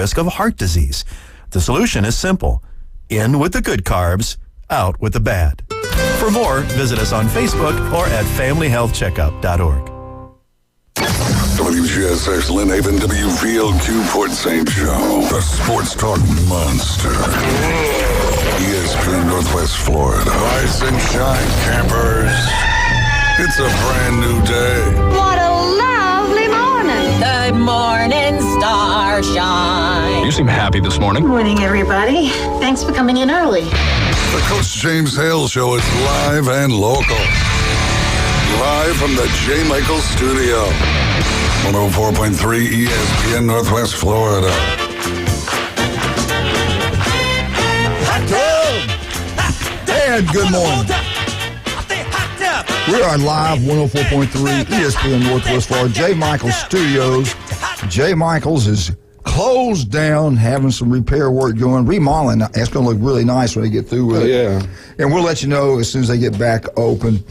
risk of heart disease. The solution is simple. In with the good carbs, out with the bad. For more, visit us on Facebook or at familyhealthcheckup.org. WGSX Lynn Haven, WVLQ Port St. Joe, the Sports Talk Monster. ESPN Northwest Florida. Rise and shine, campers. It's a brand new day. What a lovely morning. Good morning, starshine. You seem happy this morning. Morning, everybody. Thanks for coming in early. The Coach James Hale Show is live and local. Live from the J. Michael Studio. 104.3 ESPN Northwest Florida. And good morning. We are live, 104.3 ESPN Northwest Florida, J. Michael's Studios. J. Michael's is closed down, having some repair work going, remodeling. It's going to look really nice when they get through with it. Yeah. And we'll let you know as soon as they get back open.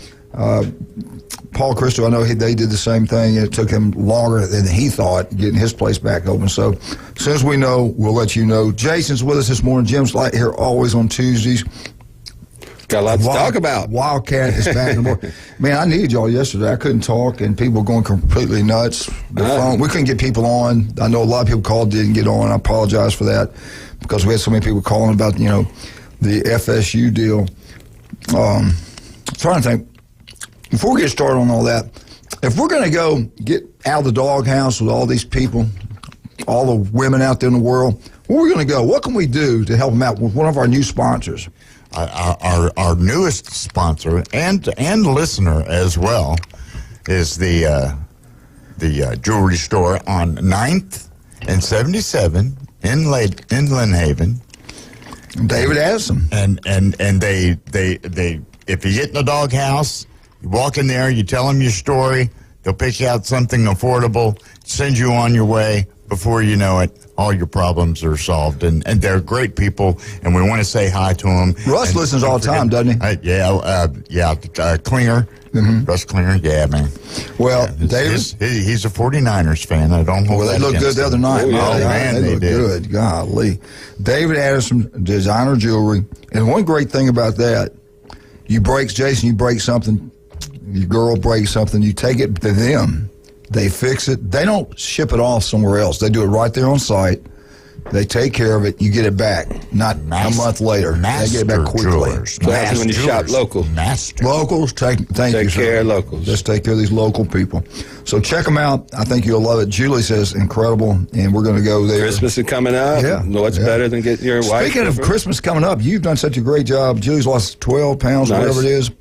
Paul Crystal, I know they did the same thing. It took him longer than he thought getting his place back open. So as soon as we know, we'll let you know. Jason's with us this morning. Jim's Light here always on Tuesdays. Got a lot to talk about. Wildcat is back in the morning. Man, I needed y'all yesterday. I couldn't talk, and people were going completely nuts. The phone, we couldn't get people on. I know a lot of people called, didn't get on. I apologize for that because we had so many people calling about, the FSU deal. Trying to think. Before we get started on all that, if we're going to go get out of the doghouse with all these people, all the women out there in the world, where are we going to go? What can we do to help them out with one of our new sponsors? Our newest sponsor and listener as well is the jewelry store on 9th and 77 in Lynn Haven. David Addison. And they if you get in the doghouse, you walk in there, you tell them your story, they'll pick out something affordable, send you on your way. Before you know it, all your problems are solved. And they're great people, and we want to say hi to them. Russ listens all the time, doesn't he? Klinger. Mm-hmm. Russ Klinger, yeah, man. Well, David? He's a 49ers fan. I don't hold that they looked good the other night. Man, they looked good. Golly. David Addison, designer jewelry. And one great thing about that, you break something, your girl breaks something, you take it to them. They fix it. They don't ship it off somewhere else. They do it right there on site. They take care of it. You get it back, not a month later. They get it back quickly. So happens when you shop local. Locals, thank you, Take care of locals. Just take care of these local people. So check them out. I think you'll love it. Julie says incredible, and we're going to go there. Christmas is coming up. Yeah. What's better than getting your wife? Speaking of Christmas coming up, you've done such a great job. Julie's lost 12 pounds, whatever it is.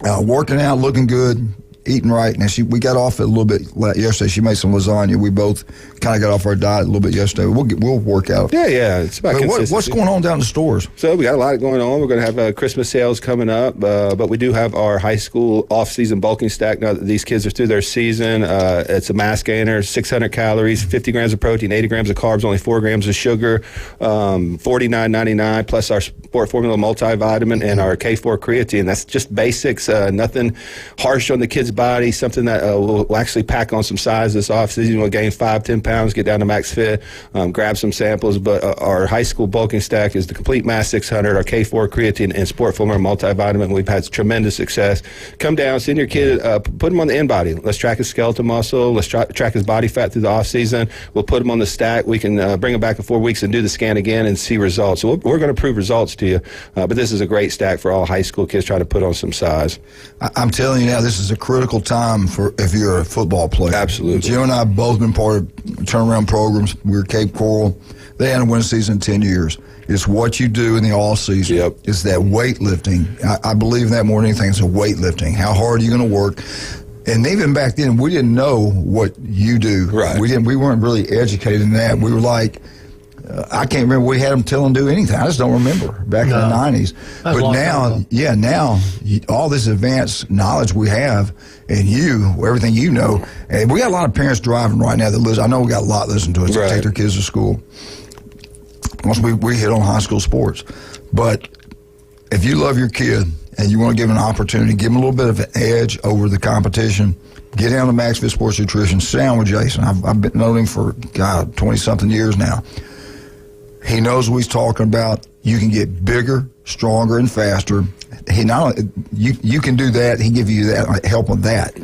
Working out, looking good. Eating right. Now, we got off it a little bit yesterday. She made some lasagna. We both kind of got off our diet a little bit yesterday. We'll work out. Yeah. It's about consistency. What's going on down in the stores? So we got a lot going on. We're going to have Christmas sales coming up, but we do have our high school off-season bulking stack now that these kids are through their season. It's a mass gainer, 600 calories, 50 grams of protein, 80 grams of carbs, only 4 grams of sugar, $49.99 plus our Sport Formula multivitamin and our K4 creatine. That's just basics, nothing harsh on the kids' body, something that will actually pack on some size this offseason. We'll gain 5-10 pounds, get down to max fit, grab some samples. But our high school bulking stack is the Complete Mass 600, our K4 creatine, and Sport Formula multivitamin. We've had tremendous success. Come down, send your kid, put him on the in-body. Let's track his skeletal muscle. Let's track his body fat through the offseason. We'll put him on the stack. We can bring him back in 4 weeks and do the scan again and see results. So we're going to prove results to you. But this is a great stack for all high school kids trying to put on some size. I'm telling you now, this is a critical time for if you're a football player. Absolutely. Jim and I have both been part of turnaround programs. We were Cape Coral. They hadn't won a season in 10 years. It's what you do in the off season. Yep. It's that weightlifting. I believe in that more than anything. It's a weightlifting. How hard are you going to work? And even back then, we didn't know what you do. Right. We weren't really educated in that. We were like, I can't remember. We had them tell them to do anything. I just don't remember back in the 90s. But now, all this advanced knowledge we have, and everything you know, and we got a lot of parents driving right now that listen. I know we got a lot listening to us that take their kids to school. Once we hit on high school sports. But if you love your kid and you want to give them an opportunity, give them a little bit of an edge over the competition, get down to Max Fit Sports Nutrition, sit down with Jason. I've been knowing him for, 20-something years now. He knows what he's talking about. You can get bigger, stronger, and faster. He not only, you can do that. He give you that help with that.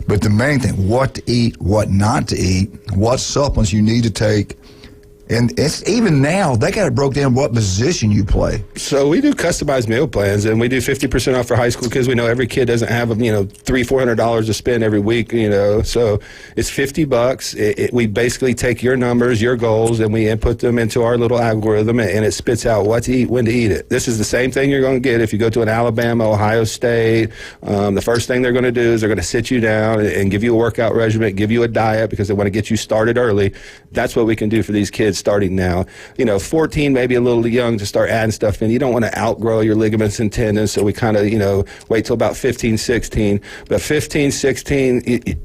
But the main thing, what to eat, what not to eat, what supplements you need to take. And it's even now, they got it broke down what position you play. So we do customized meal plans, and we do 50% off for high school kids. We know every kid doesn't have, $300-400 to spend every week, So it's $50. We basically take your numbers, your goals, and we input them into our little algorithm, and it spits out what to eat, when to eat it. This is the same thing you're going to get if you go to an Alabama, Ohio State. The first thing they're going to do is they're going to sit you down and give you a workout regimen, give you a diet because they want to get you started early. That's what we can do for these kids starting now. 14, maybe a little young to start adding stuff in. You don't want to outgrow your ligaments and tendons, so we kind of, wait till about 15, 16. But 15, 16,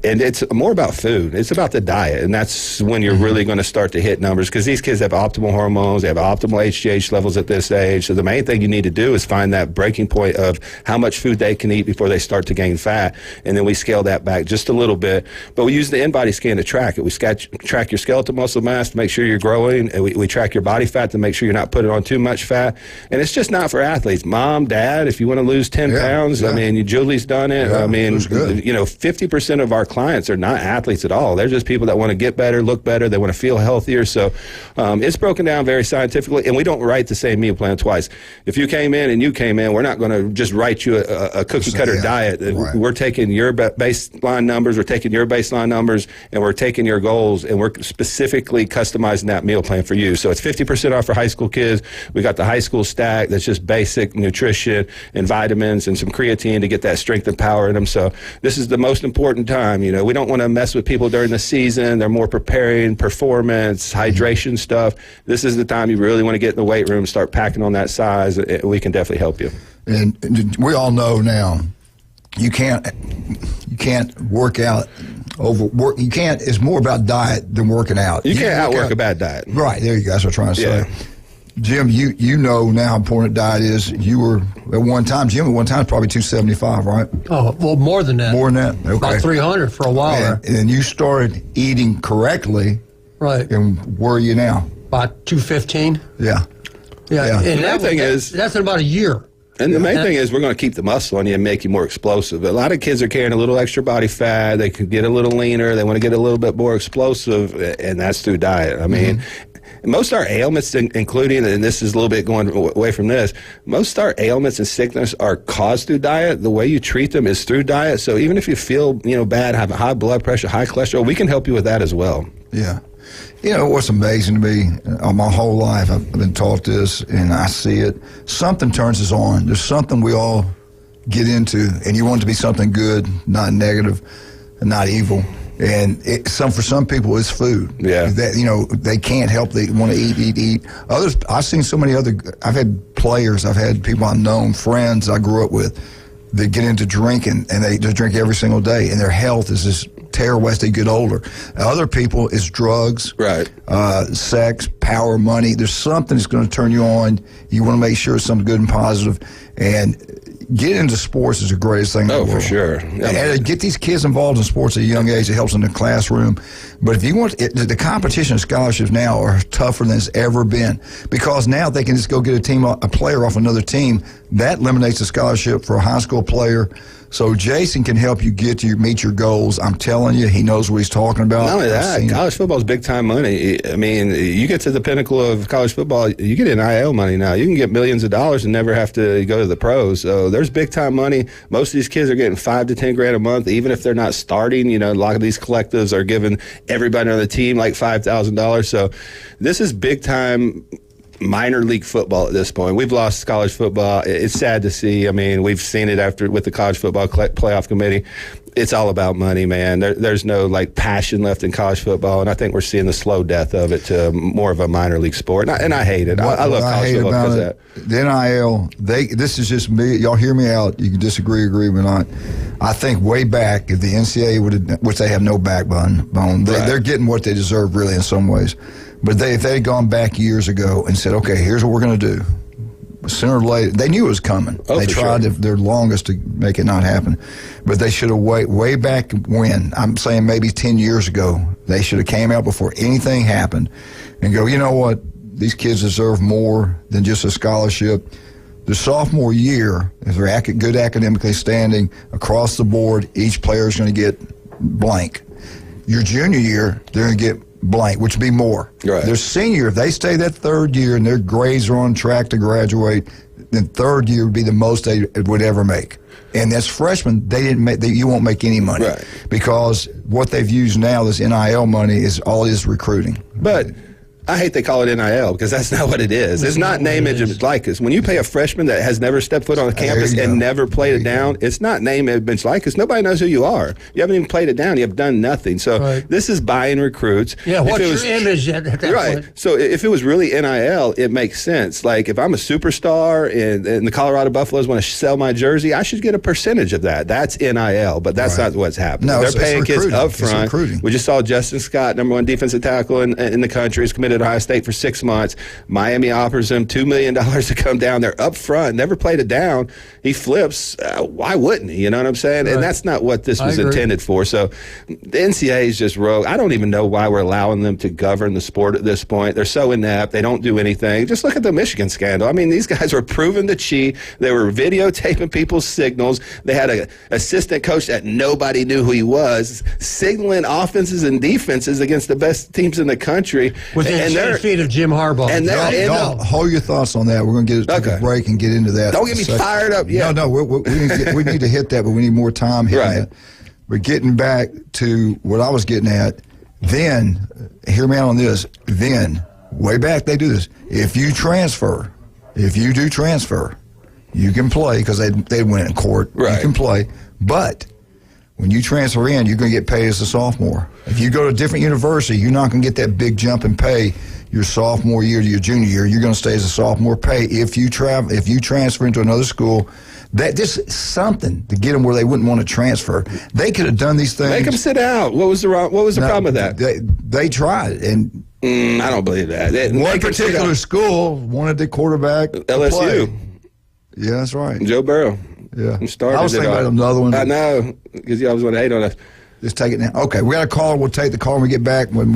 and it's more about food. It's about the diet, and that's when you're really going to start to hit numbers because these kids have optimal hormones. They have optimal HGH levels at this age. So the main thing you need to do is find that breaking point of how much food they can eat before they start to gain fat, and then we scale that back just a little bit. But we use the in-body scan to track it. We track your skeletal muscle mass to make sure you're growing, and we track your body fat to make sure you're not putting on too much fat. And it's just not for athletes. Mom, dad, if you want to lose 10 pounds, Julie's done it. 50% of our clients are not athletes at all. They're just people that want to get better, look better, they want to feel healthier. So it's broken down very scientifically, and we don't write the same meal plan twice. If you came in, we're not going to just write you a cookie-cutter diet. Right. We're taking your baseline numbers, and we're taking your goals, and we're specifically customizing that meal plan for you. So it's 50% off for high school kids. We got the high school stack that's just basic nutrition and vitamins and some creatine to get that strength and power in them. So this is the most important time. We don't want to mess with people during the season. They're more preparing, performance, hydration stuff. This is the time you really want to get in the weight room, start packing on that size. We can definitely help you. And we all know now, you can't work out overwork. You can't. It's more about diet than working out. You can't outwork a bad diet. Right there, you guys are trying to say. Jim, you know now how important diet is. You were at one time, Jim, probably 275, right? Oh, well, more than that. More than that? Okay. About 300 for a while. And you started eating correctly. Right. And where are you now? About 215. Yeah. And that's in about a year. And the main thing is we're going to keep the muscle on you and make you more explosive. A lot of kids are carrying a little extra body fat. They could get a little leaner. They want to get a little bit more explosive, and that's through diet. I mean, most of our ailments, including, and this is a little bit going away from this, most of our ailments and sickness are caused through diet. The way you treat them is through diet. So even if you feel, bad, have high blood pressure, high cholesterol, we can help you with that as well. Yeah. What's amazing to me, my whole life I've been taught this, and I see it. Something turns us on. There's something we all get into, and you want it to be something good, not negative, and not evil. And for some people, it's food. Yeah. That, they can't help. They want to eat. Others, I've seen so many other. I've had players. I've had people I've known, friends I grew up with. They get into drinking, and they just drink every single day, and their health is just terrible as they get older. Other people, it's drugs, right? Sex, power, money. There's something that's going to turn you on. You want to make sure it's something good and positive, and getting into sports is the greatest thing in the world. For sure. And get these kids involved in sports at a young age. It helps in the classroom. But if you want, the competition and scholarships now are tougher than it's ever been, because now they can just go get a player off another team. That eliminates the scholarship for a high school player. So Jason can help you meet your goals. I'm telling you, he knows what he's talking about. Not only that, college football is big time money. I mean, you get to the pinnacle of college football, you get NIL money now. You can get millions of dollars and never have to go to the pros. So there's big time money. Most of these kids are getting $5,000 to $10,000 a month, even if they're not starting. A lot of these collectives are giving everybody on the team like $5,000. So this is big time minor league football at this point. We've lost college football. It's sad to see. I mean, we've seen it with the college football playoff committee. It's all about money, man. There's no passion left in college football, and I think we're seeing the slow death of it to more of a minor league sport. And I hate it. I love college football because of that. The NIL, this is just me. Y'all hear me out. You can disagree, agree, but not. I think way back, if the NCAA would have, which they have no backbone, they're getting what they deserve really in some ways. But if they had gone back years ago and said, okay, here's what we're going to do, sooner or later, they knew it was coming. They tried their longest to make it not happen. But they should have way back when, I'm saying maybe 10 years ago, they should have came out before anything happened and go, you know what, these kids deserve more than just a scholarship. The sophomore year, if they're good academically standing across the board, each player is going to get blank. Your junior year, they're going to get blank, which would be more. Right. Their senior, if they stay that third year and their grades are on track to graduate, then third year would be the most they would ever make. And as freshmen, you won't make any money. Right. Because what they've used now, this NIL money, is all it is recruiting. But I hate they call it NIL because that's not what it is. It's not name, image, likeness. When you pay a freshman that has never stepped foot on a campus and never played it down, it's not name, image, likeness. Nobody knows who you are. You haven't even played it down. You have done nothing. So this is buying recruits. Yeah, what's your image at that point? So if it was really NIL, it makes sense. Like if I'm a superstar and the Colorado Buffaloes want to sell my jersey, I should get a percentage of that. That's NIL, but that's not what's happening. No, they're paying kids up front. Recruiting. We just saw Justin Scott, #1 defensive tackle in the country, is committed to Ohio State for 6 months. Miami offers him $2 million to come down there up front. Never played it down. He flips. Why wouldn't he? You know what I'm saying? Right. And that's not what this was intended for. So the NCAA is just rogue. I don't even know why we're allowing them to govern the sport at this point. They're so inept. They don't do anything. Just look at the Michigan scandal. I mean, these guys were proven to cheat. They were videotaping people's signals. They had an assistant coach that nobody knew who he was, signaling offenses and defenses against the best teams in the country. Within 10 feet of Jim Harbaugh. And hold your thoughts on that. We're going to take a break and get into that. Don't get me fired up yet. No, we need to hit that, but we need more time hitting that. But getting back to what I was getting at, then, hear me out on this, then, way back they do this. If you do transfer, you can play because they went in court. Right. You can play. But when you transfer in, you're going to get paid as a sophomore. If you go to a different university, you're not going to get that big jump in pay your sophomore year to your junior year. You're going to stay as a sophomore pay. If you transfer into another school, that just something to get them where they wouldn't want to transfer. They could have done these things. Make them sit out. What was the problem with that? They tried it, and I don't believe that. One particular school wanted the quarterback LSU. Yeah, that's right. Joe Burrow. Yeah. I was thinking about another one. I know, because you always want to hate on us. Just take it now. Okay, we got a call. We'll take the call when we get back. When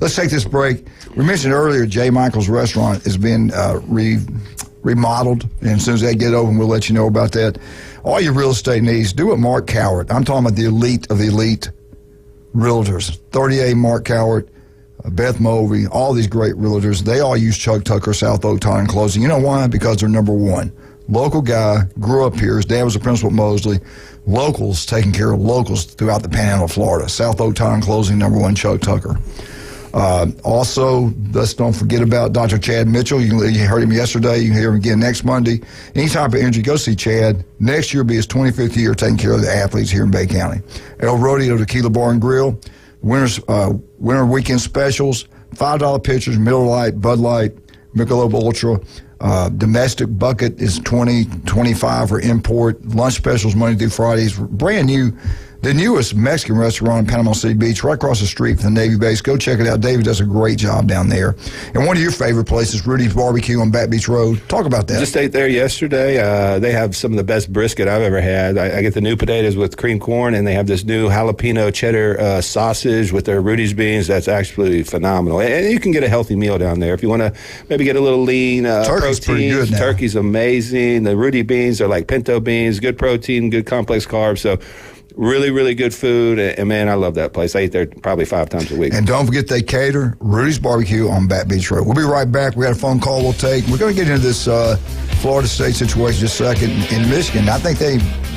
let's take this break. We mentioned earlier J. Michael's restaurant has been remodeled, and as soon as they get open, we'll let you know about that. All your real estate needs, do it Mark Cowart. I'm talking about the elite of the elite realtors. 30A Mark Cowart, Beth Mulvey, all these great realtors. They all use Chuck Tucker, South Oak Title and Closing. You know why? Because they're number one. Local guy, grew up here. His dad was a principal at Mosley. Locals, taking care of locals throughout the Panhandle of Florida. South Oak Title and Closing, number one, Chuck Tucker. Also, let's don't forget about Dr. Chad Mitchell. You heard him yesterday. You can hear him again next Monday. Any type of injury, go see Chad. Next year will be his 25th year taking care of the athletes here in Bay County. El Rodeo Tequila Bar and Grill. Winter weekend specials, $5 pitchers, Miller Lite, Bud Light, Michelob Ultra. Domestic bucket is $20, $25 for import. Lunch specials Monday through Fridays. Brand new, the newest Mexican restaurant in Panama City Beach, right across the street from the Navy base. Go check it out. David does a great job down there. And one of your favorite places, Rudy's Barbecue on Back Beach Road. Talk about that. Just ate there yesterday. They have some of the best brisket I've ever had. I get the new potatoes with cream corn, and they have this new jalapeno cheddar sausage with their Rudy's beans. That's absolutely phenomenal. And you can get a healthy meal down there if you want to maybe get a little lean Turkey's pretty good now. Turkey's amazing. The Rudy beans are like pinto beans, good protein, good complex carbs. So really, really good food, and man, I love that place. I eat there probably 5 times a week. And don't forget they cater Rudy's Barbecue on Back Beach Road. We'll be right back. We got a phone call we'll take. We're going to get into this Florida State situation just a second in Michigan. I think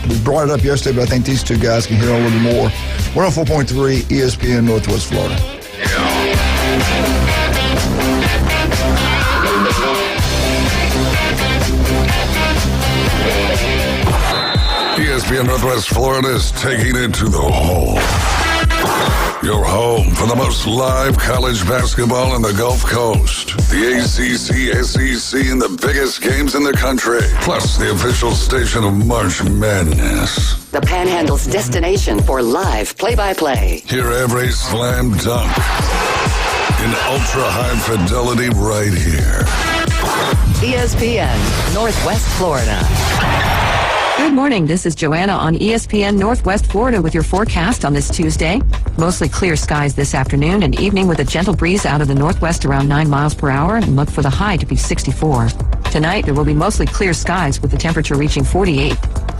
we brought it up yesterday, but I think these two guys can hear a little more. 104.3 ESPN Northwest Florida. ESPN Northwest Florida is taking it to the hole. Your home for the most live college basketball in the Gulf Coast. The ACC, SEC, and the biggest games in the country. Plus the official station of March Madness. The Panhandle's destination for live play-by-play. Hear every slam dunk in ultra-high fidelity right here. ESPN Northwest Florida. Good morning. This is Joanna on ESPN Northwest Florida with your forecast on this Tuesday. Mostly clear skies this afternoon and evening with a gentle breeze out of the northwest around 9 miles per hour, and look for the high to be 64. Tonight, there will be mostly clear skies with the temperature reaching 48.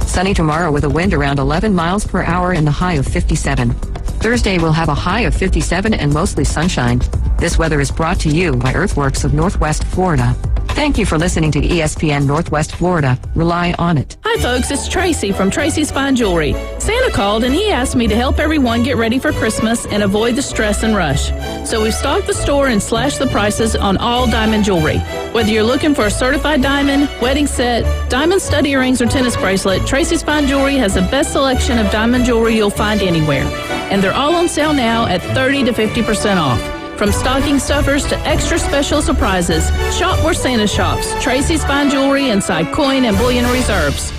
Sunny tomorrow with a wind around 11 miles per hour and the high of 57. Thursday, we'll have a high of 57 and mostly sunshine. This weather is brought to you by Earthworks of Northwest Florida. Thank you for listening to ESPN Northwest Florida. Rely on it. Hi, folks. It's Tracy from Tracy's Fine Jewelry. Santa called and he asked me to help everyone get ready for Christmas and avoid the stress and rush. So we've stocked the store and slashed the prices on all diamond jewelry. Whether you're looking for a certified diamond, wedding set, diamond stud earrings, or tennis bracelet, Tracy's Fine Jewelry has the best selection of diamond jewelry you'll find anywhere. And they're all on sale now at 30 to 50% off. From stocking stuffers to extra special surprises, shop where Santa shops. Tracy's Fine Jewelry inside Coin and Bullion Reserves.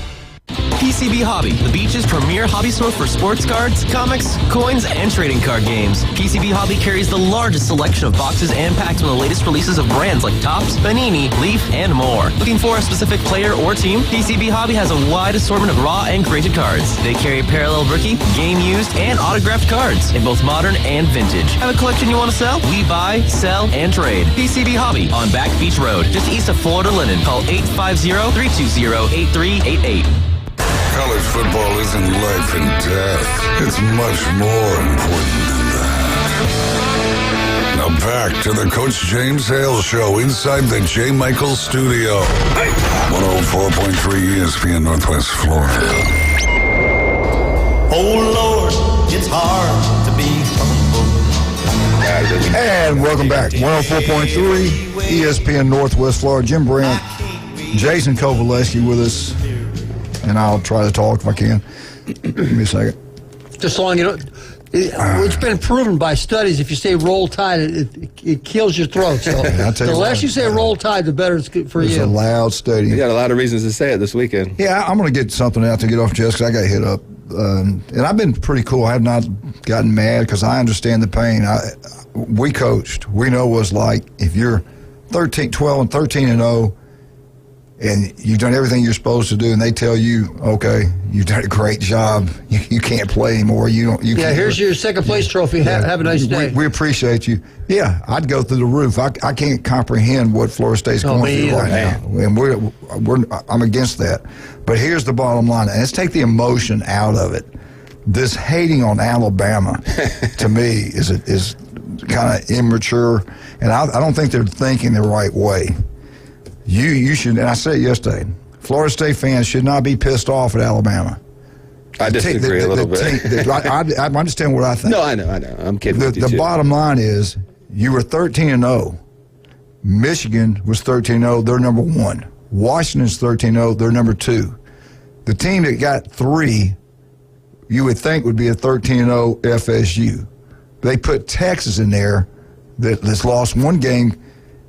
PCB Hobby, the beach's premier hobby store for sports cards, comics, coins, and trading card games. PCB Hobby carries the largest selection of boxes and packs from the latest releases of brands like Topps, Panini, Leaf, and more. Looking for a specific player or team? PCB Hobby has a wide assortment of raw and graded cards. They carry parallel rookie, game used, and autographed cards in both modern and vintage. Have a collection you want to sell? We buy, sell, and trade. PCB Hobby on Back Beach Road, just east of Florida Linen. Call 850-320-8388. College football isn't life and death. It's much more important than that. Now back to the Coach James Hale Show inside the J. Michael Studio. 104.3 ESPN Northwest Florida. Oh, Lord, it's hard to be humble. And welcome back. 104.3 ESPN Northwest Florida. Jim Brandt, Jason Kovaleski with us. And I'll try to talk if I can. Give me a second. Just long, it's been proven by studies. If you say roll tide, it kills your throat. So the less you say roll tide, the better it's good for you. It's a loud stadium. You got a lot of reasons to say it this weekend. Yeah, I'm going to get something out to get off chest because I got hit up. And I've been pretty cool. I have not gotten mad because I understand the pain. We coached. We know what it's like if you're 12 and 13 and 0. And you've done everything you're supposed to do, and they tell you, okay, you've done a great job. You can't play anymore. Here's your second place trophy. Have a nice day. We appreciate you. Yeah, I'd go through the roof. I can't comprehend what Florida State's going through right now, and I'm against that. But here's the bottom line, and let's take the emotion out of it. This hating on Alabama, to me, is kind of immature, and I don't think they're thinking the right way. You should, and I said it yesterday, Florida State fans should not be pissed off at Alabama. I disagree a little bit. I understand what I think. No, I know. I'm kidding with you The bottom line is you were 13-0. Michigan was 13-0. They're number 1. Washington's 13-0. They're number 2. The team that got 3, you would think would be a 13-0 FSU. They put Texas in there that's lost 1 game.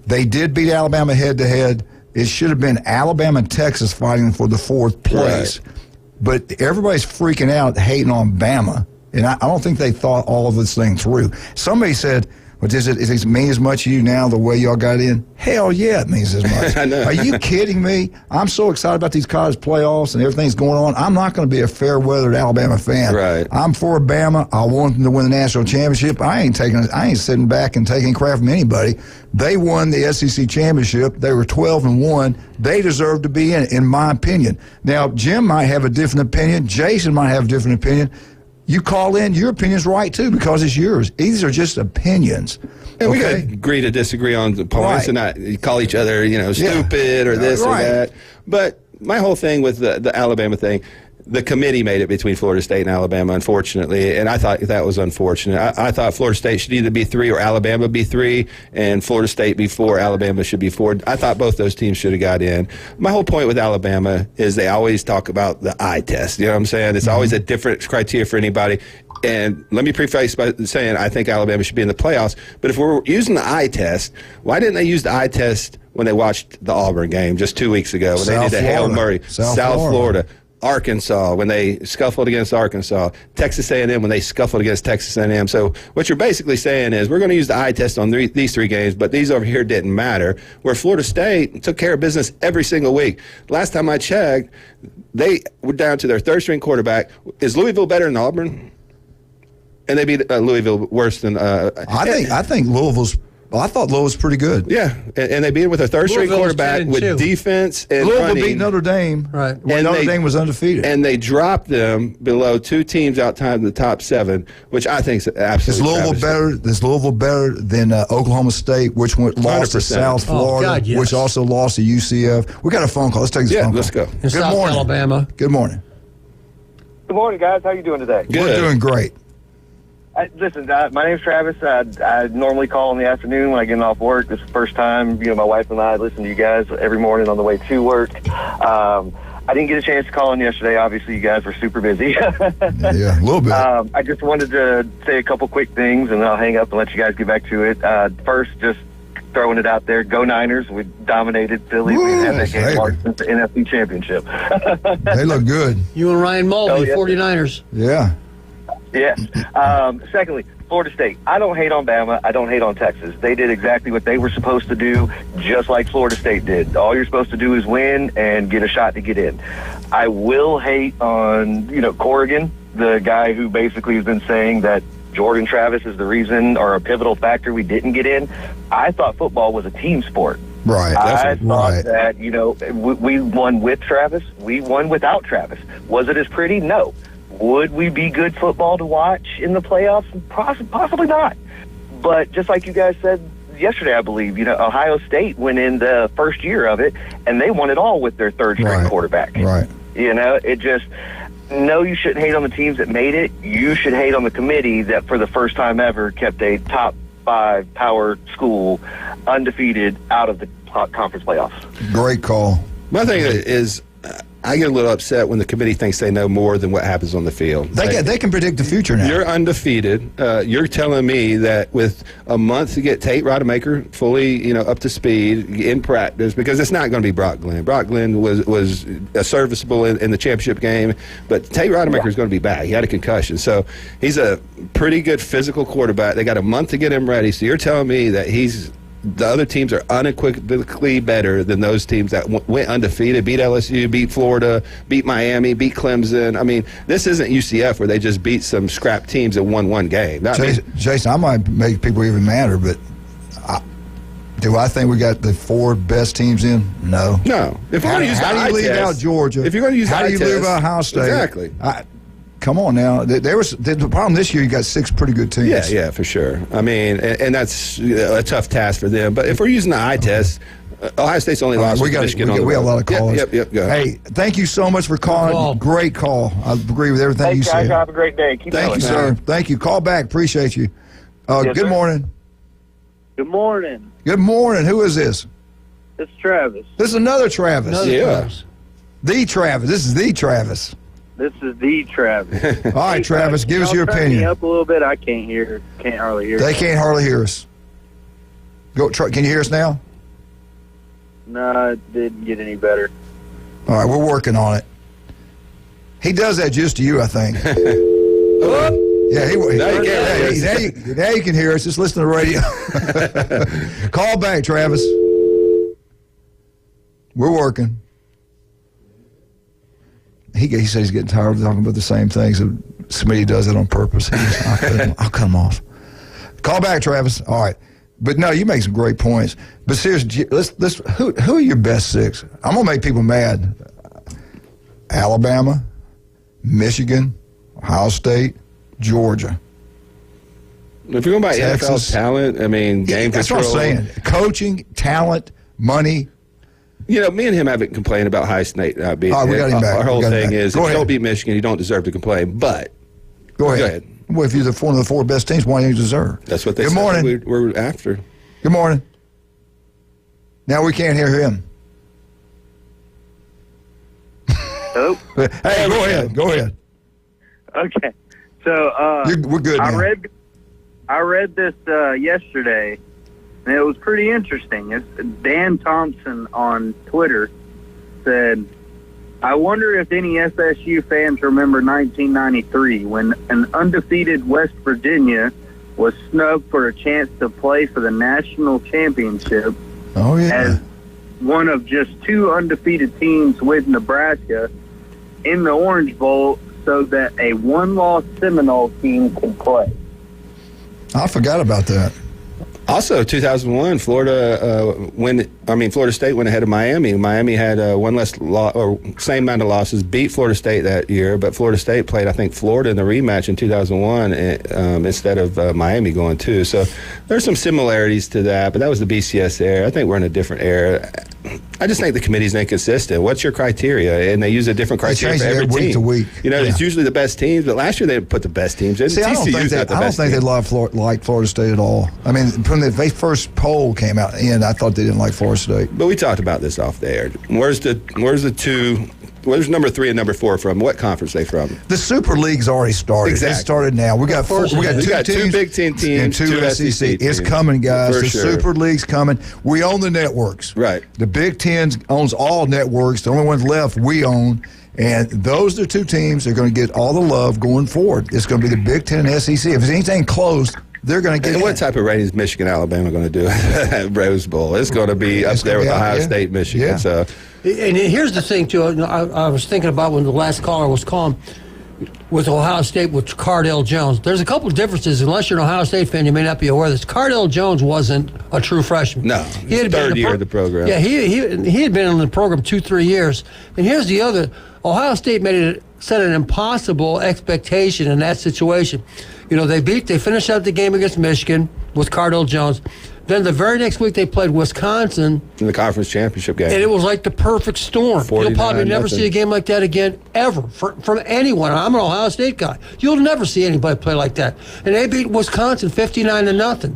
They did beat Alabama head-to-head. It should have been Alabama and Texas fighting for the 4th place. Right. But everybody's freaking out, hating on Bama, and I don't think they thought all of this thing through. Somebody said, "But does it mean as much to you now the way y'all got in?" Hell yeah, it means as much. I know. Are you kidding me? I'm so excited about these college playoffs and everything's going on. I'm not going to be a fair-weathered Alabama fan. Right. I'm for Bama. I want them to win the national championship. I ain't sitting back and taking crap from anybody. They won the SEC championship. They were 12-1. They deserve to be in my opinion. Now, Jim might have a different opinion. Jason might have a different opinion. You call in, your opinion's right, too, because it's yours. These are just opinions. And we got to agree to disagree on the points and not call each other, stupid or this or that. But my whole thing with the Alabama thing, the committee made it between Florida State and Alabama, unfortunately, and I thought that was unfortunate. I thought Florida State should either be 3 or Alabama be 3, and Florida State be 4, Alabama should be 4. I thought both those teams should have got in. My whole point with Alabama is they always talk about the eye test. You know what I'm saying? It's always a different criteria for anybody. And let me preface by saying I think Alabama should be in the playoffs. But if we're using the eye test, why didn't they use the eye test when they watched the Auburn game just 2 weeks ago when they did the Hale Murray? South Florida. Arkansas when they scuffled against Arkansas, Texas A&M when they scuffled against Texas A&M. So what you're basically saying is we're going to use the eye test on these 3 games, but these over here didn't matter, where Florida State took care of business every single week. Last time I checked, they were down to their third-string quarterback. Is Louisville better than Auburn? And they beat Louisville worse than I think Louisville's – well, I thought Louisville was pretty good. Yeah, and they beat him with a third-string quarterback with defense and Louisville running. beat Notre Dame right. when Notre Dame was undefeated. And they dropped them below 2 teams outside the top 7, which I think is absolutely Is Louisville better than Oklahoma State, which lost to South Florida, God, yes. which also lost to UCF? We got a phone call. Let's take this phone call. Let's go. Good South morning. Alabama. Good morning. Good morning, guys. How you doing today? Good. We're doing great. Listen, my name's Travis. I normally call in the afternoon when I get off work. This is the first time, my wife and I listen to you guys every morning on the way to work. I didn't get a chance to call in yesterday. Obviously, you guys were super busy. Yeah, a little bit. I just wanted to say a couple quick things, and then I'll hang up and let you guys get back to it. First, just throwing it out there, go Niners. We dominated Philly. We had that game marked since the NFC Championship. They look good. You and Ryan Mulvey, 49ers. Yeah. Yeah. Secondly, Florida State. I don't hate on Bama. I don't hate on Texas. They did exactly what they were supposed to do, just like Florida State did. All you're supposed to do is win and get a shot to get in. I will hate on, Corrigan, the guy who basically has been saying that Jordan Travis is the reason or a pivotal factor we didn't get in. I thought football was a team sport. Right. I thought that, we won with Travis. We won without Travis. Was it as pretty? No. Would we be good football to watch in the playoffs? Possibly not. But just like you guys said yesterday, I believe, Ohio State went in the first year of it, and they won it all with their third-string quarterback. Right. It just – no, you shouldn't hate on the teams that made it. You should hate on the committee that for the first time ever kept a top 5 power school undefeated out of the conference playoffs. Great call. My thing is I get a little upset when the committee thinks they know more than what happens on the field. They can predict the future now. You're undefeated. You're telling me that with a month to get Tate Rodemaker fully, up to speed in practice, because it's not going to be Brock Glenn. Brock Glenn was serviceable in the championship game, but Tate Rodemaker is going to be back. He had a concussion, so he's a pretty good physical quarterback. They got a month to get him ready. So you're telling me that the other teams are unequivocally better than those teams that went undefeated, beat LSU, beat Florida, beat Miami, beat Clemson. I mean, this isn't UCF where they just beat some scrap teams that won one game. Jason, I might make people even madder, but do I think we got the 4 best teams in? No. No. If we're going to use how do you leave out Georgia? If you're going to use how do you leave out Ohio State? Exactly. Come on now. The problem this year, you got 6 pretty good teams. Yeah, for sure. I mean, and that's a tough task for them. But if we're using the eye test, Ohio State's only lost to Michigan on the road. We got a lot of callers. Yep, go. Hey, thank you so much for calling. Great call. I agree with everything you said. Thanks, guys. Have a great day. Thank you, sir. Thank you. Call back. Appreciate you. Good morning. Good morning. Good morning. Who is this? It's Travis. This is another Travis. Travis. The Travis. This is the Travis. This is the Travis. All right, Travis, give us your opinion. Turn me up a little bit. I can't hardly hear. They can't hardly hear us. Can you hear us now? No, it didn't get any better. All right, we're working on it. He does that just to you, I think. Now you can hear us. Just listen to the radio. Call back, Travis. We're working. He said he's getting tired of talking about the same things. Smitty does it on purpose. I'll cut him off. Call back, Travis. All right. But no, you make some great points. But seriously, who are your best 6? I'm going to make people mad. Alabama, Michigan, Ohio State, Georgia. If you're going by NFL talent, I mean, game control. That's what I'm saying. Coaching, talent, money. Me and him haven't complained about High State not being. We got him back. Our whole thing is, if you don't beat Michigan, you don't deserve to complain. But go ahead. Well, if you're one of the 4 best teams, why do you deserve? That's what they said. Good morning. We're after. Good morning. Now we can't hear him. Hello? Hey, go ahead. Okay. So we're good now. I read this yesterday, and it was pretty interesting. Dan Thompson on Twitter said I wonder if any FSU fans remember 1993 when an undefeated West Virginia was snubbed for a chance to play for the national championship. Oh, yeah. As one of just 2 undefeated teams with Nebraska in the Orange Bowl so that a one-loss Seminole team could play. I forgot about that. Also, 2001, Florida State went ahead of Miami. Miami had one less same amount of losses, beat Florida State that year, but Florida State played, I think, Florida in the rematch in 2001 instead of Miami going too. So there's some similarities to that, but that was the BCS era. I think we're in a different era. I just think the committee's inconsistent. What's your criteria? And they use a different criteria for every team. Week to week. It's usually the best teams, but last year they put the best teams in. See, I don't think they like Florida State at all. I mean, when the first poll came out, I thought they didn't like Florida State. But we talked about this off the air. Where's number 3 and number 4 from? What conference they from? The Super League's already started. Exactly. It started now. We got 2 Big Ten teams and 2 SEC. It's coming, guys. The Super League's coming. We own the networks. Right. The Big Ten owns all networks. The only ones left we own. And those are the 2 teams that are going to get all the love going forward. It's going to be the Big Ten and SEC. If there's anything close, they're going to get. And what type of ratings Michigan, Alabama going to do at Rose Bowl? It's going to be up there with Ohio State, Michigan. Yeah. So, and here's the thing too. I was thinking about when the last caller was calling with Ohio State with Cardale Jones. There's a couple of differences. Unless you're an Ohio State fan, you may not be aware of this. Cardale Jones wasn't a true freshman. No, he had third year of the program. Yeah, he had been in the program 2-3 years. And here's the other. Ohio State set an impossible expectation in that situation. They finished out the game against Michigan with Cardale Jones. Then the very next week they played Wisconsin in the conference championship game, and it was like the perfect storm. You'll probably never see a game like that again ever from anyone. I'm an Ohio State guy. You'll never see anybody play like that. And they beat Wisconsin 59-0.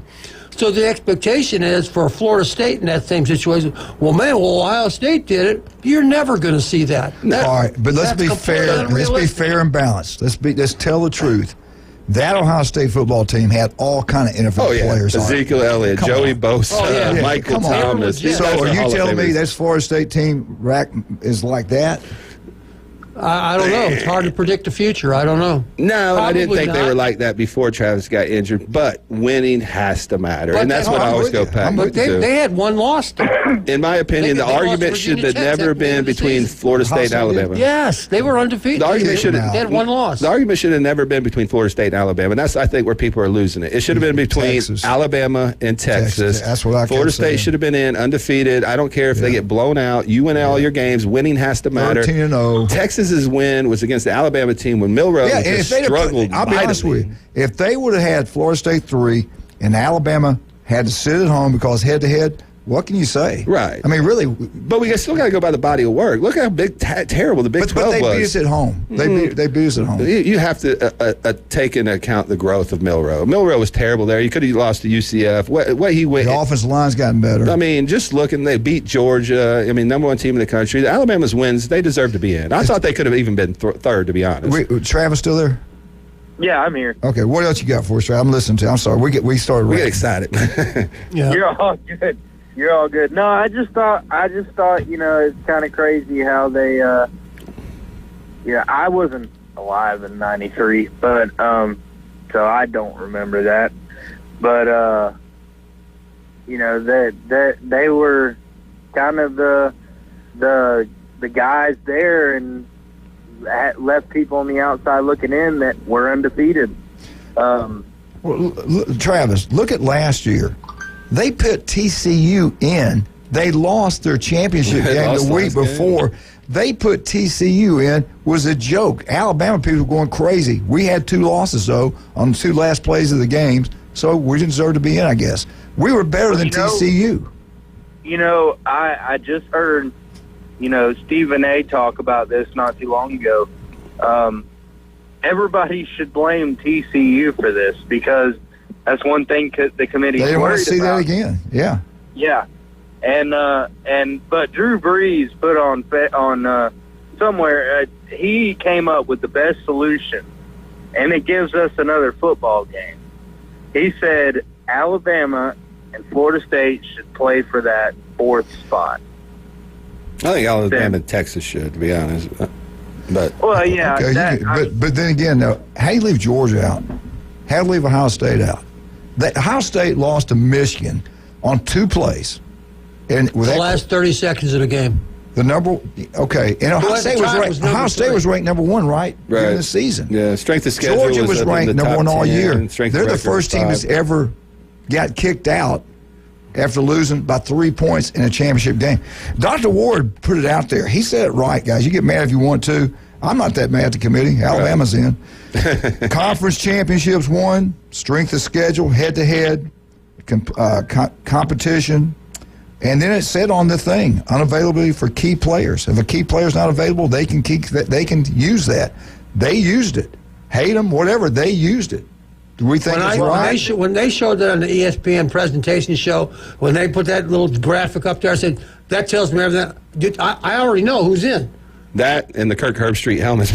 So the expectation is for Florida State in that same situation. Ohio State did it. You're never going to see that. All right, but let's be fair. Let's be fair and balanced. Let's tell the truth. That Ohio State football team had all kind of NFL players on it. Ezekiel Elliott, Joey Bosa, Michael Thomas. So are you telling me this Florida State team is like that? I don't know. It's hard to predict the future. I don't know. No, I didn't think they were like that before Travis got injured. But winning has to matter, and that's what I always go back to. They had one loss. In my opinion, the argument should have never been between Florida State and Alabama. Yes, they were undefeated. The argument should have. They had one loss. The argument should have never been between Florida State and Alabama. And that's, I think, where people are losing it. It should have been between Alabama and Texas. That's what I Florida State should have been in undefeated. I don't care if they get blown out. You win all your games. Winning has to matter. 13-0. Texas's win was against the Alabama team when Milroe just struggled. I'll be honest with you. If they would have had Florida State 3 and Alabama had to sit at home because head-to-head, what can you say? Right. I mean, really. But we still got to go by the body of work. Look how terrible the Big 12 was. But they beat us at home. They beat us at home. You have to take into account the growth of Milroe. Milroe was terrible there. You could have lost to UCF. What he went. The offensive line's gotten better. I mean, just looking, they beat Georgia. I mean, number 1 team in the country. The Alabama's wins, they deserve to be in. I thought they could have even been third, to be honest. Travis still there? Yeah, I'm here. Okay, what else you got for us, Travis? I'm listening to you. I'm sorry. We get excited. Yeah. You're all good. You're all good. No, I just thought, it's kind of crazy how they, I wasn't alive in '93, but, so I don't remember that. But, that they were kind of the guys there and left people on the outside looking in that were undefeated. Travis, look at last year. They put TCU in. They lost their championship game the week before. They put TCU in. Was a joke. Alabama people were going crazy. We had 2 losses, though, on the 2 last plays of the games, so we didn't deserve to be in, I guess. We were better than TCU. I just heard, Stephen A. talk about this not too long ago. Everybody should blame TCU for this because that's one thing the committee. They don't want to see that again. Yeah. Yeah, but Drew Brees put on somewhere. He came up with the best solution, and it gives us another football game. He said Alabama and Florida State should play for that 4th spot. I think Alabama and Texas should, to be honest. But well, yeah. Okay, but then again, now, how do you leave Georgia out? How do you leave Ohio State out? Ohio State lost to Michigan on 2 plays. And with the last 30 seconds of the game. And Ohio State was ranked number 1, right? During the season. Yeah, strength of schedule. Georgia was ranked number 1 all year. They're the first team that's ever got kicked out after losing by 3 points in a championship game. Dr. Ward put it out there. He said it right, guys. You get mad if you want to. I'm not that mad at the committee. Alabama's in. Conference championships won, strength of schedule, head-to-head, competition. And then it said on the thing, unavailability for key players. If a key player's not available, they can use that. They used it. Hate them, whatever, they used it. Do we think it's right? When they showed that on the ESPN presentation show, when they put that little graphic up there, I said, that tells me everything. I already know who's in. That and the Kirk Herbstreit helmets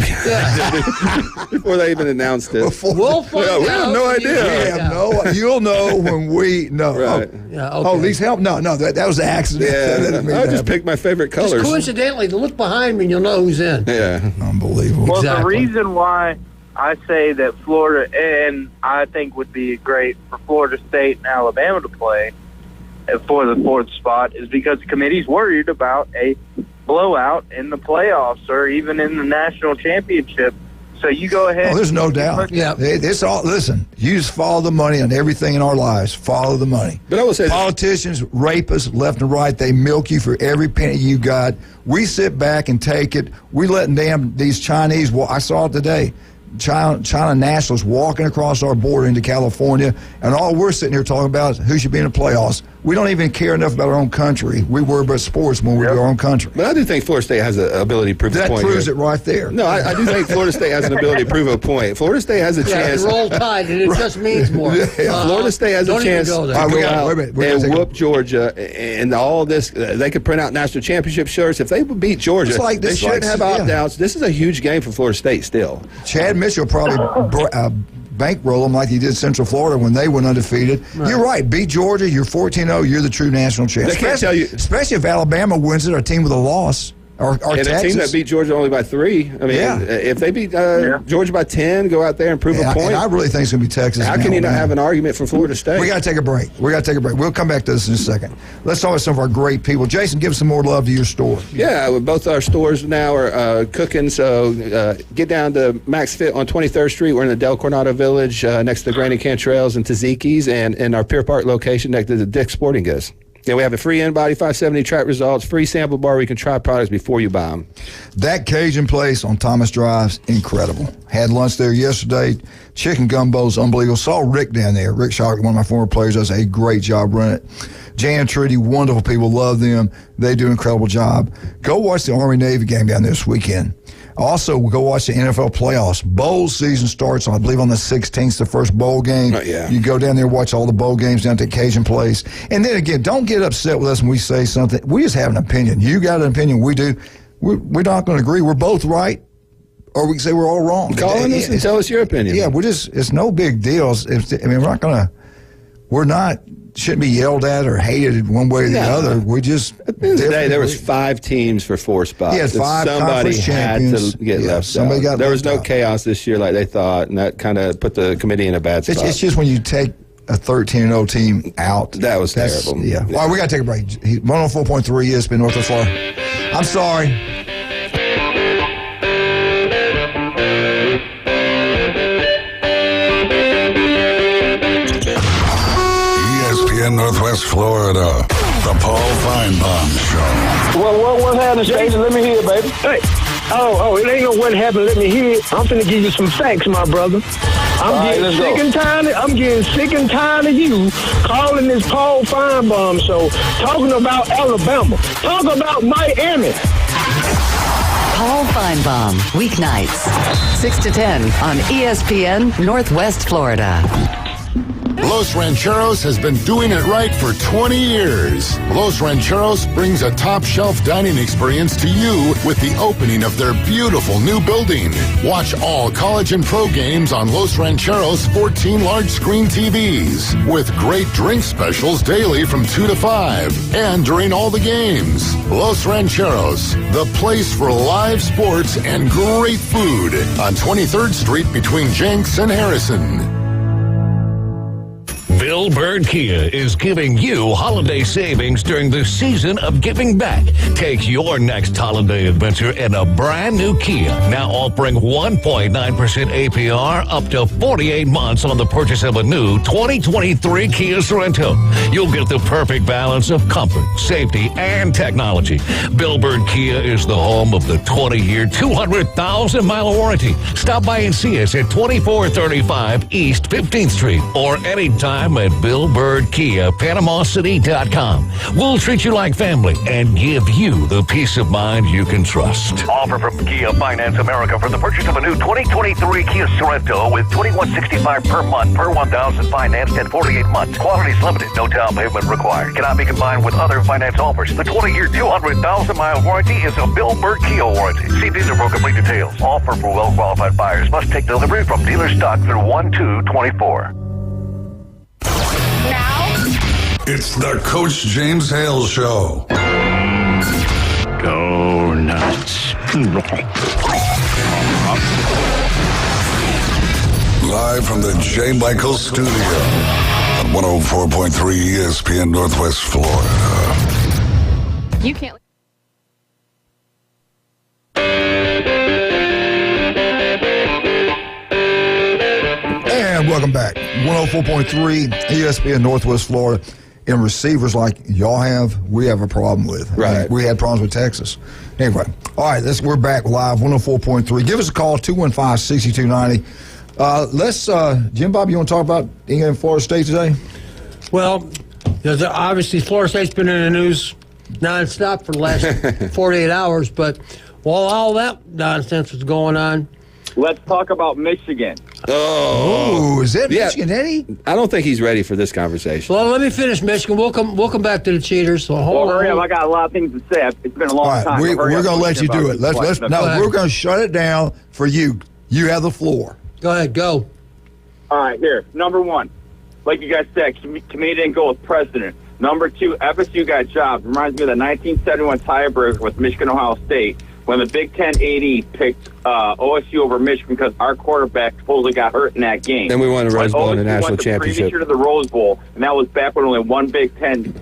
before they even announced it. We'll find out. We have no idea. You'll know when we know. Right. These help? No, that was an accident. Yeah, I just picked my favorite colors. Just coincidentally, look behind me and you'll know who's in. Yeah. Unbelievable. Well, the reason why I say that Florida, and I think would be great for Florida State and Alabama to play for the 4th spot, is because the committee's worried about a blowout in the playoffs or even in the national championship. So you go ahead. Oh, there's no doubt. Yeah, it's all. Listen, you just follow the money on everything in our lives. Follow the money. But I will say, politicians rape us left and right. They milk you for every penny you got. We sit back and take it. We letting these Chinese. I saw it today. China nationalists walking across our border into California, and all we're sitting here talking about is who should be in the playoffs. We don't even care enough about our own country. We worry about sports when we do our own country. But I do think Florida State has the ability to prove a point. That proves it right there. No, I do think Florida State has an ability to prove a point. Florida State has a chance. Roll Tide, and it just means more. Florida State has a chance to go out and whoop Georgia, and all this. They could print out national championship shirts. If they would beat Georgia, they shouldn't have opt-outs. This is a huge game for Florida State still. Chad Mitchell probably bankroll them like he did Central Florida when they went undefeated. Right. You're right. Beat Georgia. You're 14-0. You're the true national champ. They can't tell you, especially if Alabama wins it, our team with a loss. Or Texas. A team that beat Georgia only by 3. I mean, if they beat Georgia by 10, go out there and prove a point. And I really think it's going to be Texas. How can you not have an argument from Florida State? We got to take a break. We'll come back to this in a second. Let's talk about some of our great people. Jason, give us some more love to your store. Yeah, both our stores now are cooking. So get down to Max Fit on 23rd Street. We're in the Del Coronado Village next to Granny Cantrell's and Tzatziki's, and in our Pier Park location next to the Dick's Sporting Goods. Yeah, we have a free in-body 570 track results, free sample bar where you can try products before you buy them. That Cajun place on Thomas Drive's incredible. Had lunch there yesterday. Chicken gumbo's unbelievable. Saw Rick down there. Rick Shark, one of my former players, does a great job running it. Jan and Trudy, wonderful people, love them. They do an incredible job. Go watch the Army-Navy game down there this weekend. Also, go watch the NFL playoffs. Bowl season starts, I believe, on the 16th, the first bowl game. You go down there, watch all the bowl games down at the Cajun place. And then again, don't get upset with us when we say something. We just have an opinion. You got an opinion, we do. We're not going to agree. We're both right, or we can say we're all wrong. Call us and tell us your opinion. Yeah, it's no big deal. Shouldn't be yelled at or hated one way or the other. We just at the end of the day, there was 5 teams for 4 spots. Yeah, 5 somebody had champions. to get left out. There was no chaos this year like they thought, and that kind of put the committee in a bad spot. It's just when you take a 13-0 team out. That's terrible. Yeah. All right, we got to take a break. 104.3 ESPN Northwest Florida. I'm sorry. In Northwest Florida, the Paul Feinbaum Show. Well, what happened, Jason? Let me hear it, baby. Hey. Oh, it ain't no what happened. Let me hear it. I'm finna give you some facts, my brother. I'm getting sick and tired of you calling this Paul Feinbaum Show, talking about Alabama, talk about Miami. Paul Feinbaum, weeknights, 6 to 10 on ESPN Northwest Florida. Los Rancheros has been doing it right for 20 years. Los Rancheros brings a top-shelf dining experience to you with the opening of their beautiful new building. Watch all college and pro games on Los Rancheros' 14 large-screen TVs with great drink specials daily from 2 to 5 and during all the games. Los Rancheros, the place for live sports and great food on 23rd Street between Jenks and Harrison. Bill Bird Kia is giving you holiday savings during the season of giving back. Take your next holiday adventure in a brand new Kia, now offering 1.9% APR up to 48 months on the purchase of a new 2023 Kia Sorento. You'll get the perfect balance of comfort, safety, and technology. Bill Bird Kia is the home of the 20-year, 200,000-mile warranty. Stop by and see us at 2435 East 15th Street or anytime at Bill Bird Kia, PanamaCity.com. We'll treat you like family and give you the peace of mind you can trust. Offer from Kia Finance America for the purchase of a new 2023 Kia Sorento with $2,165 per month per 1,000 financed and 48 months. Quality is limited. No down payment required. Cannot be combined with other finance offers. The 20-year, 200,000-mile warranty is a Bill Bird Kia warranty. See dealer for complete details. Offer for well-qualified buyers. Must take delivery from dealer stock through 1/2/24. It's the Coach James Hale Show. Go nuts. Live from the J. Michael Studio on 104.3 ESPN Northwest Florida. You can't. And welcome back. 104.3 ESPN Northwest Florida. And receivers like y'all have, we have a problem with. Right. We had problems with Texas. Anyway, all right, we're back live, 104.3. Give us a call, 215-6290. Let's, Jim Bob, you want to talk about England and Florida State today? Well, obviously Florida State's been in the news nonstop for the last 48 hours, but while all that nonsense was going on, let's talk about Michigan. Oh, is that Michigan, Eddie? I don't think he's ready for this conversation. Well, let me finish, Michigan. We'll come back to the cheaters. So hurry up. I got a lot of things to say. It's been a long time. We're going to let you do it. We're going to shut it down for you. You have the floor. Go ahead. Go. All right, here. Number one, like you guys said, committee didn't go with president. Number two, FSU got jobs. Reminds me of the 1971 tiebreaker with Michigan, Ohio State, when the Big Ten AD picked OSU over Michigan because our quarterback supposedly got hurt in that game. Then we won a Rose Bowl in the national championship. Previous year to the Rose Bowl, and that was back when only one Big Ten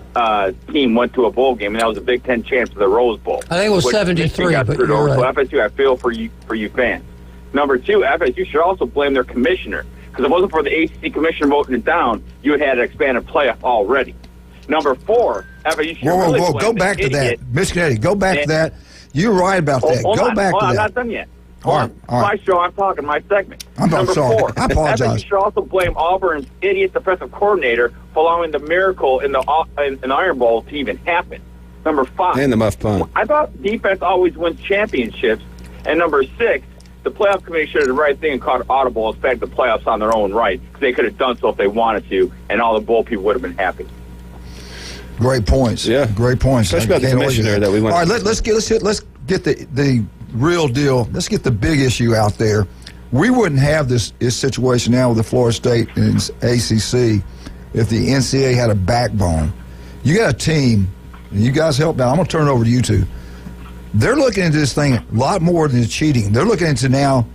team went to a bowl game, and that was the Big Ten champs of the Rose Bowl. I think it was 73, but you're right. So FSU, I feel for you fans. Number two, FSU should also blame their commissioner, because if it wasn't for the ACC commissioner voting it down, you had an expanded playoff already. Number four, FSU should Whoa, go back to that. Michigan Eddie, go back to that. You're right about that. Go back to that. I'm not done yet. All right. My show, I'm talking, my segment. I'm sorry. Four, I apologize. FSU should also blame Auburn's idiot defensive coordinator for allowing the miracle in the Iron Bowl to even happen. Number five. And the muff punt. I thought defense always wins championships. And number six, the playoff committee should have done the right thing and caught audible and expanded the playoffs on their own right, because they could have done so if they wanted to, and all the bowl people would have been happy. Great points. Yeah, great points. Especially about the commissioner that we went. All right, let's get the real deal. Let's get the big issue out there. We wouldn't have this situation now with the Florida State and ACC if the NCAA had a backbone. You got a team, and you guys help out. I'm going to turn it over to you two. They're looking into this thing a lot more than cheating. They're looking into now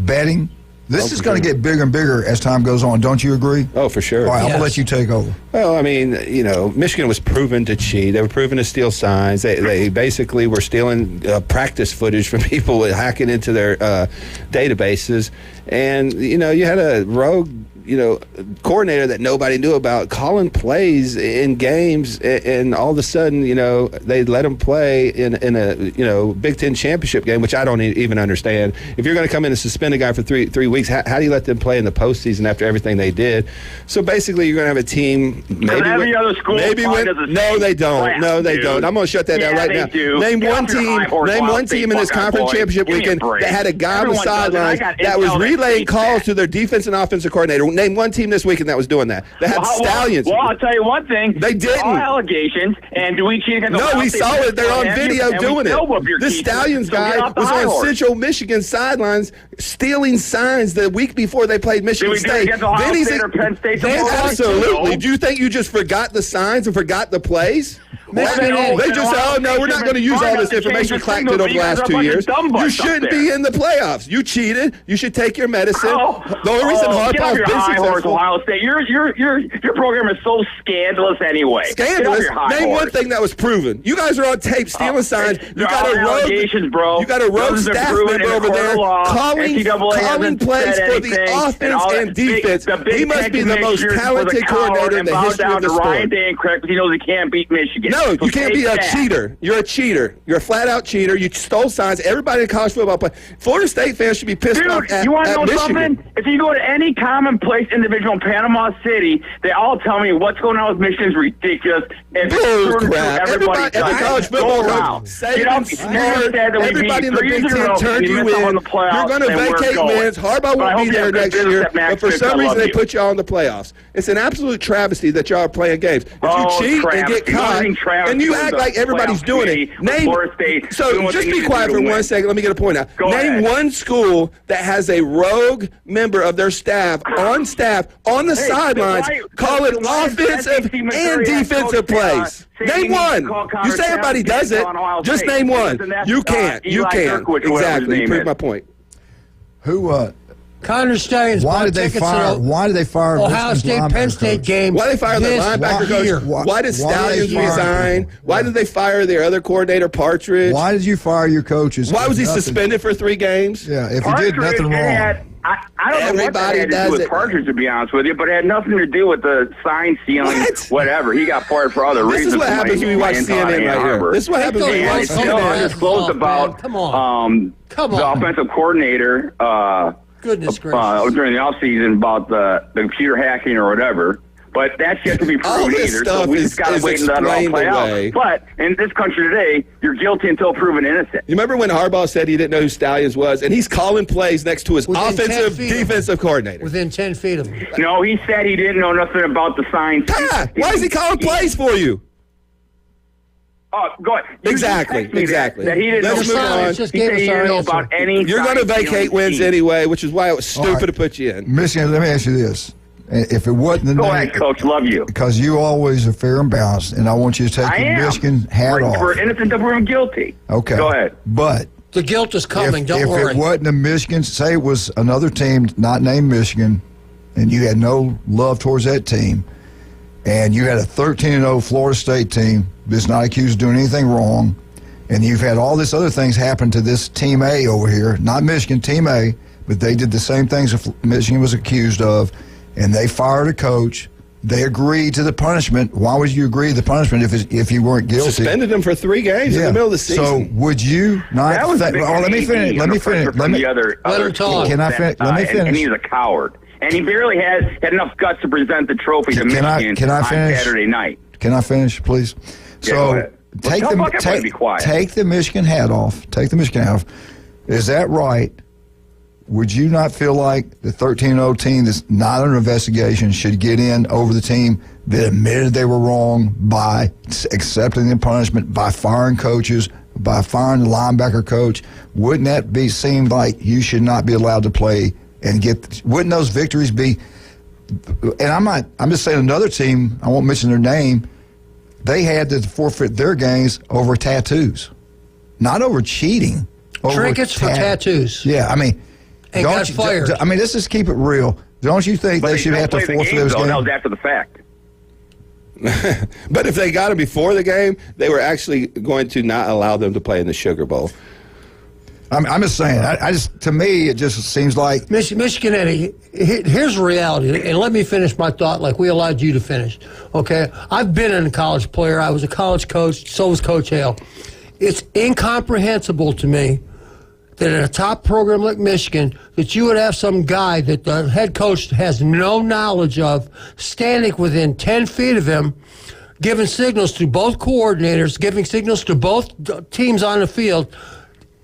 betting. This is going to get bigger and bigger as time goes on. Don't you agree? Oh, for sure. All right, I'm going to let you take over. Well, I mean, Michigan was proven to cheat. They were proven to steal signs. They basically were stealing practice footage from people hacking into their databases. And, you had a rogue coordinator that nobody knew about calling plays in games, and all of a sudden, they let him play in a Big Ten championship game, which I don't even understand. If you're going to come in and suspend a guy for three weeks, how do you let them play in the postseason after everything they did? So basically, you're going to have a team. Every other school no, they don't. No, they don't. I'm going to shut that down right now. Do. Name one team in this conference championship weekend that had a guy on the sideline that was relaying calls to their defense and offensive coordinator. Name one team this weekend that was doing that. They had Stallions. Well, I'll tell you one thing. They didn't. All allegations, and do we cheat against No, we saw it. They're on video doing it. The Stallions guy was on Central Michigan sidelines stealing signs the week before they played Michigan State. Then he's or Penn State. Absolutely. Do you think you just forgot the signs and forgot the plays? They just said, no, we're not going to use all this information we collected over the last 2 years. You shouldn't be in the playoffs. You cheated. You should take your medicine. The only reason Harbaugh's been successful. Ohio State. Your program is so scandalous anyway. Scandalous? Name one thing that was proven. You guys are on tape stealing signs. You got a rogue staff member over there calling plays for the offense and defense. He must be the most talented coordinator in the history of the sport. Ryan Day incorrect because he knows he can't beat Michigan. No, you can't be a cheater. You're a cheater. You're a flat-out cheater. You stole signs. Everybody in college football play. Florida State fans should be pissed off at Michigan. You want to know something? If you go to any commonplace individual in Panama City, they all tell me what's going on with Michigan is ridiculous. Bull crap. Every college football coach, everybody in the Big Ten turned you in. You're going to vacate wins. Harbaugh won't be there next year, but for some reason they put y'all in the playoffs. It's an absolute travesty that y'all are playing games. If you cheat and get caught, and you act like everybody's doing it. So just be quiet for 1 second. Let me get a point out. Name one school that has a rogue member of their staff on the sidelines calling offensive and defensive plays. Name one. You say everybody does it. Just name one. You can't. You can't. Exactly. You proved my point. Who? Connor Stallions. Why did they fire? Ohio State, Penn State game. Why did they fire the linebacker coach? Why did Stallions resign? Why did they fire their other coordinator, Partridge? Why did you fire your coaches? Why was he suspended for 3 games? Yeah, if he did nothing wrong. I don't know what that had to do with Partridge, to be honest with you, but it had nothing to do with the sign stealing, whatever. He got fired for other reasons. This is what happens when we watch CNN right here. This is what happens when we watch CNN. Disclosed about the offensive coordinator Goodness gracious. During the offseason about the computer hacking or whatever. But that's yet to be proven either, so we just got to wait and let it all play out. But in this country today, you're guilty until proven innocent. You remember when Harbaugh said he didn't know who Stallions was, and he's calling plays next to his offensive, defensive coordinator? Within 10 feet of him. No, he said he didn't know nothing about the signs. Why is he calling plays for you? Oh, go ahead. Exactly. That he didn't Let's move on. He didn't know about any. You're going to vacate wins anyway, which is why it was stupid to put you in. Michigan, let me ask you this. If it wasn't Go ahead, Coach. Love you. Because you always are fair and balanced, and I want you to take your Michigan hat off. We're innocent until proven guilty. Okay. Go ahead. But the guilt is coming. Don't worry. If it wasn't a Michigan, say it was another team not named Michigan, and you had no love towards that team, and you had a 13-0 Florida State team that's not accused of doing anything wrong, and you've had all this other things happen to this Team A over here, not Michigan, Team A, but they did the same things that Michigan was accused of, and they fired a coach. They agreed to the punishment. Why would you agree to the punishment if you weren't guilty? Suspended them for 3 games in the middle of the season. So would you not? Let me finish. Let him talk. Can I finish? Let me finish. And he's a coward. And he barely had enough guts to present the trophy to Michigan on Saturday night. Can I finish, please? Yeah, so take the Michigan hat off. Take the Michigan hat off. Is that right? Would you not feel like the 13-0 team that's not under investigation should get in over the team that admitted they were wrong by accepting the punishment, by firing coaches, by firing the linebacker coach? Wouldn't that seem like you should not be allowed to play and get? Wouldn't those victories be? And I'm just saying another team. I won't mention their name. They had to forfeit their games over tattoos, not over cheating. Trinkets for tattoos. Yeah, I mean. And got fired. I mean, let's just keep it real. Don't you think they should have to forfeit those games? That was after the fact. But if they got them before the game, they were actually going to not allow them to play in the Sugar Bowl. I'm just saying. To me, it just seems like Michigan. Eddie, here's the reality, and let me finish my thought like we allowed you to finish. Okay, I've been a college player. I was a college coach. So was Coach Hale. It's incomprehensible to me that in a top program like Michigan, that you would have some guy that the head coach has no knowledge of standing within 10 feet of him, giving signals to both coordinators, giving signals to both teams on the field.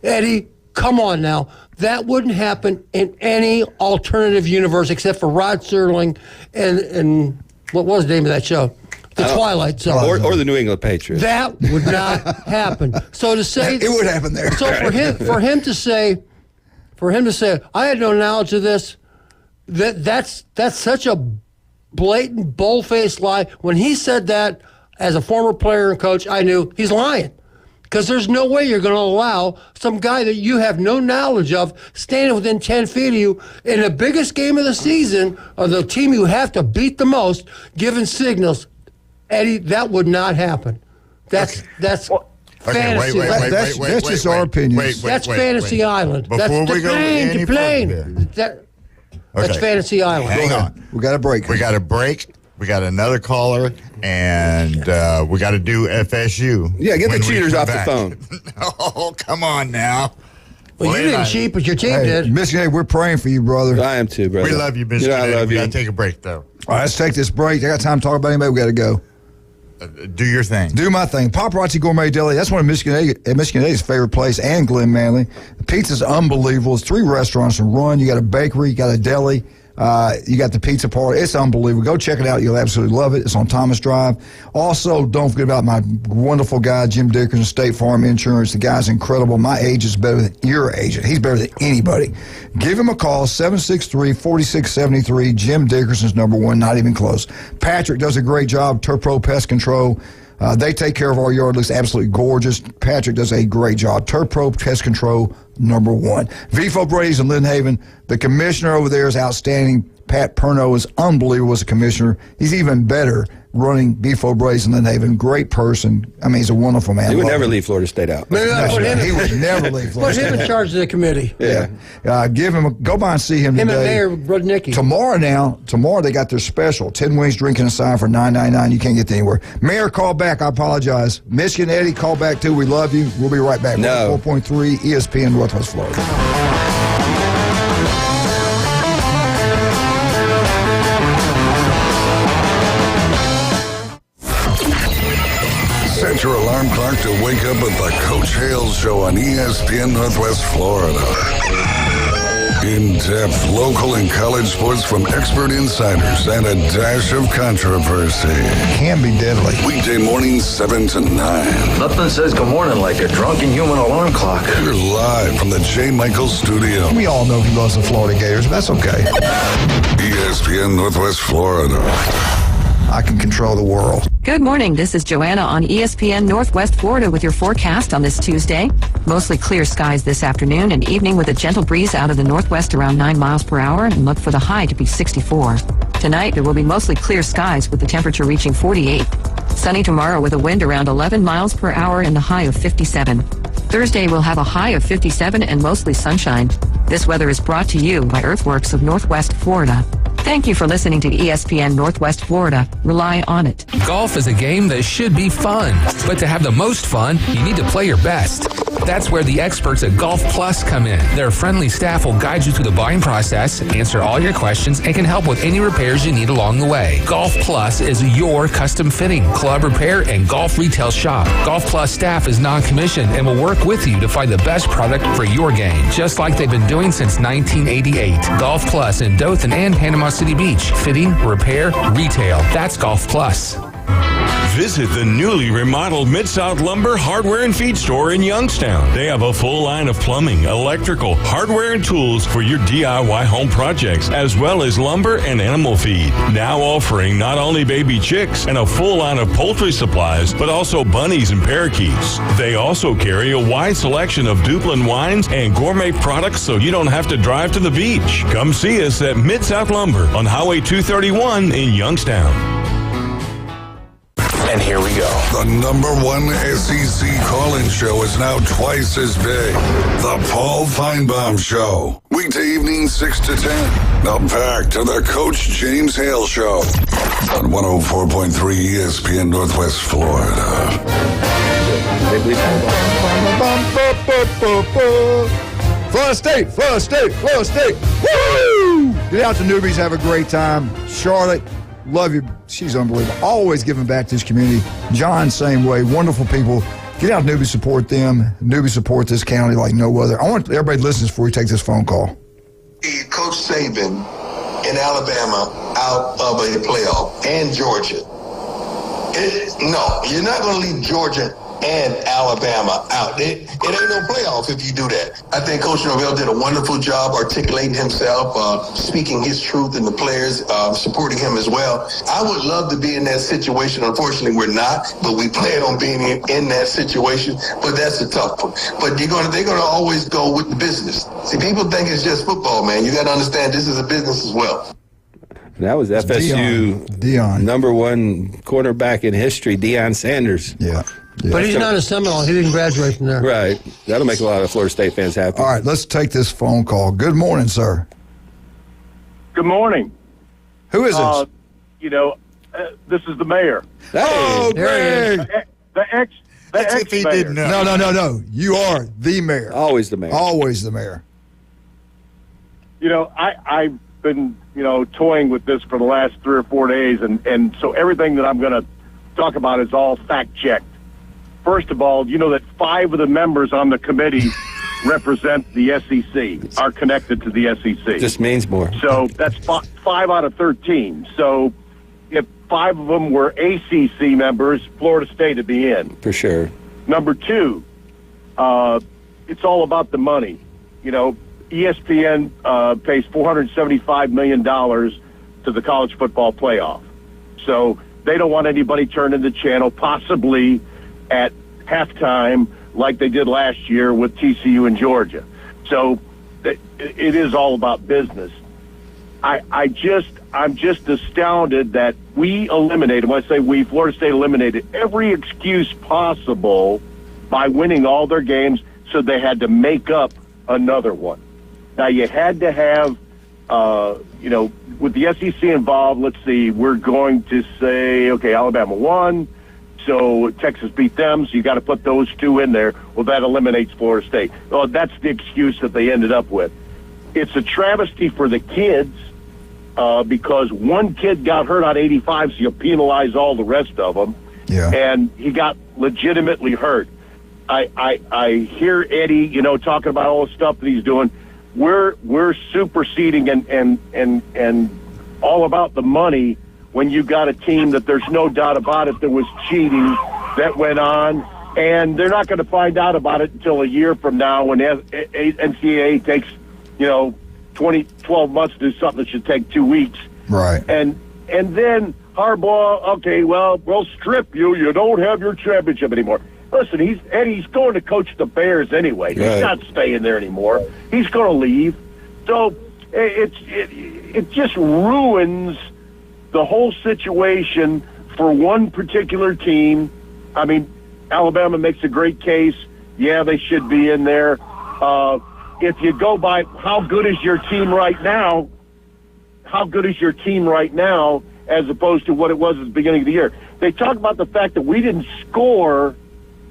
Eddie, Come on now. That wouldn't happen in any alternative universe except for Rod Serling and what was the name of that show? The Twilight Zone. Or the New England Patriots. That would not happen. So to say it would happen there. So for him to say, I had no knowledge of this, that's such a blatant, bold-faced lie. When he said that as a former player and coach, I knew he's lying. Because there's no way you're going to allow some guy that you have no knowledge of standing within 10 feet of you in the biggest game of the season, or the team you have to beat the most, giving signals. Eddie, that would not happen. That's fantasy. That's just our opinion. That's Fantasy Island. Before That's we go any further, that's Fantasy Island. Hang on. We got a break. We got a break. We got another caller, and we got to do FSU. Yeah, get the cheaters off the phone. Oh, come on now. Well, you didn't cheat, but your team did. Michigan, we're praying for you, brother. I am too, brother. We love you, Michigan. I love we you. got to take a break, though. All right, let's take this break. I got time to talk about anybody. We got to go. Do your thing. Do my thing. Paparazzi Gourmet Deli. That's one of Michigan A's favorite place, and Glen Manley. The pizza's unbelievable. It's 3 restaurants in one. You got a bakery. You got a deli. You got the pizza parlor. It's unbelievable. Go check it out. You'll absolutely love it. It's on Thomas Drive. Also, don't forget about my wonderful guy, Jim Dickerson, State Farm Insurance. The guy's incredible. My agent is better than your agent. He's better than anybody. Give him a call, 763-4673. Jim Dickerson's number 1, not even close. Patrick does a great job, Turpro Pest Control. They take care of our yard. It looks absolutely gorgeous. Patrick does a great job. Turpro Pest Control, number 1. Vifo Brady's in Lynn Haven. The commissioner over there is outstanding. Pat Perno is unbelievable as a commissioner. He's even better running Vifo Brady's in Lynn Haven. Great person. I mean, he's a wonderful man. He would never leave Florida State out. He would never leave Florida State. Put him in charge of the committee. Yeah. Go by and see him today. Him and Mayor Rudnicki. Tomorrow they got their special. 10 wings, drinking aside for $9.99. You can't get that anywhere. Mayor, call back. I apologize. Michigan Eddie, call back too. We love you. We'll be right back. No. 4.3 ESPN Northwest Florida. Set your alarm clock to wake up with the Coach Hale Show on ESPN Northwest Florida. In-depth local and college sports from expert insiders and a dash of controversy. Can be deadly. Weekday mornings 7 to 9. Nothing says good morning like a drunken human alarm clock. You're live from the J. Michaels studio. We all know he loves the Florida Gators, but that's okay. ESPN Northwest Florida. I can control the world. Good morning. This is Joanna on ESPN Northwest Florida with your forecast on this Tuesday. Mostly clear skies this afternoon and evening with a gentle breeze out of the northwest around 9 miles per hour, and look for the high to be 64. Tonight, there will be mostly clear skies with the temperature reaching 48. Sunny tomorrow with a wind around 11 miles per hour and a high of 57. Thursday will have a high of 57 and mostly sunshine. This weather is brought to you by Earthworks of Northwest Florida. Thank you for listening to ESPN Northwest Florida. Rely on it. Golf is a game that should be fun, but to have the most fun, you need to play your best. That's where the experts at Golf Plus come in. Their friendly staff will guide you through the buying process, answer all your questions, and can help with any repairs you need along the way. Golf Plus is your custom fitting, club repair, and golf retail shop. Golf Plus staff is non-commissioned and will work with you to find the best product for your game, just like they've been doing since 1988. Golf Plus in Dothan and Panama City Beach. Fitting, repair, retail. That's Golf Plus. Visit the newly remodeled Mid-South Lumber Hardware and Feed Store in Youngstown. They have a full line of plumbing, electrical, hardware, and tools for your DIY home projects, as well as lumber and animal feed. Now offering not only baby chicks and a full line of poultry supplies, but also bunnies and parakeets. They also carry a wide selection of Duplin wines and gourmet products so you don't have to drive to the beach. Come see us at Mid-South Lumber on Highway 231 in Youngstown. And here we go. The number 1 SEC call-in show is now twice as big. The Paul Feinbaum Show. Weekday evening 6 to 10. Now back to the Coach James Hale Show on 104.3 ESPN Northwest Florida. Florida State, Florida State, Florida State. Woo! Get out to Newbies, have a great time. Charlotte, love you. She's unbelievable. Always giving back to this community. John, same way. Wonderful people. Get out, Newbie, support them. Newbie, support this county like no other. I want everybody to listen before we take this phone call. Coach Saban in Alabama out of a playoff and Georgia. No, you're not going to leave Georgia and Alabama out. It ain't no playoff if you do that. I think Coach Norvell did a wonderful job articulating himself, speaking his truth, and the players supporting him as well. I would love to be in that situation. Unfortunately, we're not, but we plan on being in that situation. But that's a tough one. But they're going to always go with the business. See, people think it's just football, man. You got to understand this is a business as well. That was FSU Deion. number one cornerback in history, Deion Sanders. Yeah. But he's not a Seminole. He didn't graduate from there. Right. That'll make a lot of Florida State fans happy. All right, let's take this phone call. Good morning, sir. Good morning. Who is this? This is the mayor. Hey. Oh, Greg. The ex if he mayor. didn't know. No. You are the mayor. Always the mayor. Always the mayor. I've been, toying with this for the last 3 or 4 days, and so everything that I'm going to talk about is all fact-checked. First of all, you know that 5 of the members on the committee represent the SEC, are connected to the SEC. Just means more. So that's 5 out of 13. So if 5 of them were ACC members, Florida State would be in. For sure. Number 2, it's all about the money. ESPN pays $475 million to the college football playoff. So they don't want anybody turning the channel, possibly at halftime like they did last year with TCU and Georgia. So it is all about business. I'm just astounded that we eliminated, when I say we, Florida State eliminated every excuse possible by winning all their games, so they had to make up another one. Now, you had to have, with the SEC involved, let's see, we're going to say, okay, Alabama won, so Texas beat them, so you got to put those 2 in there. Well, that eliminates Florida State. Well, that's the excuse that they ended up with. It's a travesty for the kids because one kid got hurt on 85, so you penalize all the rest of them. Yeah. And he got legitimately hurt. I hear Eddie, talking about all the stuff that he's doing. We're superseding and all about the money when you got a team that there's no doubt about it there was cheating that went on, and they're not going to find out about it until a year from now when NCAA takes 12 months to do something that should take 2 weeks. Right. And then Harbaugh, okay, well, we'll strip you. You don't have your championship anymore. Listen, he's going to coach the Bears anyway. He's not staying there anymore. He's going to leave. So it just ruins the whole situation for one particular team. I mean, Alabama makes a great case. Yeah, they should be in there. If you go by how good is your team right now, as opposed to what it was at the beginning of the year. They talk about the fact that we didn't score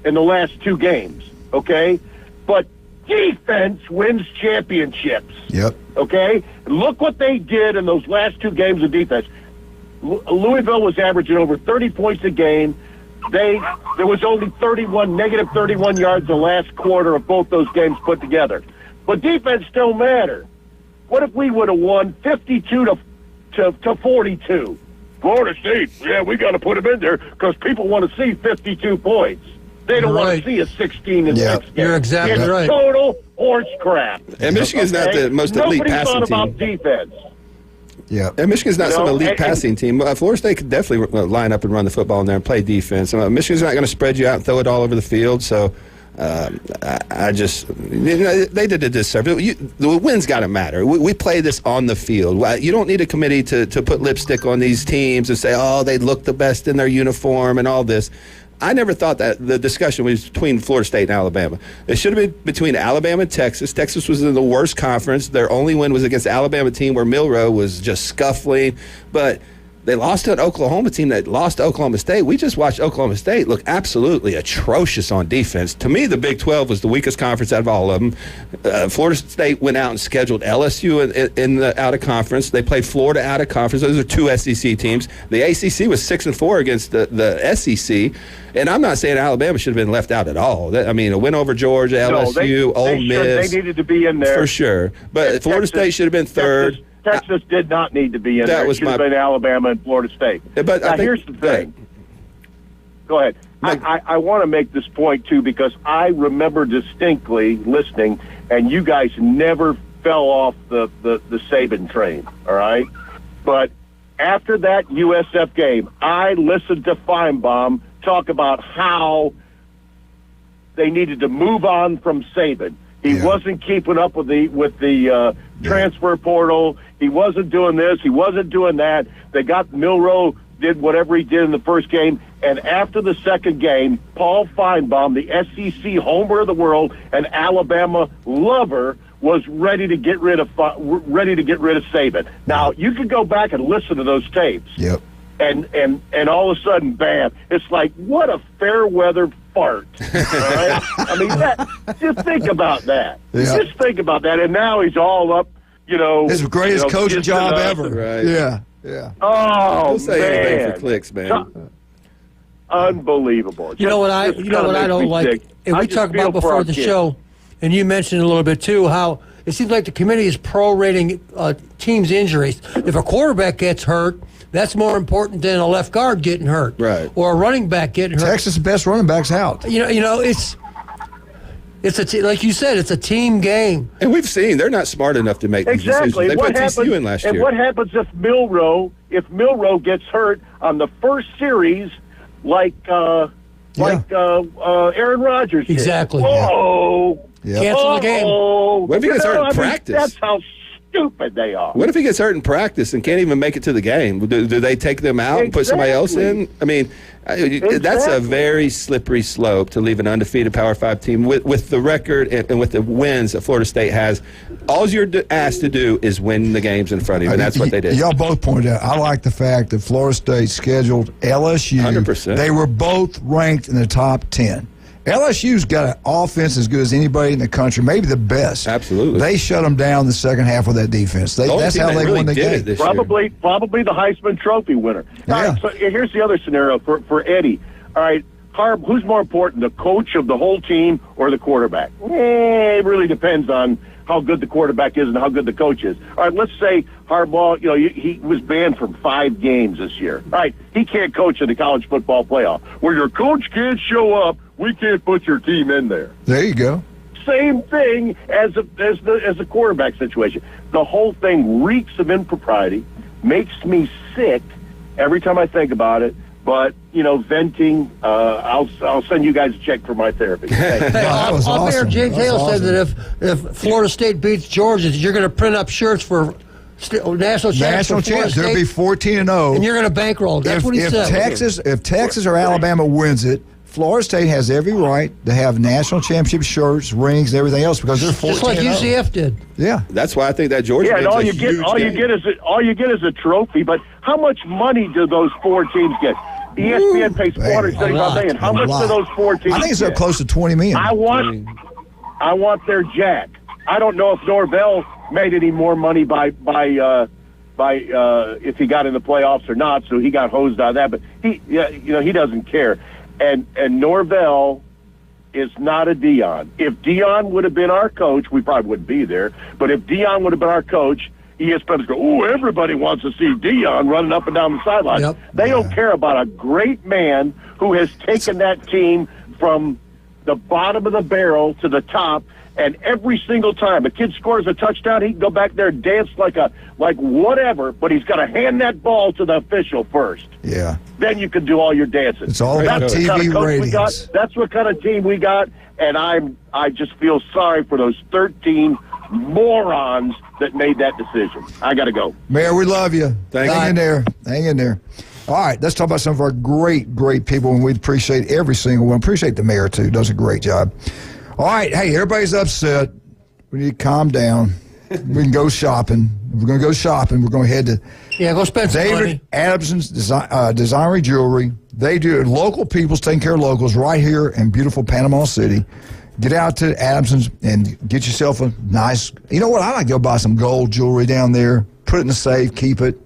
in the last 2 games, okay? But defense wins championships. Yep. Okay? Look what they did in those last 2 games of defense. Louisville was averaging over 30 points a game. There was only negative 31 yards the last quarter of both those games put together. But defense still mattered. What if we would have won 52 to 42? Florida State, yeah, we got to put them in there because people want to see 52 points. They don't want to see a 16 in the next game. You're exactly it's right. Total horse crap. And Michigan's not the most elite passing team. Nobody's thought about defense. Yeah. And Michigan's not some elite passing team. Florida State could definitely line up and run the football in there and play defense. Michigan's not going to spread you out and throw it all over the field. So I just, they did a disservice. The win's got to matter. We play this on the field. You don't need a committee to put lipstick on these teams and say, oh, they look the best in their uniform and all this. I never thought that the discussion was between Florida State and Alabama. It should have been between Alabama and Texas. Texas was in the worst conference. Their only win was against the Alabama team where Milroe was just scuffling. But They lost to an Oklahoma team that lost to Oklahoma State. We just watched Oklahoma State look absolutely atrocious on defense. To me, the Big 12 was the weakest conference out of all of them. Florida State went out and scheduled LSU in the out of conference. They played Florida out of conference. Those are two SEC teams. The ACC was 6-4 against the SEC. And I'm not saying Alabama should have been left out at all. A win over Georgia, LSU, Ole Miss. They needed to be in there. For sure. But Florida State should have been third. Texas did not need to be in there. It should have been Alabama and Florida State. But now, here's the thing. Go ahead. I want to make this point, too, because I remember distinctly listening, and you guys never fell off the Saban train, all right? But after that USF game, I listened to Feinbaum talk about how they needed to move on from Saban. He wasn't keeping up with the transfer portal. He wasn't doing this. He wasn't doing that. They got Milroe, did whatever he did in the first game. And after the second game, Paul Feinbaum, the SEC homer of the world and Alabama lover, was ready to get rid of Saban. Now, you can go back and listen to those tapes. Yep. And all of a sudden, bam! It's like, what a fair weather fart. Right? I mean, just think about that. Yeah. Just think about that. And now he's all up, his greatest coaching job ever. Right. Yeah. Oh, don't say anything for clicks, man. Unbelievable. You know what I don't like? Sick. And we talked about before the show, and you mentioned a little bit too how it seems like the committee is prorating teams' injuries. If a quarterback gets hurt, that's more important than a left guard getting hurt, right? Or a running back getting hurt. Texas' best running back's out. It's like you said, it's a team game. And we've seen they're not smart enough to make these decisions. They put TCU in last year. And what happens if Milroe gets hurt on the first series, like Aaron Rodgers did? Exactly. Whoa! Yeah. Cancel the game. What if he gets hurt in practice? That's how stupid they are. What if he gets hurt in practice and can't even make it to the game? Do they take them out and put somebody else in? I mean, that's a very slippery slope to leave an undefeated Power 5 team with the record and with the wins that Florida State has. All you're asked to do is win the games in front of you, and that's what they did. Y'all both pointed out, I like the fact that Florida State scheduled LSU. 100%. They were both ranked in the top 10. LSU's got an offense as good as anybody in the country, maybe the best. Absolutely. They shut them down the second half of that defense. That's how they won the game. Probably the Heisman Trophy winner. Yeah. All right, so here's the other scenario for Eddie. All right, Harb, who's more important, the coach of the whole team or the quarterback? It really depends on how good the quarterback is and how good the coach is. All right, let's say Harbaugh, he was banned from 5 games this year. All right, he can't coach in the college football playoff. Where your coach can't show up, we can't put your team in there. There you go. Same thing as the quarterback situation. The whole thing reeks of impropriety, makes me sick every time I think about it. But venting. I'll send you guys a check for my therapy. Off air, Jay Hale said that if Florida State beats Georgia, you're going to print up shirts for national champs. There'll be 14-0, and you're going to bankroll. That's what he said. If Texas or Alabama wins it, Florida State has every right to have national championship shirts, rings, and everything else because they're 14-0. Just like UCF did. Yeah, that's why I think that Georgia. Yeah, and all you get is a trophy. But how much money do those 4 teams get? ESPN pays $475 million. How much do those 4 teams? I think it's up close to $20 million. I want their jack. I don't know if Norvell made any more money by if he got in the playoffs or not. So he got hosed out of that. But he doesn't care. And Norvell is not a Deion. If Deion would have been our coach, we probably wouldn't be there. But if Deion would have been our coach, ESPN would go, everybody wants to see Deion running up and down the sideline. Yep. They don't care about a great man who has taken that team from the bottom of the barrel to the top. And every single time a kid scores a touchdown, he can go back there and dance like whatever, but he's got to hand that ball to the official first. Yeah. Then you can do all your dancing. It's all about TV ratings. That's what kind of team we got, and I just feel sorry for those 13 morons that made that decision. I got to go. Mayor, we love you. Hang in there. All right, let's talk about some of our great, great people, and we appreciate every single one. Appreciate the mayor, too. Does a great job. All right, hey, everybody's upset. We need to calm down. We can go shopping. We're going to go shopping. We're going to head to go spend some David money. Adamson's Designery Jewelry. They do local people's taking care of locals right here in beautiful Panama City. Get out to Adamson's and get yourself a nice. You know what? I like to go buy some gold jewelry down there. Put it in the safe. Keep it.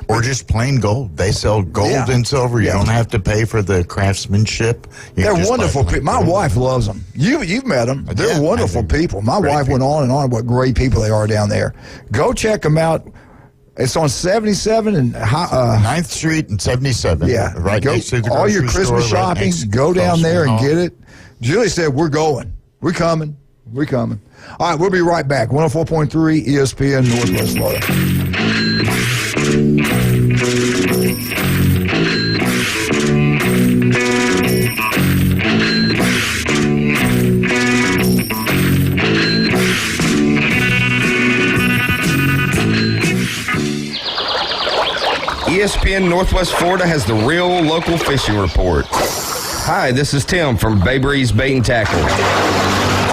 Or just plain gold. They sell gold and silver. You don't have to pay for the craftsmanship. They're wonderful people. My wife loves them. You've met them. They're wonderful people. My wife went on and on what great people they are down there. Go check them out. It's on 77 and 9th Street and 77. Yeah. Right next to the grocery all your Christmas store, shopping, go down there and get it. Julie said, we're going. We're coming. We're coming. All right, we'll be right back. 104.3 ESPN Northwest Florida. ESPN Northwest Florida has the real local fishing report. Hi, this is Tim from Bay Breeze Bait and Tackle.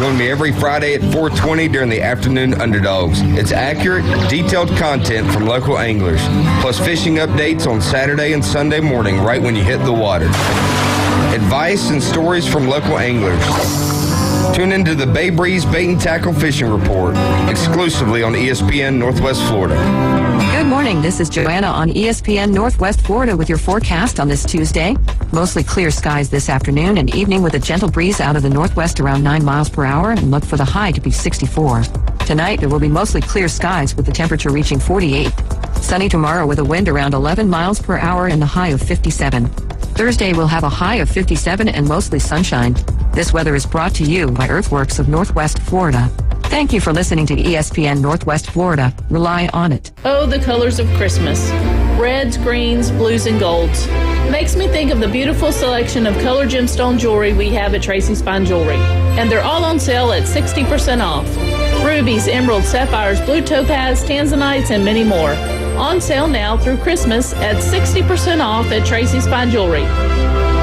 Join me every Friday at 4:20 during the afternoon Underdogs. It's accurate, detailed content from local anglers, plus fishing updates on Saturday and Sunday morning right when you hit the water. Advice and stories from local anglers. Tune into the Bay Breeze Bait and Tackle Fishing Report, exclusively on ESPN Northwest Florida. Good morning. This is Joanna on ESPN Northwest Florida with your forecast on this Tuesday. Mostly clear skies this afternoon and evening with a gentle breeze out of the northwest around 9 miles per hour, and look for the high to be 64. Tonight, there will be mostly clear skies with the temperature reaching 48. Sunny tomorrow with a wind around 11 miles per hour and a high of 57. Thursday, we'll have a high of 57 and mostly sunshine. This weather is brought to you by Earthworks of Northwest Florida. Thank you for listening to ESPN Northwest Florida. Rely on it. Oh, the colors of Christmas. Reds, greens, blues, and golds. Makes me think of the beautiful selection of color gemstone jewelry we have at Tracy's Fine Jewelry. And they're all on sale at 60% off. Rubies, emeralds, sapphires, blue topaz, tanzanites, and many more. On sale now through Christmas at 60% off at Tracy's Fine Jewelry.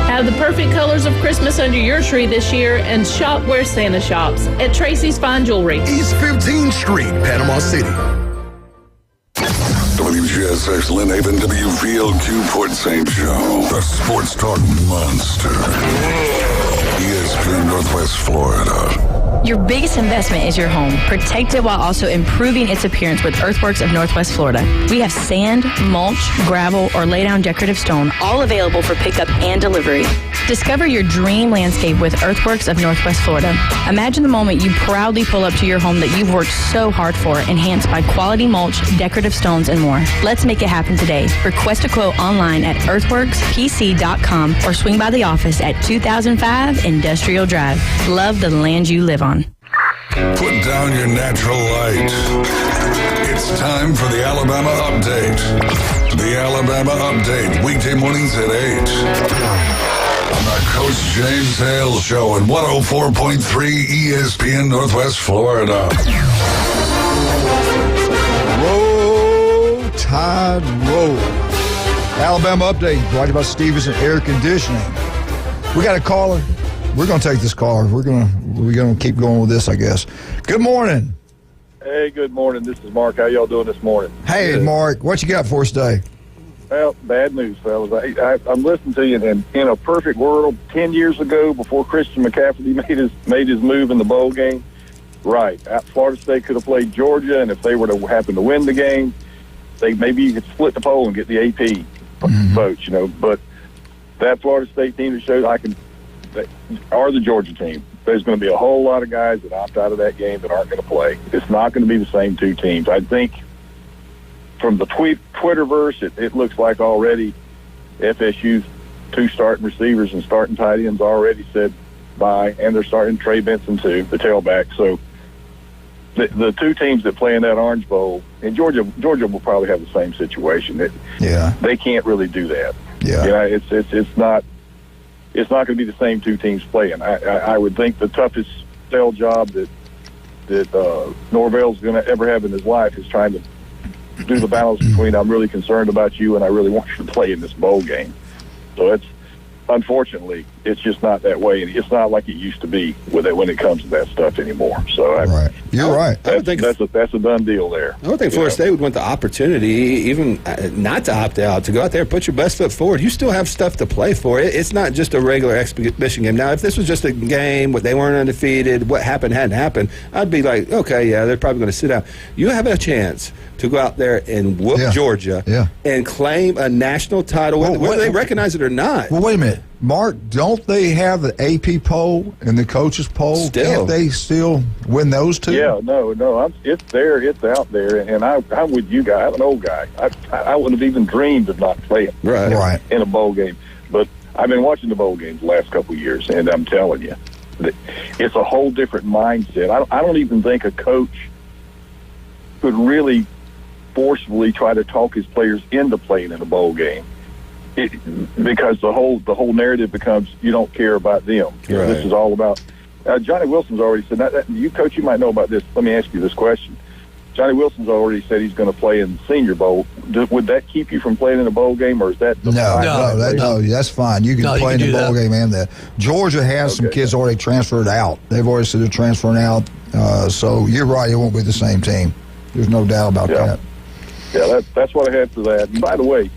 Have the perfect colors of Christmas under your tree this year and shop where Santa shops at Tracy's Fine Jewelry. East 15th Street, Panama City. WGSX Lynn Haven, WVLQ Port St. Joe. The Sports Talk Monster. ESPN Northwest Florida. Your biggest investment is your home. Protect it while also improving its appearance with Earthworks of Northwest Florida. We have sand, mulch, gravel, or lay down decorative stone, all available for pickup and delivery. Discover your dream landscape with Earthworks of Northwest Florida. Imagine the moment you proudly pull up to your home that you've worked so hard for, enhanced by quality mulch, decorative stones, and more. Let's make it happen today. Request a quote online at earthworkspc.com or swing by the office at 2005 Industrial Drive. Love the land you live on. Put down your natural light. It's time for the Alabama Update. The Alabama Update, weekday mornings at 8. On the Coach James Hale Show on 104.3 ESPN Northwest Florida. Roll Tide Roll. Alabama Update, brought to you by Stevenson Air Conditioning. We got a caller. We're going to take this caller. We're going to keep going with this, I guess. Good morning. Hey, good morning. This is Mark. How y'all doing this morning? Hey, Good. Mark. What you got for us today? Well, bad news, fellas. I'm listening to you, and in a perfect world, 10 years ago, before Christian McCaffrey made his move in the bowl game, right, Florida State could have played Georgia, and if they were to happen to win the game, maybe you could split the poll and get the AP votes, But that Florida State team that showed are the Georgia team. There's going to be a whole lot of guys that opt out of that game that aren't going to play. It's not going to be the same two teams. I think from the Twitterverse, it looks like already FSU's two starting receivers and starting tight ends already said bye, and they're starting Trey Benson too, the tailback. So the two teams that play in that Orange Bowl, and Georgia will probably have the same situation. They can't really do that. It's not. It's not going to be the same two teams playing. I would think the toughest sell job that Norvell's going to ever have in his life is trying to do the balance between I'm really concerned about you and I really want you to play in this bowl game. So unfortunately, it's just not that way. And it's not like it used to be with it when it comes to that stuff anymore. So you're right. That's a done deal there. I would think Florida State would want the opportunity, even not to opt out, to go out there and put your best foot forward. You still have stuff to play for. It's not just a regular exhibition game. Now, if this was just a game where they weren't undefeated, what happened hadn't happened, I'd be like, okay, yeah, they're probably going to sit out. You have a chance to go out there and whoop Georgia and claim a national title, whether they recognize it or not. Well, wait a minute. Mark, don't they have the AP poll and the coaches poll? Still. Can't they still win those two? Yeah, no. It's there. It's out there. And I'm with you guys. I'm an old guy. I wouldn't have even dreamed of not playing in a bowl game. But I've been watching the bowl games the last couple of years, and I'm telling you, it's a whole different mindset. I don't even think a coach could really forcefully try to talk his players into playing in a bowl game, because the whole narrative becomes you don't care about them. This is all about. Johnny Wilson's already said that. You coach, you might know about this. Let me ask you this question. Johnny Wilson's already said he's going to play in the Senior Bowl. Would that keep you from playing in a bowl game, or is that no? That's fine. You can play in the bowl game and that. Georgia has some kids already transferred out. They've already said they're transferring out. So you're right. It won't be the same team. There's no doubt about that. Yeah, that's what I had for that. And by the way,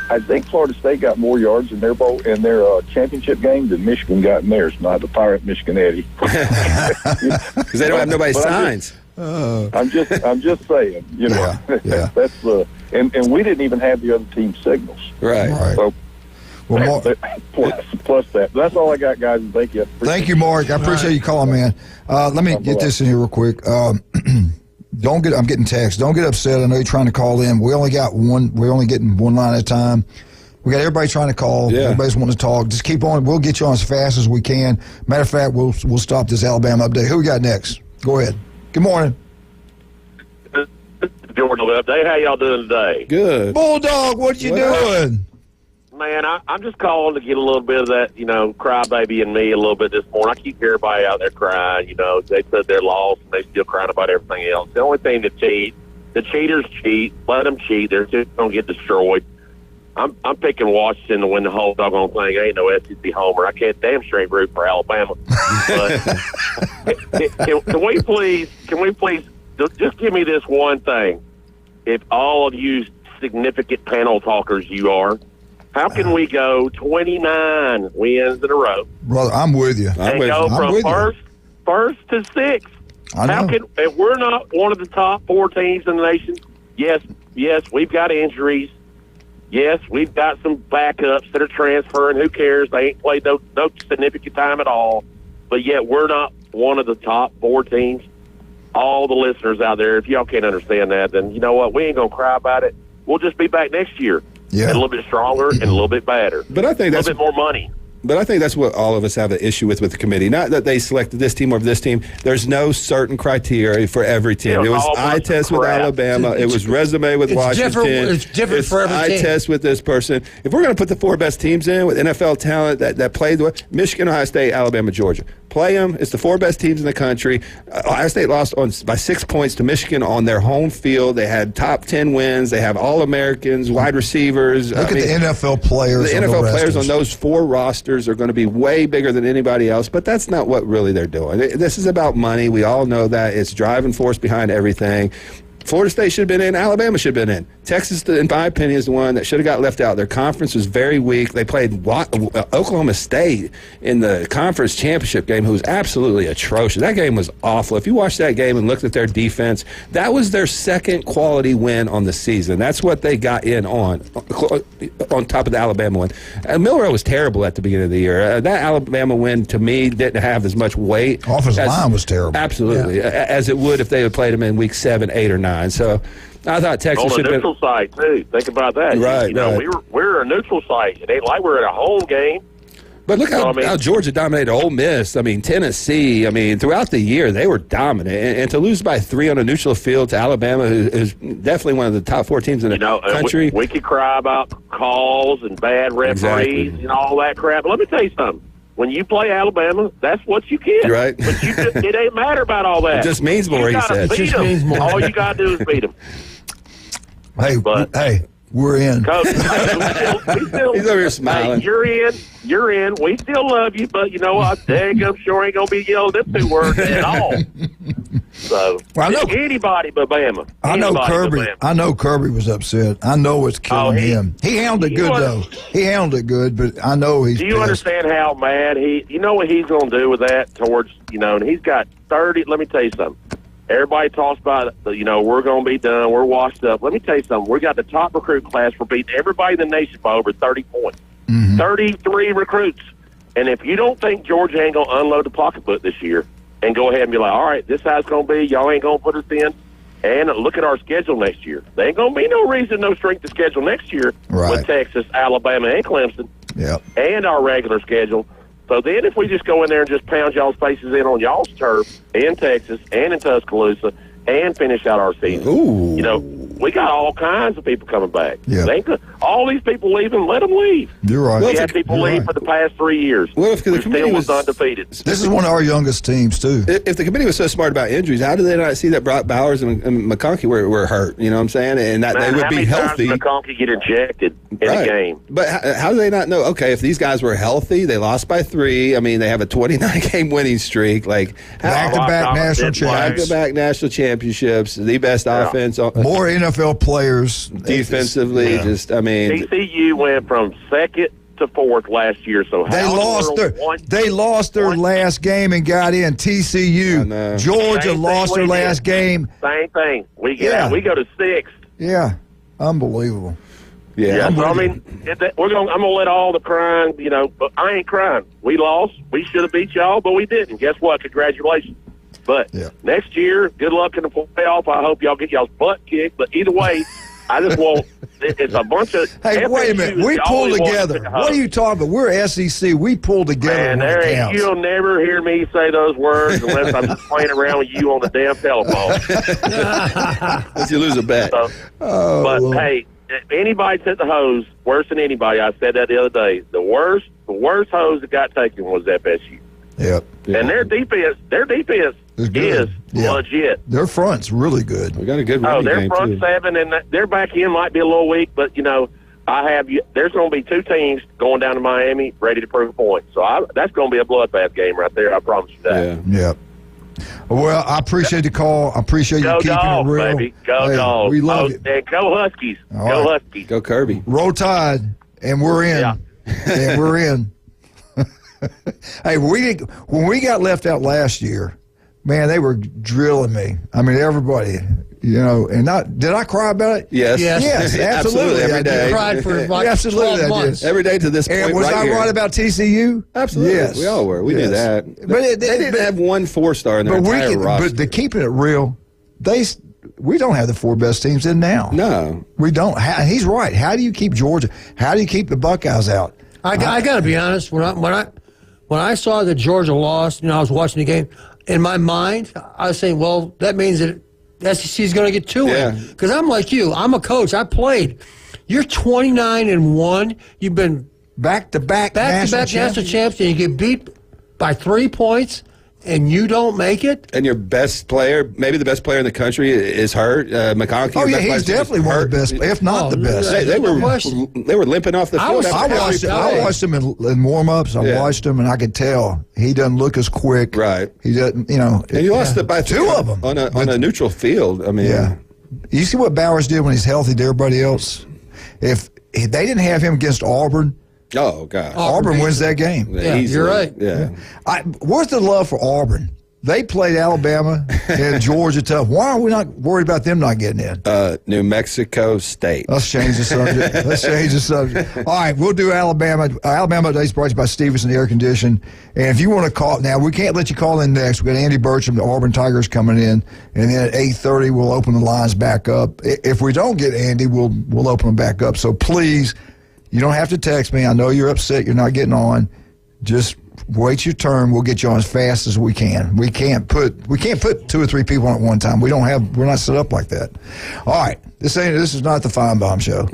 I think Florida State got more yards in their championship game than Michigan got in theirs. Not to pirate Michigan Eddie, because they don't have nobody's signs. I'm just saying, that's and we didn't even have the other team's signals. Right. So, plus that. That's all I got, guys. And thank you. Thank you, Mark. I appreciate you calling, man. Let me get this in here real quick. I'm getting texts. Don't get upset. I know you're trying to call in. We only got one. We're only getting one line at a time. We got everybody trying to call. Yeah. Everybody's wanting to talk. Just keep on. We'll get you on as fast as we can. Matter of fact, we'll stop this Alabama update. Who we got next? Go ahead. Good morning. Georgia update. How y'all doing today? Good. Bulldog, what you doing? Man, I'm just calling to get a little bit of that, crybaby in me a little bit this morning. I keep hearing everybody out there crying. They said they're lost and they still crying about everything else. The only thing to cheat, the cheaters cheat. Let them cheat. They're just going to get destroyed. I'm picking Washington to win the whole doggone thing. I ain't no SEC homer. I can't damn straight root for Alabama. But can we please just give me this one thing? If all of you significant panel talkers you are, how can we go 29 wins in a row? Brother, I'm with you. And go from first to sixth. If we're not one of the top 4 teams in the nation, yes, we've got injuries. Yes, we've got some backups that are transferring. Who cares? They ain't played no significant time at all. But yet we're not one of the top 4 teams. All the listeners out there, if y'all can't understand that, then you know what? We ain't going to cry about it. We'll just be back next year. Yeah. And a little bit stronger and a little bit better. But I think a little bit more money. But I think that's what all of us have an issue with the committee. Not that they selected this team over this team. There's no certain criteria for every team. It was eye test with Alabama. It was resume with Washington. It's different for every team. Eye test with this person. If we're going to put the 4 best teams in with NFL talent that played Michigan, Ohio State, Alabama, Georgia. Play them. It's the 4 best teams in the country. Ohio State lost by 6 points to Michigan on their home field. They had top 10 wins. They have All-Americans, wide receivers. Look at the NFL players. The NFL players on those 4 rosters are going to be way bigger than anybody else, but that's not what really they're doing. This is about money. We all know that. It's driving force behind everything. Florida State should have been in. Alabama should have been in. Texas, in my opinion, is the one that should have got left out. Their conference was very weak. They played Oklahoma State in the conference championship game, who was absolutely atrocious. That game was awful. If you watched that game and looked at their defense, that was their second quality win on the season. That's what they got in on top of the Alabama win. Milroe was terrible at the beginning of the year. That Alabama win, to me, didn't have as much weight. Offensive line was terrible. Absolutely. Yeah. As it would if they had played them in week 7, 8, or 9. So I thought Texas should have been on a neutral site too. Think about that. Right. We're a neutral site. It ain't like we're at a home game. But look how Georgia dominated Ole Miss. I mean, Tennessee. I mean, throughout the year they were dominant. And to lose by 3 on a neutral field to Alabama, who's definitely one of the top 4 teams in the country. We could cry about calls and bad referees and all that crap. But let me tell you something. When you play Alabama, that's what you get. Right. But it ain't matter about all that. It just means more, he said. All you got to do is beat them. Hey, We're in. Coach, we still, He's over here smiling. Hey, you're in. We still love you, but you know what? Dang, I'm sure ain't going to be yelling them 2 words at all. So, well, I know, anybody but Bama. I know Kirby was upset. I know what's killing him. He handled it good, though. He handled it good, but I know he's Do you pissed. understand how mad you know what he's going to do with that towards, and he's got 30, let me tell you something. Everybody talks about, we're going to be done. We're washed up. Let me tell you something. We got the top recruit class for beating everybody in the nation by over 30 points. 33 recruits. And if you don't think Georgia ain't going to unload the pocketbook this year and go ahead and be like, all right, this is how it's going to be. Y'all ain't going to put us in. And look at our schedule next year. There ain't going to be no reason, no strength to schedule next year with Texas, Alabama, and Clemson. And our regular schedule. So then if we just go in there and just pound y'all's faces in on y'all's turf in Texas and in Tuscaloosa and finish out our season, we got all kinds of people coming back. All these people leaving, let them leave. You're right. We had people leave for the past 3 years. Well, if the committee was undefeated. This is one of our youngest teams, too. If the committee was so smart about injuries, how did they not see that Brock Bowers and McConkey were hurt? You know what I'm saying? And that they would be healthy. How many times did McConkey get injected in a game? But how do they not know? Okay, if these guys were healthy, they lost by 3. I mean, they have a 29-game winning streak. Like back-to-back national championships. Back-to-back national championships. The best offense. More NFL players. Defensively, TCU went from 2nd to 4th last year. So they lost their last game and got in. TCU, Georgia lost their last game. Same thing. We go to 6th. Yeah, unbelievable. Yeah, so, I mean, I'm gonna let all the crying, but I ain't crying. We lost. We should have beat y'all, but we didn't. Guess what? Congratulations. But next year, good luck in the playoff. I hope y'all get y'all's butt kicked. But either way, I just want it's a bunch of. Hey, wait a minute. We pull together. What are you talking about? We're SEC. We pull together. Man, you'll never hear me say those words unless I'm just playing around with you on the damn telephone. Unless you lose a bet. So, hey, if anybody took the hose worse than anybody, I said that the other day. The worst hose that got taken was FSU. Yep. And their defense is legit. Their front's really good. We got a good their front 7 and their back end might be a little weak, but there's going to be 2 teams going down to Miami ready to prove a point. So that's going to be a bloodbath game right there. I promise you that. Yeah. Well, I appreciate the call. I appreciate you keeping it real. Baby. Go Dogs. We love it. And go Huskies. Go Huskies. Go Kirby. Roll Tide, and we're in. Yeah. And we're in. Hey, when we got left out last year, man, they were drilling me. I mean, everybody, and did I cry about it? Yes. Yes, absolutely. Every day. I cried for like 12 months. Every day to this point. And was I right about TCU? Absolutely. Yes. We all were. We knew that. But they didn't have one 4-star in their entire roster. But keeping it real, we don't have the 4 best teams in now. No. We don't. He's right. How do you keep Georgia? How do you keep the Buckeyes out? I got to be honest. When I saw that Georgia lost, I was watching the game. In my mind, I was saying, well, that means that SEC is going to get 2 in. Because I'm like you. I'm a coach. I played. You're 29-1. You've been back-to-back national champs, and you get beat by 3 points, and you don't make it. And your best player, maybe the best player in the country, is hurt. McConkey. Oh yeah, he's definitely one of the best, if not the best. They were limping off the field. I watched him in warm-ups. I watched him, and I could tell he doesn't look as quick. Right. He doesn't. And you lost it by 2 of them on a neutral field. I mean, you see what Bowers did when he's healthy to everybody else. If they didn't have him against Auburn. Oh, God. Auburn wins that game. Yeah, you're right. Yeah. Where's the love for Auburn? They played Alabama and Georgia tough. Why are we not worried about them not getting in? New Mexico State. Let's change the subject. All right, we'll do Alabama. Alabama Today's brought to you by Stevenson Air Condition. And if you want to call, now we can't let you call in next. We got Andy Burcham, the Auburn Tigers, coming in. And then at 8:30, we'll open the lines back up. If we don't get Andy, we'll open them back up. So please, you don't have to text me. I know you're upset you're not getting on. Just wait your turn. We'll get you on as fast as we can. We can't put 2 or 3 people on at one time. We're not set up like that. All right. This is not the Feinbaum Show.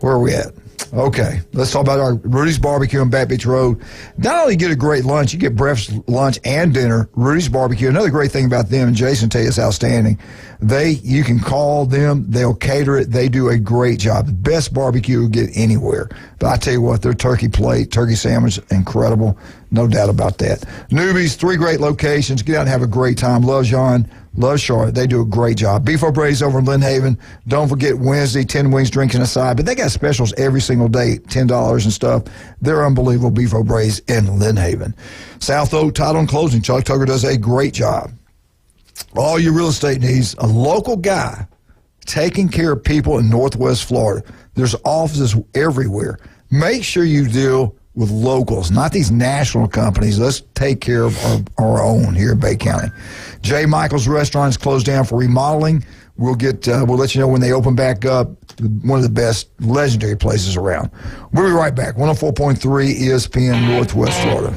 Where are we at? Okay, let's talk about our Rudy's Barbecue on Back Beach Road. Not only get a great lunch, you get breakfast, lunch, and dinner. Rudy's Barbecue. Another great thing about them, and Jason tell you it's outstanding. You can call them, they'll cater it. They do a great job. The best barbecue you'll get anywhere. But I tell you what, their turkey plate, turkey sandwich, incredible. No doubt about that. Newbies, 3 great locations. Get out and have a great time. Love John. Love Charlotte. They do a great job. Beef O'Brady's over in Lynn Haven. Don't forget Wednesday, 10 wings, drinking aside. But they got specials every single day, $10 and stuff. They're unbelievable, Beef O'Brady's in Lynn Haven. South Oak Title and Closing. Chuck Tucker does a great job. All your real estate needs, a local guy taking care of people in Northwest Florida. There's offices everywhere. Make sure you deal with locals, not these national companies. Let's take care of our own here in Bay County. J. Michael's Restaurant is closed down for remodeling. We'll let you know when they open back up. One of the best legendary places around. We'll be right back. 104.3 ESPN Northwest Florida.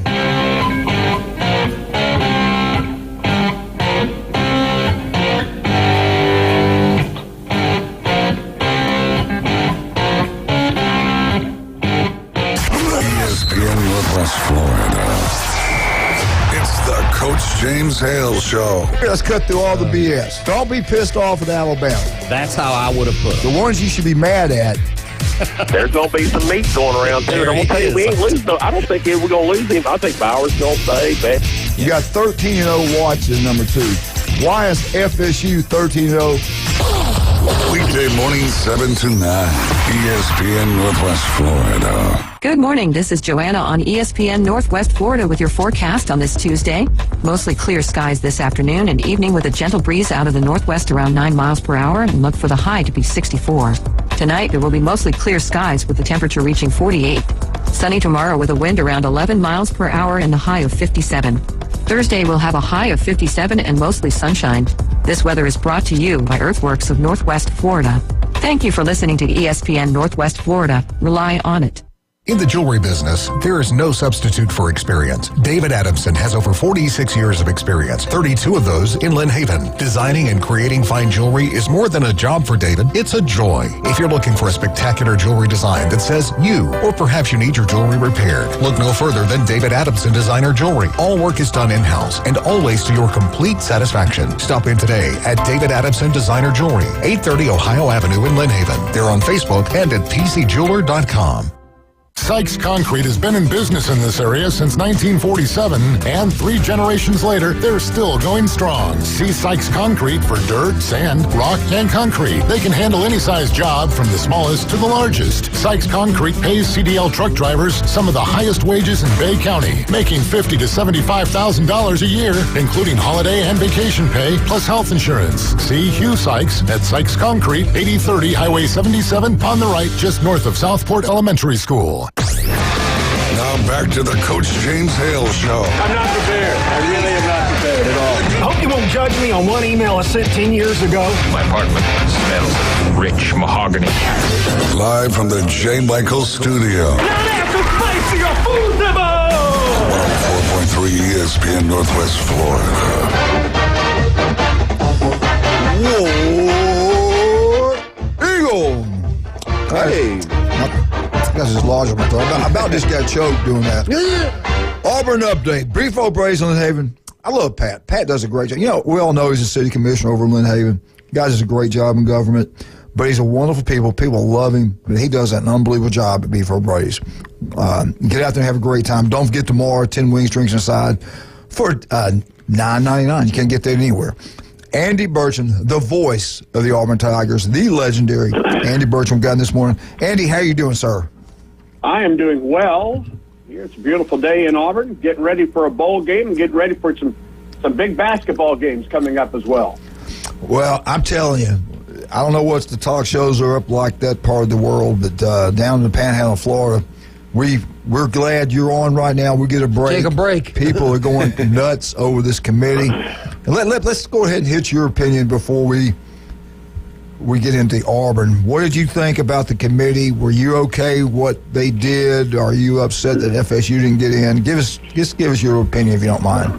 Coach James Hale Show. Let's cut through all the BS. Don't be pissed off at Alabama. That's how I would have put it. The ones you should be mad at. There's going to be some meat going around, too. I'm going to tell you, we ain't losing. I don't think we're going to lose him. I think Bauer's going to stay, man. You got 13-0 Watts in number 2. Why is FSU 13-0? Weekday morning, 7 to 9. ESPN Northwest Florida. Good morning. This is Joanna on ESPN Northwest Florida with your forecast on this Tuesday. Mostly clear skies this afternoon and evening with a gentle breeze out of the northwest around 9 miles per hour, and look for the high to be 64. Tonight, there will be mostly clear skies with the temperature reaching 48. Sunny tomorrow with a wind around 11 miles per hour and a high of 57. Thursday, we'll have a high of 57 and mostly sunshine. This weather is brought to you by Earthworks of Northwest Florida. Thank you for listening to ESPN Northwest Florida. Rely on it. In the jewelry business, there is no substitute for experience. David Adamson has over 46 years of experience, 32 of those in Lynn Haven. Designing and creating fine jewelry is more than a job for David, it's a joy. If you're looking for a spectacular jewelry design that says you, or perhaps you need your jewelry repaired, look no further than David Adamson Designer Jewelry. All work is done in-house and always to your complete satisfaction. Stop in today at David Adamson Designer Jewelry, 830 Ohio Avenue in Lynn Haven. They're on Facebook and at pcjeweler.com. Sykes Concrete has been in business in this area since 1947, and 3 generations later, they're still going strong. See Sykes Concrete for dirt, sand, rock, and concrete. They can handle any size job from the smallest to the largest. Sykes Concrete pays CDL truck drivers some of the highest wages in Bay County, making $50,000 to $75,000 a year, including holiday and vacation pay, plus health insurance. See Hugh Sykes at Sykes Concrete, 8030 Highway 77 on the right, just north of Southport Elementary School. Now back to the Coach James Hale Show. I'm not prepared. I really am not prepared at all. I hope you won't judge me on one email I sent 10 years ago. My apartment smells of rich mahogany. Live from the J. Michael Studio. Not after spicy or food nibble! 104.3 ESPN Northwest Florida. Whoa! Eagle! Hey! That's his large on my throat. I about just got choked doing that. Auburn update. Brief O'Brady's on Lynn Haven. I love Pat. Pat does a great job. You know, we all know he's a city commissioner over in Lynn Haven. Guy does a great job in government, but he's a wonderful people. People love him, but he does an unbelievable job at Beef O'Brady's. Get out there and have a great time. Don't forget tomorrow, 10 wings, drinks inside for $9.99. You can't get that anywhere. Andy Burcham, the voice of the Auburn Tigers, the legendary Andy Burcham, got in this morning. Andy, how you doing, sir? I am doing well. Here it's a beautiful day in Auburn, getting ready for a bowl game and getting ready for some big basketball games coming up as well. Well, I'm telling you, I don't know what the talk shows are up like that part of the world, but down in the Panhandle of Florida, we're glad you're on right now. We get a break. Take a break. People are going nuts over this committee. And let's go ahead and hit your opinion before we get into Auburn. What did you think about the committee? Were you okay what they did? Are you upset that FSU didn't get in? Give us your opinion if you don't mind.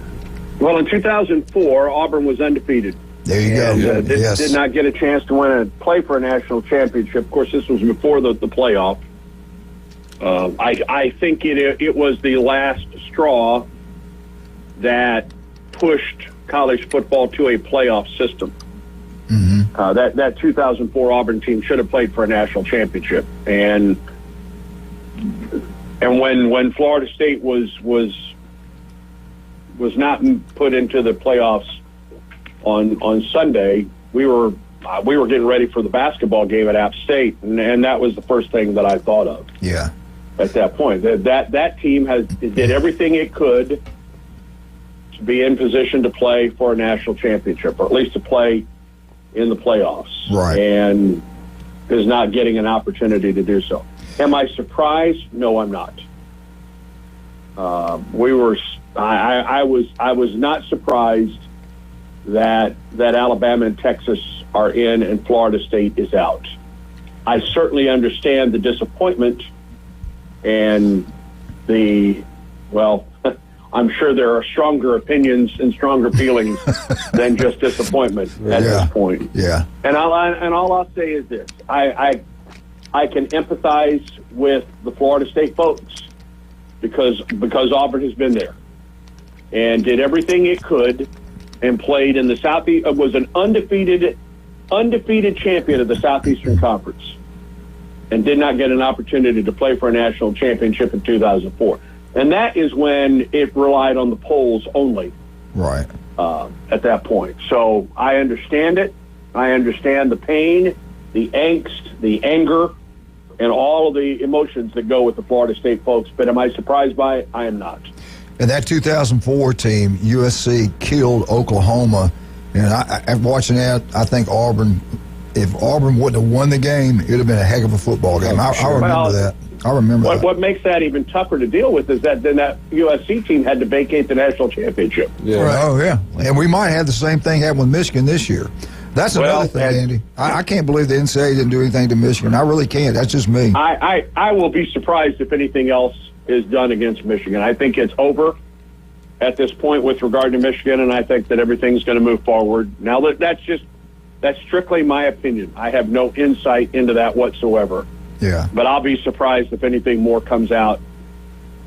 Well, in 2004, Auburn was undefeated. There you go. And, did not get a chance to play for a national championship. Of course, this was before the playoff. I think it was the last straw that pushed college football to a playoff system. That 2004 Auburn team should have played for a national championship, and when Florida State was not put into the playoffs on Sunday, we were getting ready for the basketball game at App State, and that was the first thing that I thought of. Yeah. At that point, that team did everything it could to be in position to play for a national championship, or at least to play in the playoffs, right? And is not getting an opportunity to do so. Am I surprised? No, I'm not. I was not surprised that Alabama and Texas are in and Florida State is out. I certainly understand the disappointment and I'm sure there are stronger opinions and stronger feelings than just disappointment at this point. Yeah. And all I'll say is this: I can empathize with the Florida State folks because Auburn has been there and did everything it could and played in the Southeast. Was an undefeated champion of the Southeastern Conference and did not get an opportunity to play for a national championship in 2004. And that is when it relied on the polls only. Right. At that point. So I understand it. I understand the pain, the angst, the anger, and all of the emotions that go with the Florida State folks. But am I surprised by it? I am not. And that 2004 team, USC, killed Oklahoma. And after watching that, I think if Auburn wouldn't have won the game, it would have been a heck of a football game. I remember that. I remember that. What makes that even tougher to deal with is that then that USC team had to vacate the national championship. Yeah. Right. Oh, yeah. And we might have the same thing happen with Michigan this year. That's another thing, Andy. I can't believe the NCAA didn't do anything to Michigan. I really can't. That's just me. I will be surprised if anything else is done against Michigan. I think it's over at this point with regard to Michigan, and I think that everything's going to move forward. Now, that's strictly my opinion. I have no insight into that whatsoever. Yeah. But I'll be surprised if anything more comes out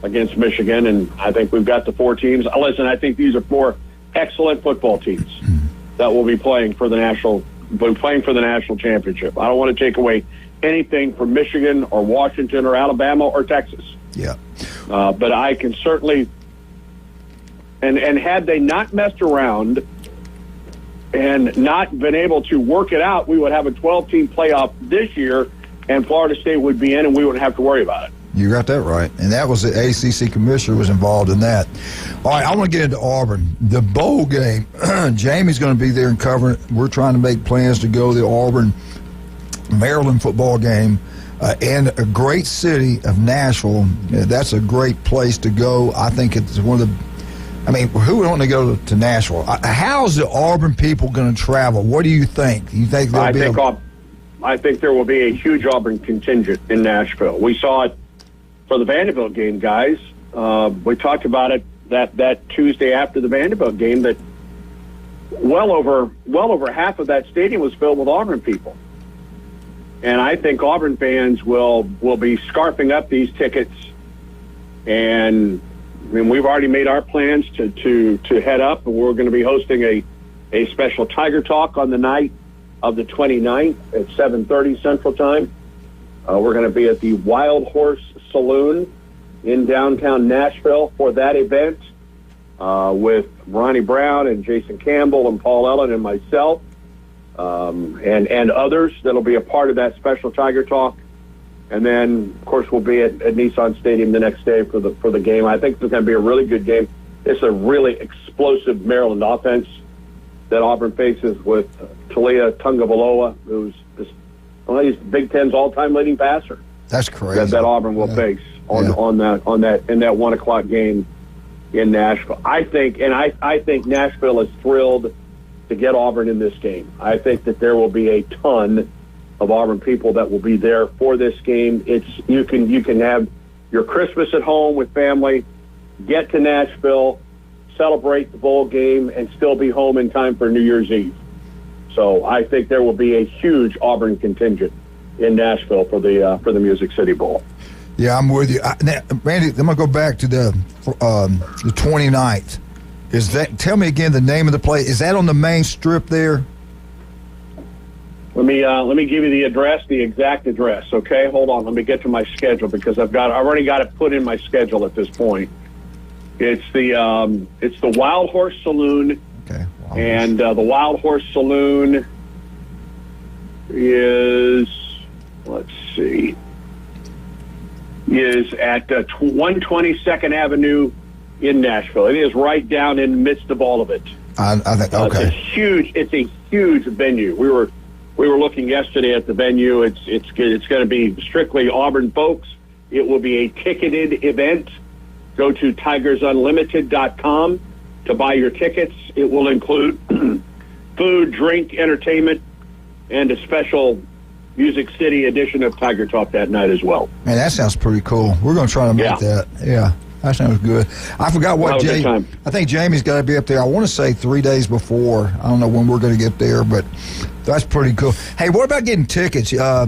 against Michigan, and I think we've got the four teams. Listen, I think these are four excellent football teams that will be playing for the national championship. I don't want to take away anything from Michigan or Washington or Alabama or Texas. Yeah. But I can certainly, and had they not messed around and not been able to work it out, we would have a 12-team playoff this year, and Florida State would be in, and we wouldn't have to worry about it. You got that right. And that was the ACC commissioner was involved in that. All right, I want to get into Auburn. The bowl game, Jamie's going to be there and covering it. We're trying to make plans to go to the Auburn-Maryland football game. And a great city of Nashville. That's a great place to go. I think it's one of the who would want to go to Nashville? How's the Auburn people going to travel? What do you think? Do you think I think there will be a huge Auburn contingent in Nashville. We saw it for the Vanderbilt game, guys. We talked about it that Tuesday after the Vanderbilt game that well over half of that stadium was filled with Auburn people. And I think Auburn fans will be scarfing up these tickets. And we've already made our plans to head up, and we're going to be hosting a special Tiger Talk on the night of the 29th at 7:30 Central Time. We're going to be at the Wild Horse Saloon in downtown Nashville for that event with Ronnie Brown and Jason Campbell and Paul Ellen and myself and others that'll be a part of that special Tiger Talk. And then, of course, we'll be at Nissan Stadium the next day for the game. I think it's going to be a really good game. It's a really explosive Maryland offense that Auburn faces with Talia Tungavaloa, who's he's Big Ten's all-time leading passer. That's crazy. That Auburn will face in that 1:00 game in Nashville. I think Nashville is thrilled to get Auburn in this game. I think that there will be a ton of Auburn people that will be there for this game. You can have your Christmas at home with family, get to Nashville, celebrate the bowl game, and still be home in time for New Year's Eve. So I think there will be a huge Auburn contingent in Nashville for the Music City Bowl. Yeah, I'm with you. Randy, I'm going to go back to the 29th. Tell me again the name of the place. Is that on the main strip there? Let me give you the address, the exact address. Okay, hold on. Let me get to my schedule because I've already got it put in my schedule at this point. It's the Wild Horse Saloon. Okay. And the Wild Horse Saloon is, let's see, is at 122nd Avenue in Nashville. It is right down in the midst of all of it. I think okay. It's a huge venue. We were looking yesterday at the venue. It's going to be strictly Auburn folks. It will be a ticketed event. Go to tigersunlimited.com to buy your tickets. It will include food, drink, entertainment, and a special Music City edition of Tiger Talk that night as well. Man, that sounds pretty cool. We're going to try to make that. Yeah, that sounds good. I forgot what I think Jamie's got to be up there. I want to say 3 days before. I don't know when we're going to get there, but that's pretty cool. Hey, what about getting tickets? I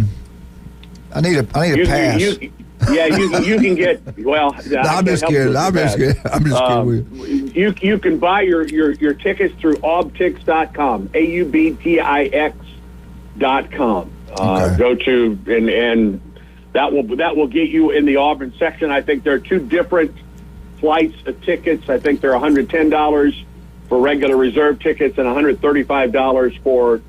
need a pass. You can get. Well, no, I'm just kidding. I'm just kidding. You can buy your tickets through aubtix.com. AUBTIX.com. Okay. Go to and that will get you in the Auburn section. I think there are two different flights of tickets. I think they're $110 for regular reserve tickets and $135 for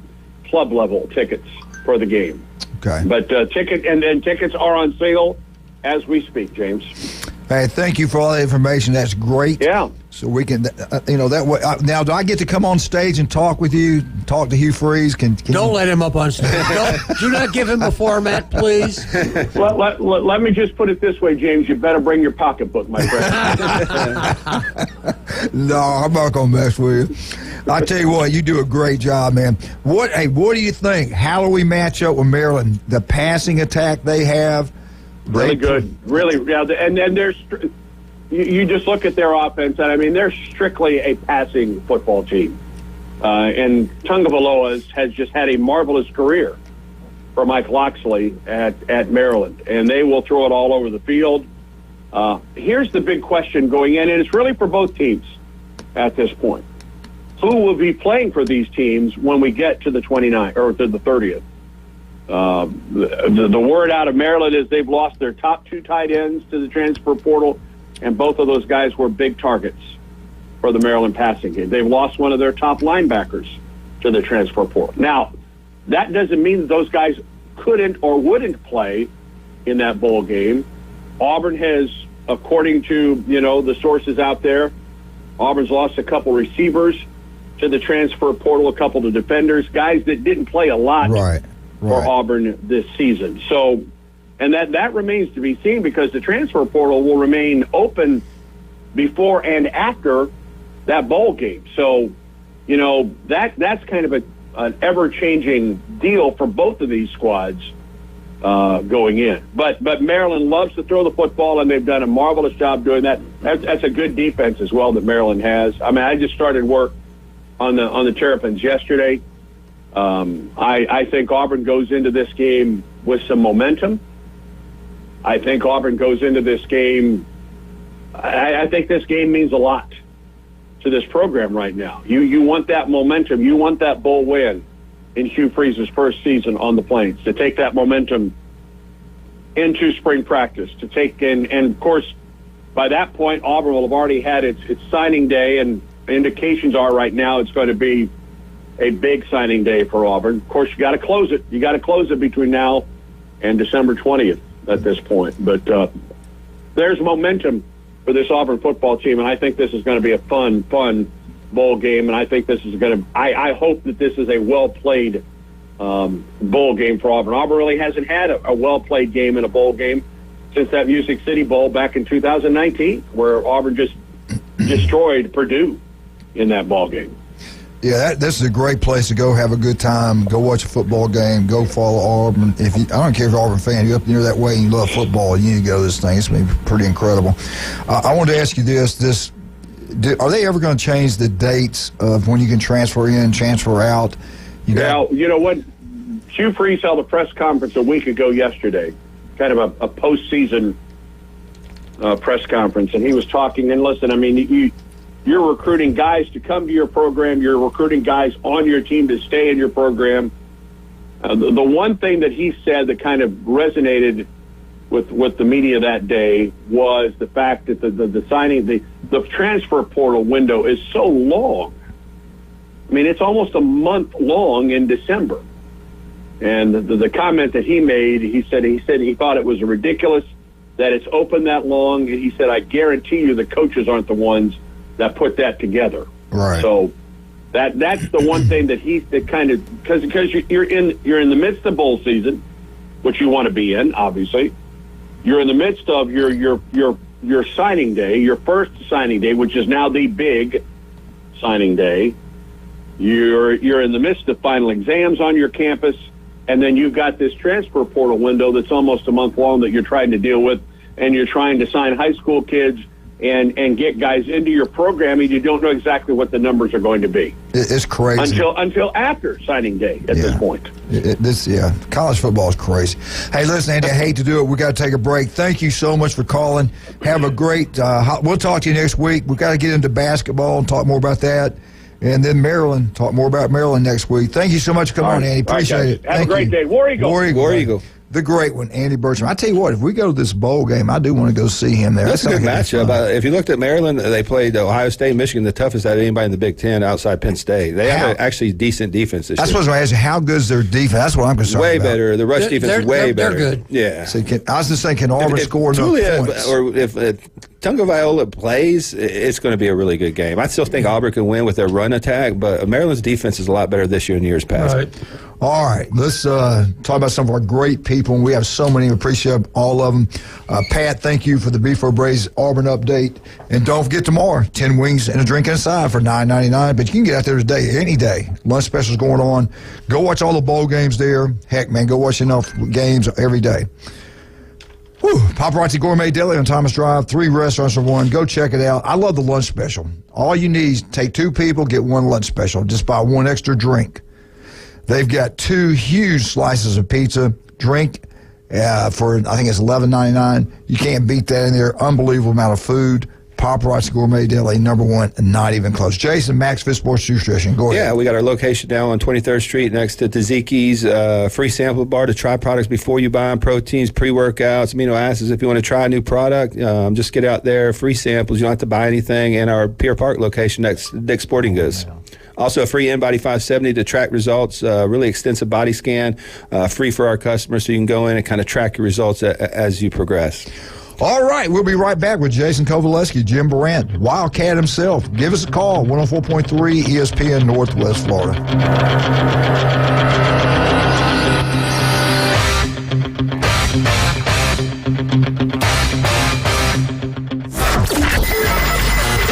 club level tickets for the game. Okay. But tickets are on sale as we speak, James. Hey, thank you for all the information. That's great. Yeah. So we can, that way. Now, do I get to come on stage and talk with you? Talk to Hugh Freeze? Don't let him up on stage. Do not give him a format, please. Let me just put it this way, James. You better bring your pocketbook, my friend. No, I'm not gonna mess with you. I tell you what, you do a great job, man. What do you think? How do we match up with Maryland? The passing attack they have. Really good. Really, yeah. And there's. You just look at their offense, and I mean, they're strictly a passing football team. And Tungavaloa has just had a marvelous career for Mike Loxley at Maryland, and they will throw it all over the field. Here's the big question going in, and it's really for both teams at this point. Who will be playing for these teams when we get to the 29th or to the 30th? The word out of Maryland is they've lost their top two tight ends to the transfer portal. And both of those guys were big targets for the Maryland passing game. They've lost one of their top linebackers to the transfer portal. Now, that doesn't mean that those guys couldn't or wouldn't play in that bowl game. Auburn has, according to, the sources out there, Auburn's lost a couple receivers to the transfer portal, a couple of defenders, guys that didn't play a lot for Auburn this season. So, and that remains to be seen because the transfer portal will remain open before and after that bowl game. So, that's kind of an ever-changing deal for both of these squads going in. But Maryland loves to throw the football, and they've done a marvelous job doing that. That's a good defense as well that Maryland has. I mean, I just started work on the Terrapins yesterday. I think Auburn goes into this game with some momentum. I think Auburn goes into this game. I think this game means a lot to this program right now. You want that momentum. You want that bowl win in Hugh Freeze's first season on the Plains, to take that momentum into spring practice, to take and of course, by that point, Auburn will have already had its signing day, and indications are right now it's going to be a big signing day for Auburn. Of course, you got to close it. You got to close it between now and December 20th. At this point, but there's momentum for this Auburn football team, and I think this is going to be a fun bowl game, and I think this is going to. I hope that this is a well played bowl game for Auburn. Auburn really hasn't had a well played game in a bowl game since that Music City Bowl back in 2019, where Auburn just destroyed Purdue in that ball game. Yeah, this is a great place to go have a good time, go watch a football game, go follow Auburn. I don't care if you're an Auburn fan, you're up near that way and you love football, you need to go to this thing. It's going to be pretty incredible. I wanted to ask you this. Are they ever going to change the dates of when you can transfer in, transfer out? You know what? Hugh Freeze held a press conference a week ago yesterday, kind of a postseason press conference, and he was talking. And listen, I mean, you're recruiting guys to come to your program. You're recruiting guys on your team to stay in your program. The one thing that he said that kind of resonated with the media that day was the fact that the signing, the transfer portal window is so long. I mean, it's almost a month long in December. And the comment that he made, he said he thought it was ridiculous that it's open that long. He said, I guarantee you the coaches aren't the ones that put that together. Right. So that's the one thing that kind of, because you're in the midst of bowl season, which you want to be in, obviously. You're in the midst of your signing day, your first signing day, which is now the big signing day. You're in the midst of final exams on your campus, and then you've got this transfer portal window that's almost a month long that you're trying to deal with, and you're trying to sign high school kids and get guys into your program, and you don't know exactly what the numbers are going to be. It's crazy. Until after signing day at this point. College football is crazy. Hey, listen, Andy, I hate to do it. We got to take a break. Thank you so much for calling. Have a great we'll talk to you next week. We've got to get into basketball and talk more about that. And then Maryland, talk more about Maryland next week. Thank you so much for coming on, Andy. Appreciate it. Have a great day. War Eagle. War Eagle. The great one, Andy Burcham. I tell you what, if we go to this bowl game, I do want to go see him there. That's a good matchup. If you looked at Maryland, they played Ohio State, Michigan, the toughest out of anybody in the Big Ten outside Penn State. They have actually decent defense this year. That's what I was going to ask you. How good is their defense? That's what I'm concerned about. Way about. better. The rush defense is way better. They're good. Yeah. So I was just saying, can Auburn score enough points? Or if Tunga plays, it's going to be a really good game. I still think Auburn can win with their run attack, but Maryland's defense is a lot better this year than years past. Right. All right, let's talk about some of our great people. And we have so many. Appreciate all of them. Pat, thank you for the Beef Braised Auburn update. And don't forget tomorrow, 10 wings and a drink inside for $9.99. But you can get out there today, any day. Lunch specials going on. Go watch all the bowl games there. Heck, man, go watch enough games every day. Whew. Paparazzi Gourmet Deli on Thomas Drive. 3 restaurants for one. Go check it out. I love the lunch special. All you need is take 2 people, get 1 lunch special. Just buy 1 extra drink. They've got 2 huge slices of pizza, drink for, I think it's $11.99. You can't beat that in there. Unbelievable amount of food. Paparazzi Gourmet Deli, number 1, and not even close. Jason, Max Fit Sports Nutrition. Go ahead. Yeah, we got our location down on 23rd Street next to Taziki's free sample bar to try products before you buy them, proteins, pre-workouts, amino acids. If you want to try a new product, just get out there, free samples. You don't have to buy anything. And our Pier Park location next to Dick's Sporting Goods. Also, a free InBody 570 to track results, really extensive body scan, free for our customers, so you can go in and kind of track your results as you progress. All right, we'll be right back with Jason Kovaleski, Jim Brandt, Wildcat himself. Give us a call, 104.3 ESPN Northwest Florida.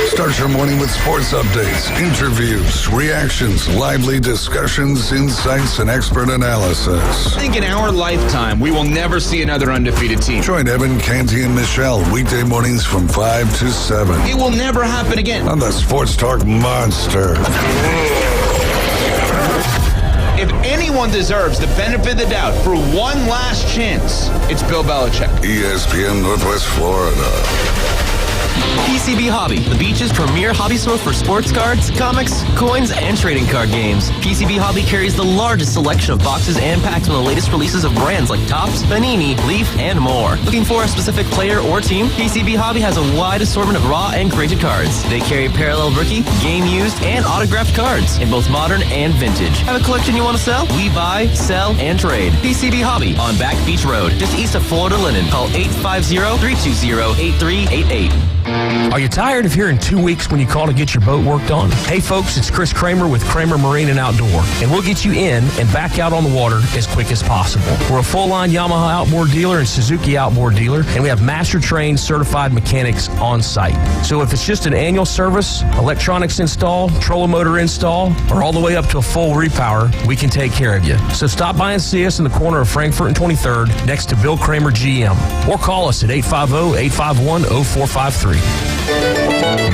Start your morning with sports updates, interviews, reactions, lively discussions, insights, and expert analysis. I think in our lifetime, we will never see another undefeated team. Join Evan, Canty, and Michelle weekday mornings from 5 to 7. It will never happen again. On the Sports Talk Monster. If anyone deserves the benefit of the doubt for one last chance, it's Bill Belichick. ESPN Northwest Florida. PCB Hobby, the beach's premier hobby store for sports cards, comics, coins, and trading card games. PCB Hobby carries the largest selection of boxes and packs from the latest releases of brands like Topps, Panini, Leaf, and more. Looking for a specific player or team? PCB Hobby has a wide assortment of raw and graded cards. They carry parallel rookie, game used, and autographed cards in both modern and vintage. Have a collection you want to sell? We buy, sell, and trade. PCB Hobby on Back Beach Road, just east of Florida Linen. Call 850-320-8388. Are you tired of hearing 2 weeks when you call to get your boat worked on? Hey folks, it's Chris Kramer with Kramer Marine and Outdoor, and we'll get you in and back out on the water as quick as possible. We're a full-line Yamaha outboard dealer and Suzuki outboard dealer, and we have master-trained certified mechanics on site. So if it's just an annual service, electronics install, trolling motor install, or all the way up to a full repower, we can take care of you. So stop by and see us in the corner of Frankfurt and 23rd next to Bill Kramer GM, or call us at 850-851-0453.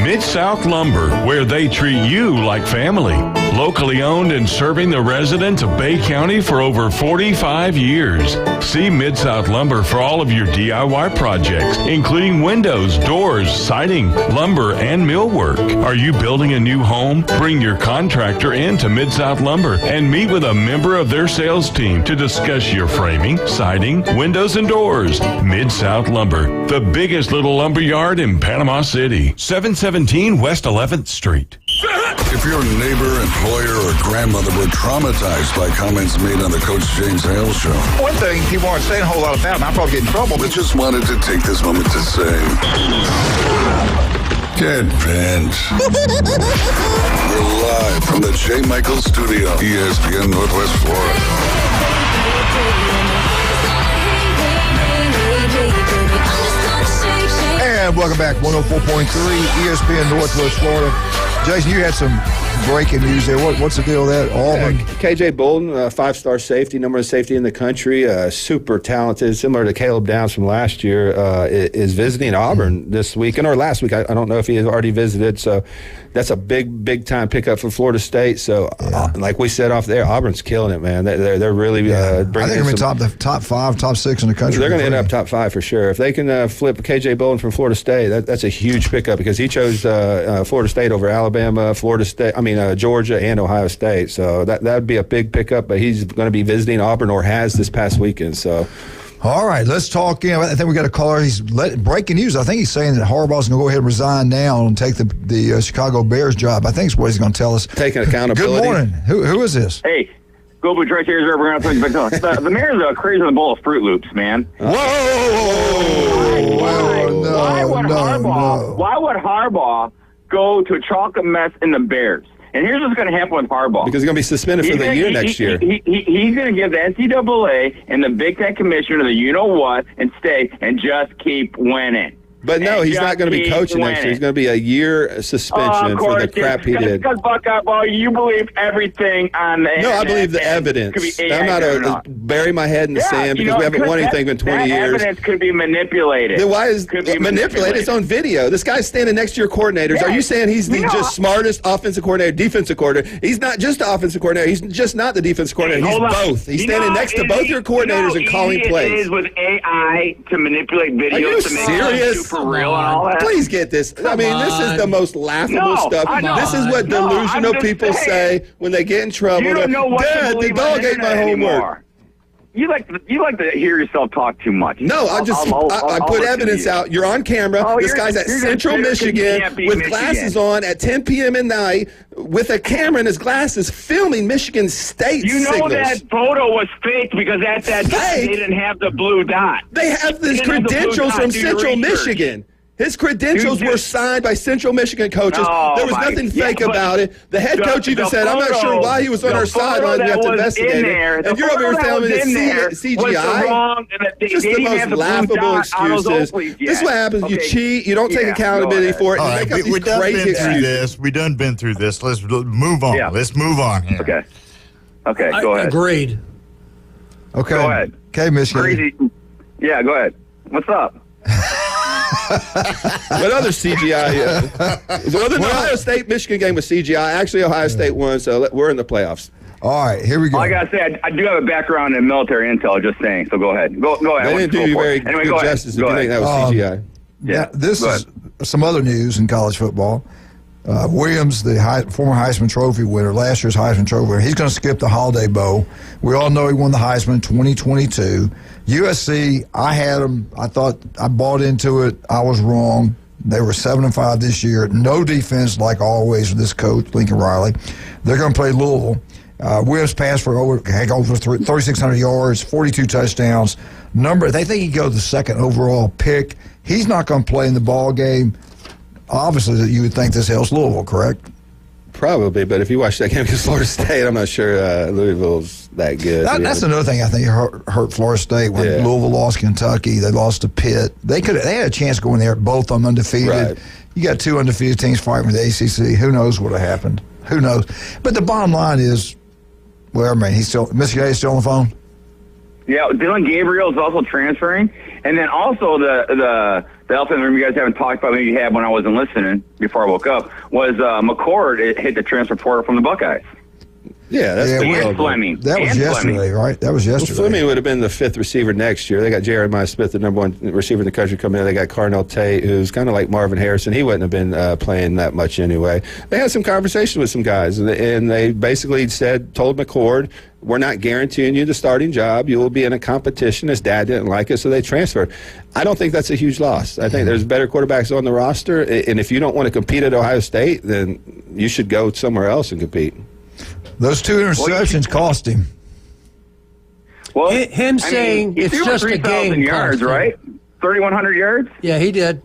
Mid-South Lumber, where they treat you like family. Locally owned and serving the residents of Bay County for over 45 years. See Mid-South Lumber for all of your DIY projects, including windows, doors, siding, lumber, and millwork. Are you building a new home? Bring your contractor in to Mid-South Lumber and meet with a member of their sales team to discuss your framing, siding, windows, and doors. Mid-South Lumber, the biggest little lumber yard in Panama City. 717 West 11th Street. If your neighbor, employer, or grandmother were traumatized by comments made on the Coach James Hale Show. One thing people aren't saying a whole lot about, and I'll probably get in trouble. But just wanted to take this moment to say, get bent. We're live from the J. Michael Studio, ESPN Northwest Florida. And welcome back, 104.3 ESPN Northwest Florida. Jason, you had some breaking news there. What's the deal with that? Auburn? KJ Bolden, 5-star safety, number one safety in the country, super talented, similar to Caleb Downs from last year, is visiting Auburn this weekend, or last week. I don't know if he has already visited, so that's a big time pickup for Florida State. So, like we said off there, Auburn's killing it, man. They're really bringing I think they're in top 5, top 6 in the country. They're going to end up top 5 for sure. If they can flip KJ Bolden from Florida State, that's a huge pickup because he chose Florida State over Alabama, Georgia, and Ohio State. So that would be a big pickup. But he's going to be visiting Auburn, or has this past weekend. So. All right, let's talk. I think we got a caller. He's breaking news. I think he's saying that Harbaugh's going to go ahead and resign now and take the Chicago Bears job. I think is what he's going to tell us. Taking accountability. Good morning. Who is this? Hey, Go Blue Trace here. We're going to talk about the Mariners are crazy on the bowl of Fruit Loops, man. Why would Harbaugh go to a chocolate mess in the Bears? And here's what's going to happen with Harbaugh. Because he's going to be suspended for the year next year. He's going to give the NCAA and the Big Ten Commissioner the you-know-what and stay and just keep winning. But no, he's not going to be coaching next year. He's going to be a year suspension for the crap he did. Because Buckeye Ball, you believe everything on the No, I believe the evidence. I'm not bury my head in the sand because we haven't won anything in 20 years. Evidence could be manipulated. Then why is manipulated? It's on video. This guy's standing next to your coordinators. Yeah. Are you saying he's the just smartest offensive coordinator, defensive coordinator? He's not just the offensive coordinator. He's just not the defensive coordinator. He's both. He's standing next to both your coordinators and calling plays. It is with AI to manipulate videos. Are you to make serious? It super real and all that. Please get this. This is the most laughable stuff. This is what delusional people say when they get in trouble. You don't know what Dad, the dog ate my homework. You like to hear yourself talk too much. No, I put evidence out. You're on camera. This guy's at Central Michigan with glasses on at 10 p.m. at night with a camera in his glasses filming Michigan State signals. That photo was fake because at that time they didn't have the blue dot. They have these credentials from Central Michigan. His credentials were signed by Central Michigan coaches. There was nothing fake about it. The head coach even said, I'm not sure why he was on our sideline. We have to investigate it. And you're over here telling me it's CGI? Just the most laughable excuses. This is what happens. You cheat. You don't take accountability for it. You make up these crazy excuses. We done been through this. Let's move on. Yeah. Let's move on here. Okay, go ahead. Agreed. Okay. Go ahead. Okay, Michigan. Crazy. Yeah, go ahead. What's up? What other CGI? The Ohio State-Michigan game was CGI. Actually, Ohio State won, so we're in the playoffs. All right, here we go. I got to say, I do have a background in military intel, just saying, so go ahead. Go ahead. They didn't do you very good justice if you think that was CGI. Yeah, this is some other news in college football. Williams, the former Heisman Trophy winner, last year's Heisman Trophy winner, he's going to skip the Holiday Bowl. We all know he won the Heisman in 2022. USC, I had them. I thought I bought into it. I was wrong. They were 7-5 this year. No defense, like always, with this coach, Lincoln Riley. They're going to play Louisville. Williams passed for over 3,600 yards, 42 touchdowns. They think he goes the second overall pick. He's not going to play in the ball game. Obviously, you would think this helps Louisville, correct? Probably, but if you watch that game against Florida State, I'm not sure Louisville's that good. That's another thing I think hurt Florida State when Louisville lost Kentucky. They lost to Pitt. They had a chance going there, both of them undefeated. Right. You got two undefeated teams fighting for the ACC. Who knows what would have happened? Who knows? But the bottom line is, Michigan State's still on the phone? Yeah, Dylan Gabriel is also transferring. And then also the elephant in the room you guys haven't talked about, maybe you had when I wasn't listening before I woke up, was McCord hit the transfer portal from the Buckeyes. Yeah, that's big and trouble. Fleming. That was and yesterday, Fleming. right? That was yesterday. Well, Fleming would have been the 5th receiver next year. They got Jeremiah Smith, the number 1 receiver in the country, coming in. They got Carnell Tate, who's kind of like Marvin Harrison. He wouldn't have been playing that much anyway. They had some conversations with some guys, and they basically told McCord, we're not guaranteeing you the starting job. You will be in a competition. His dad didn't like it, so they transferred. I don't think that's a huge loss. I think there's better quarterbacks on the roster, and if you don't want to compete at Ohio State, then you should go somewhere else and compete. Those 2 interceptions cost him. Well, him saying he it's threw just for a 3,000 game yards, cost him. right? 3,100 yards. Yeah, he did.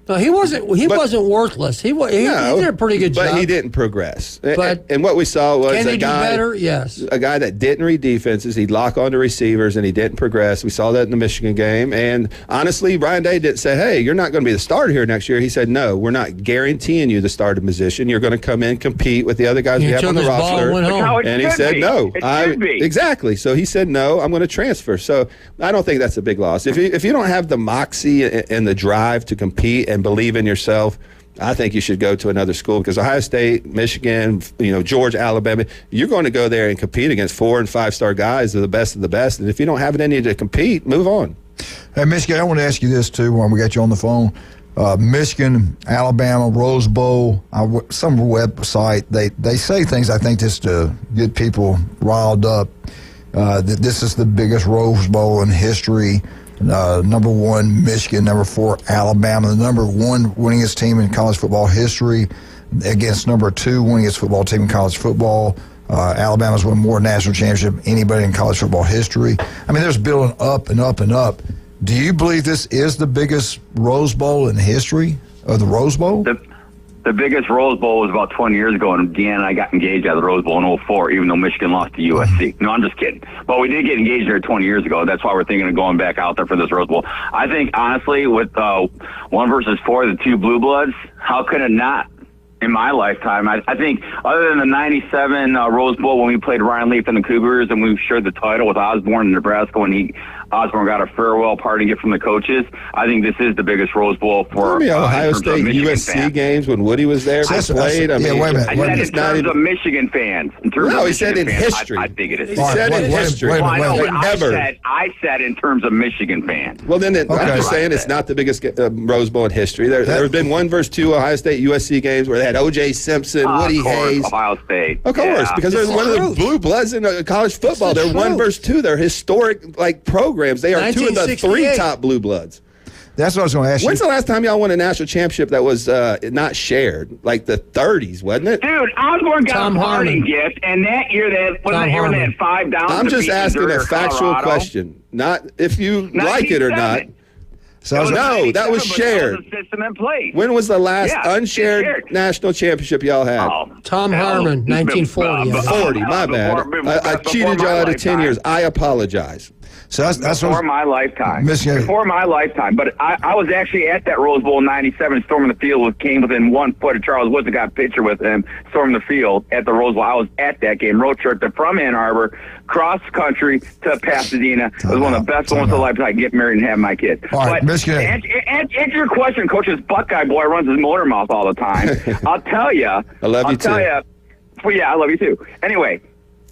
No, he wasn't worthless. He did a pretty good job. But he didn't progress. But and what we saw was can a he do guy, better? Yes. a guy that didn't read defenses. He'd lock onto receivers, and he didn't progress. We saw that in the Michigan game. And honestly, Brian Day didn't say, hey, you're not going to be the starter here next year. He said, no, we're not guaranteeing you the starting position. You're going to come in, compete with the other guys we have on the roster. And he said, no. Exactly. So he said, no, I'm going to transfer. So I don't think that's a big loss. If you don't have the moxie and the drive to compete and believe in yourself, I think you should go to another school, because Ohio State, Michigan, Georgia, Alabama, you're going to go there and compete against 4- and 5-star guys. They're the best of the best. And if you don't have it in you to compete, move on. Hey, Michigan, I want to ask you this, too, when we got you on the phone. Michigan, Alabama, Rose Bowl, some website, they say things, I think, just to get people riled up, that this is the biggest Rose Bowl in history. Number 1, Michigan. Number 4, Alabama. The number 1 winningest team in college football history against number 2 winningest football team in college football. Alabama's won more national championship than anybody in college football history. I mean, there's building up and up and up. Do you believe this is the biggest Rose Bowl in history of the Rose Bowl? The biggest Rose Bowl was about 20 years ago, and Deanna and I got engaged at the Rose Bowl in 2004, even though Michigan lost to USC. No, I'm just kidding. But we did get engaged there 20 years ago. That's why we're thinking of going back out there for this Rose Bowl. I think, honestly, with 1 versus 4, the 2 blue bloods, how could it not? In my lifetime, I think other than the 97 Rose Bowl when we played Ryan Leaf and the Cougars and we shared the title with Osborne in Nebraska when Osborne got a farewell party gift from the coaches, I think this is the biggest Rose Bowl for Ohio State USC games when Woody was there. Wait a minute. I said in terms of Michigan fans. No, he said in history. I think it is. He said in history. I said in terms of Michigan fans. Well, then I'm just saying it's not the biggest Rose Bowl in history. There have been 1 versus 2 Ohio State USC games where they had O.J. Simpson, Woody Hayes. Ohio State. Of course, because they're one of the blue bloods in college football. They're 1 versus 2. They're historic programs. They are 2 of the 3 top blue bloods. That's what I was going to ask you. When's the last time y'all won a national championship that was not shared? Like the 30s, wasn't it? Dude, Osborne got a parting gift, and that year they had 5 down. I'm just asking a factual question, not if you like it or not. So no, that was shared. System in place. When was the last unshared national championship y'all had? Tom Harmon, 1940. 40, my bad. I cheated y'all out of 10 years. I apologize. So that's before my lifetime. Michigan. Before my lifetime. But I was actually at that Rose Bowl in 97, storming the field, came within 1 foot of Charles Woods. I got a picture with him, storming the field at the Rose Bowl. I was at that game, road trip from Ann Arbor, cross country to Pasadena. It was one of the best moments of life I get married and have my kids. All right, but Michigan. Answer your question, Coach. This Buckeye boy runs his motor mouth all the time. I'll tell you. I love you too. Well, yeah, I love you too. Anyway,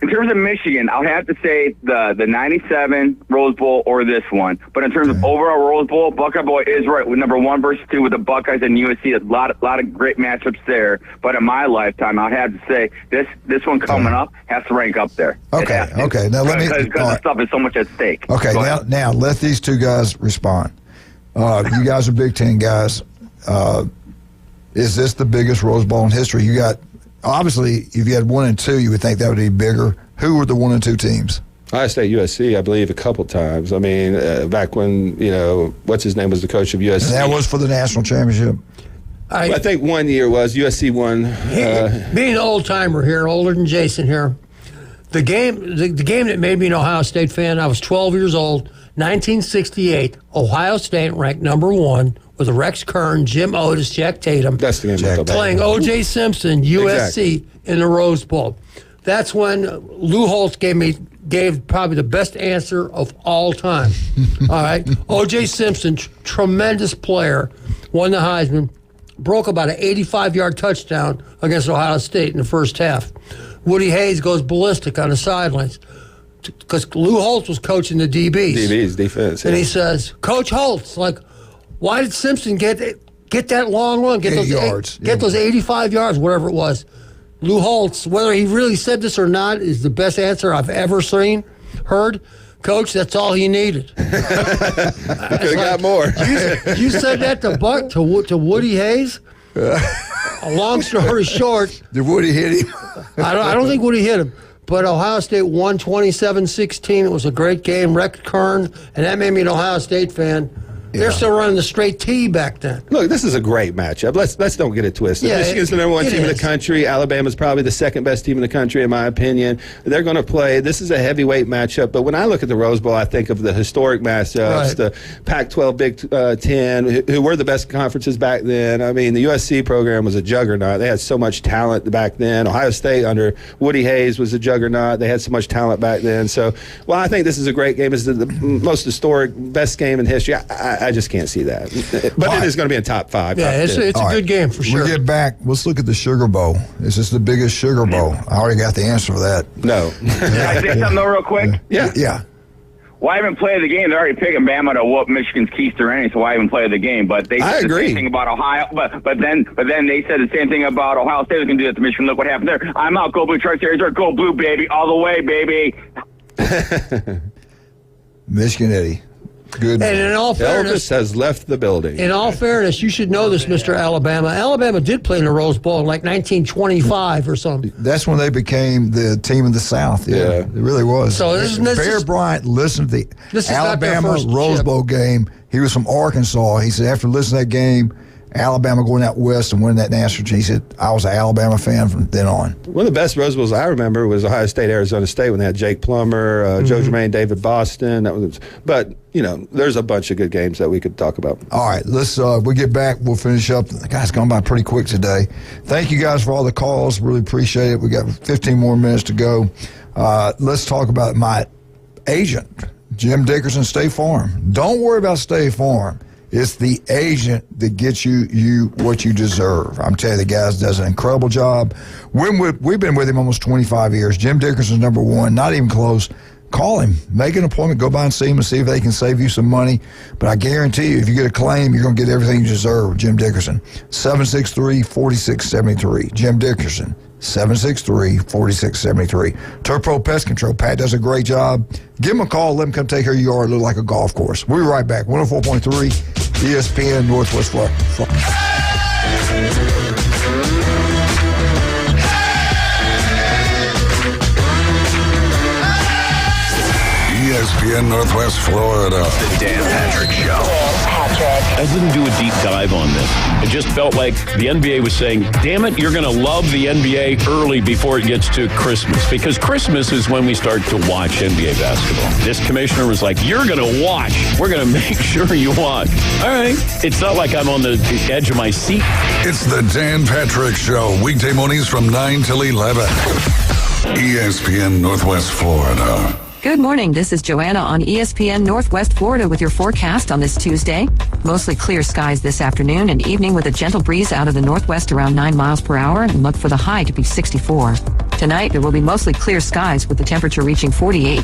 in terms of Michigan, I'll have to say the 97 Rose Bowl or this one. But in terms of overall Rose Bowl, Buckeye Boy is right with number 1 versus 2 with the Buckeyes and USC. A lot of great matchups there. But in my lifetime, I'll have to say this one coming up has to rank up there. Okay. Now let me. Because the stuff is so much at stake. Okay. Now let these 2 guys respond. You guys are Big Ten guys. Is this the biggest Rose Bowl in history? You got. Obviously, if you had 1 and 2, you would think that would be bigger. Who were the 1 and 2 teams? Ohio State, USC, I believe, a couple times. I mean, back when, what's his name was the coach of USC. And that was for the national championship. I think 1 year was USC won. Being an old-timer here, older than Jason here, the game that made me an Ohio State fan, I was 12 years old, 1968, Ohio State ranked number 1 with Rex Kern, Jim Otis, Jack Tatum. That's the game. Playing O.J. Simpson, USC, in the Rose Bowl. That's when Lou Holtz gave probably the best answer of all time. All right? O.J. Simpson, tremendous player, won the Heisman, broke about an 85-yard touchdown against Ohio State in the first half. Woody Hayes goes ballistic on the sidelines because Lou Holtz was coaching the DBs. DBs, defense. And he says, Coach Holtz, like, why did Simpson get that long run? Get 8 those yards. Get those 85 yards, whatever it was. Lou Holtz, whether he really said this or not, is the best answer I've ever heard. Coach, that's all he needed. Could have got more. You said that to Woody Hayes? A long story short. Did Woody hit him? I don't think Woody hit him. But Ohio State won 27-16. It was a great game. Rex Kern, and that made me an Ohio State fan. They're still running the straight T back then. Look, this is a great matchup. Let's don't get it twisted. Yeah, Michigan's the number one team in the country. Alabama's probably the second best team in the country, in my opinion. They're going to play. This is a heavyweight matchup. But when I look at the Rose Bowl, I think of the historic matchups, the Pac-12, Big Ten, who were the best conferences back then. I mean, the USC program was a juggernaut. They had so much talent back then. Ohio State under Woody Hayes was a juggernaut. They had so much talent back then. So, well, I think this is a great game. It's the most historic, best game in history. I just can't see that. But it is going to be in top 5. Yeah, it's a good game for sure. We get back. Let's look at the Sugar Bowl. Is this the biggest Sugar Bowl? I already got the answer for that. No. Can I say something though real quick? Yeah. Why even play the game? They're already picking Bama to whoop Michigan's Keister anyway, so why even play the game? But they said the same thing about Ohio. But then they said the same thing about Ohio State was going to do that to Michigan. Look what happened there. I'm out. Go Blue. Charge series. Go Blue, baby. All the way, baby. Michigan Eddie. Good. And in all fairness, Elvis has left the building. In all fairness, you should know this, Mr. Alabama. Alabama did play in the Rose Bowl in like 1925 or something. That's when they became the team of the South. Yeah. It really was. So this Bear Bryant listened to the Alabama Rose Bowl game. He was from Arkansas. He said after listening to that game, Alabama going out west and winning that national championship, he said, I was an Alabama fan from then on. One of the best Rose Bowls I remember was Ohio State, Arizona State, when they had Jake Plummer, Joe Germain, David Boston. But, there's a bunch of good games that we could talk about. All right, let's we get back. We'll finish up. The guy's gone by pretty quick today. Thank you guys for all the calls. Really appreciate it. We got 15 more minutes to go. Let's talk about my agent, Jim Dickerson, State Farm. Don't worry about State Farm. It's the agent that gets you what you deserve. I'm telling you, the guy does an incredible job. We've been with him almost 25 years. Jim Dickerson's number one, not even close. Call him. Make an appointment. Go by and see him and see if they can save you some money. But I guarantee you, if you get a claim, you're going to get everything you deserve. Jim Dickerson, 763-4673. Jim Dickerson, 763-4673. Turpro Pest Control. Pat does a great job. Give him a call. Let him come take care of your yard. Look like a golf course. We'll be right back. 104.3 ESPN Northwest Florida. ESPN Northwest Florida. The Dan Patrick Show. I didn't do a deep dive on this. It just felt like the NBA was saying, damn it, you're going to love the NBA early before it gets to Christmas. Because Christmas is when we start to watch NBA basketball. This commissioner was like, you're going to watch. We're going to make sure you watch. All right. It's not like I'm on the edge of my seat. It's the Dan Patrick Show. Weekday mornings from 9 till 11. ESPN Northwest Florida. Good morning. This is Joanna on ESPN Northwest Florida with your forecast on this Tuesday. Mostly clear skies this afternoon and evening with a gentle breeze out of the northwest around 9 miles per hour and look for the high to be 64. Tonight, there will be mostly clear skies with the temperature reaching 48.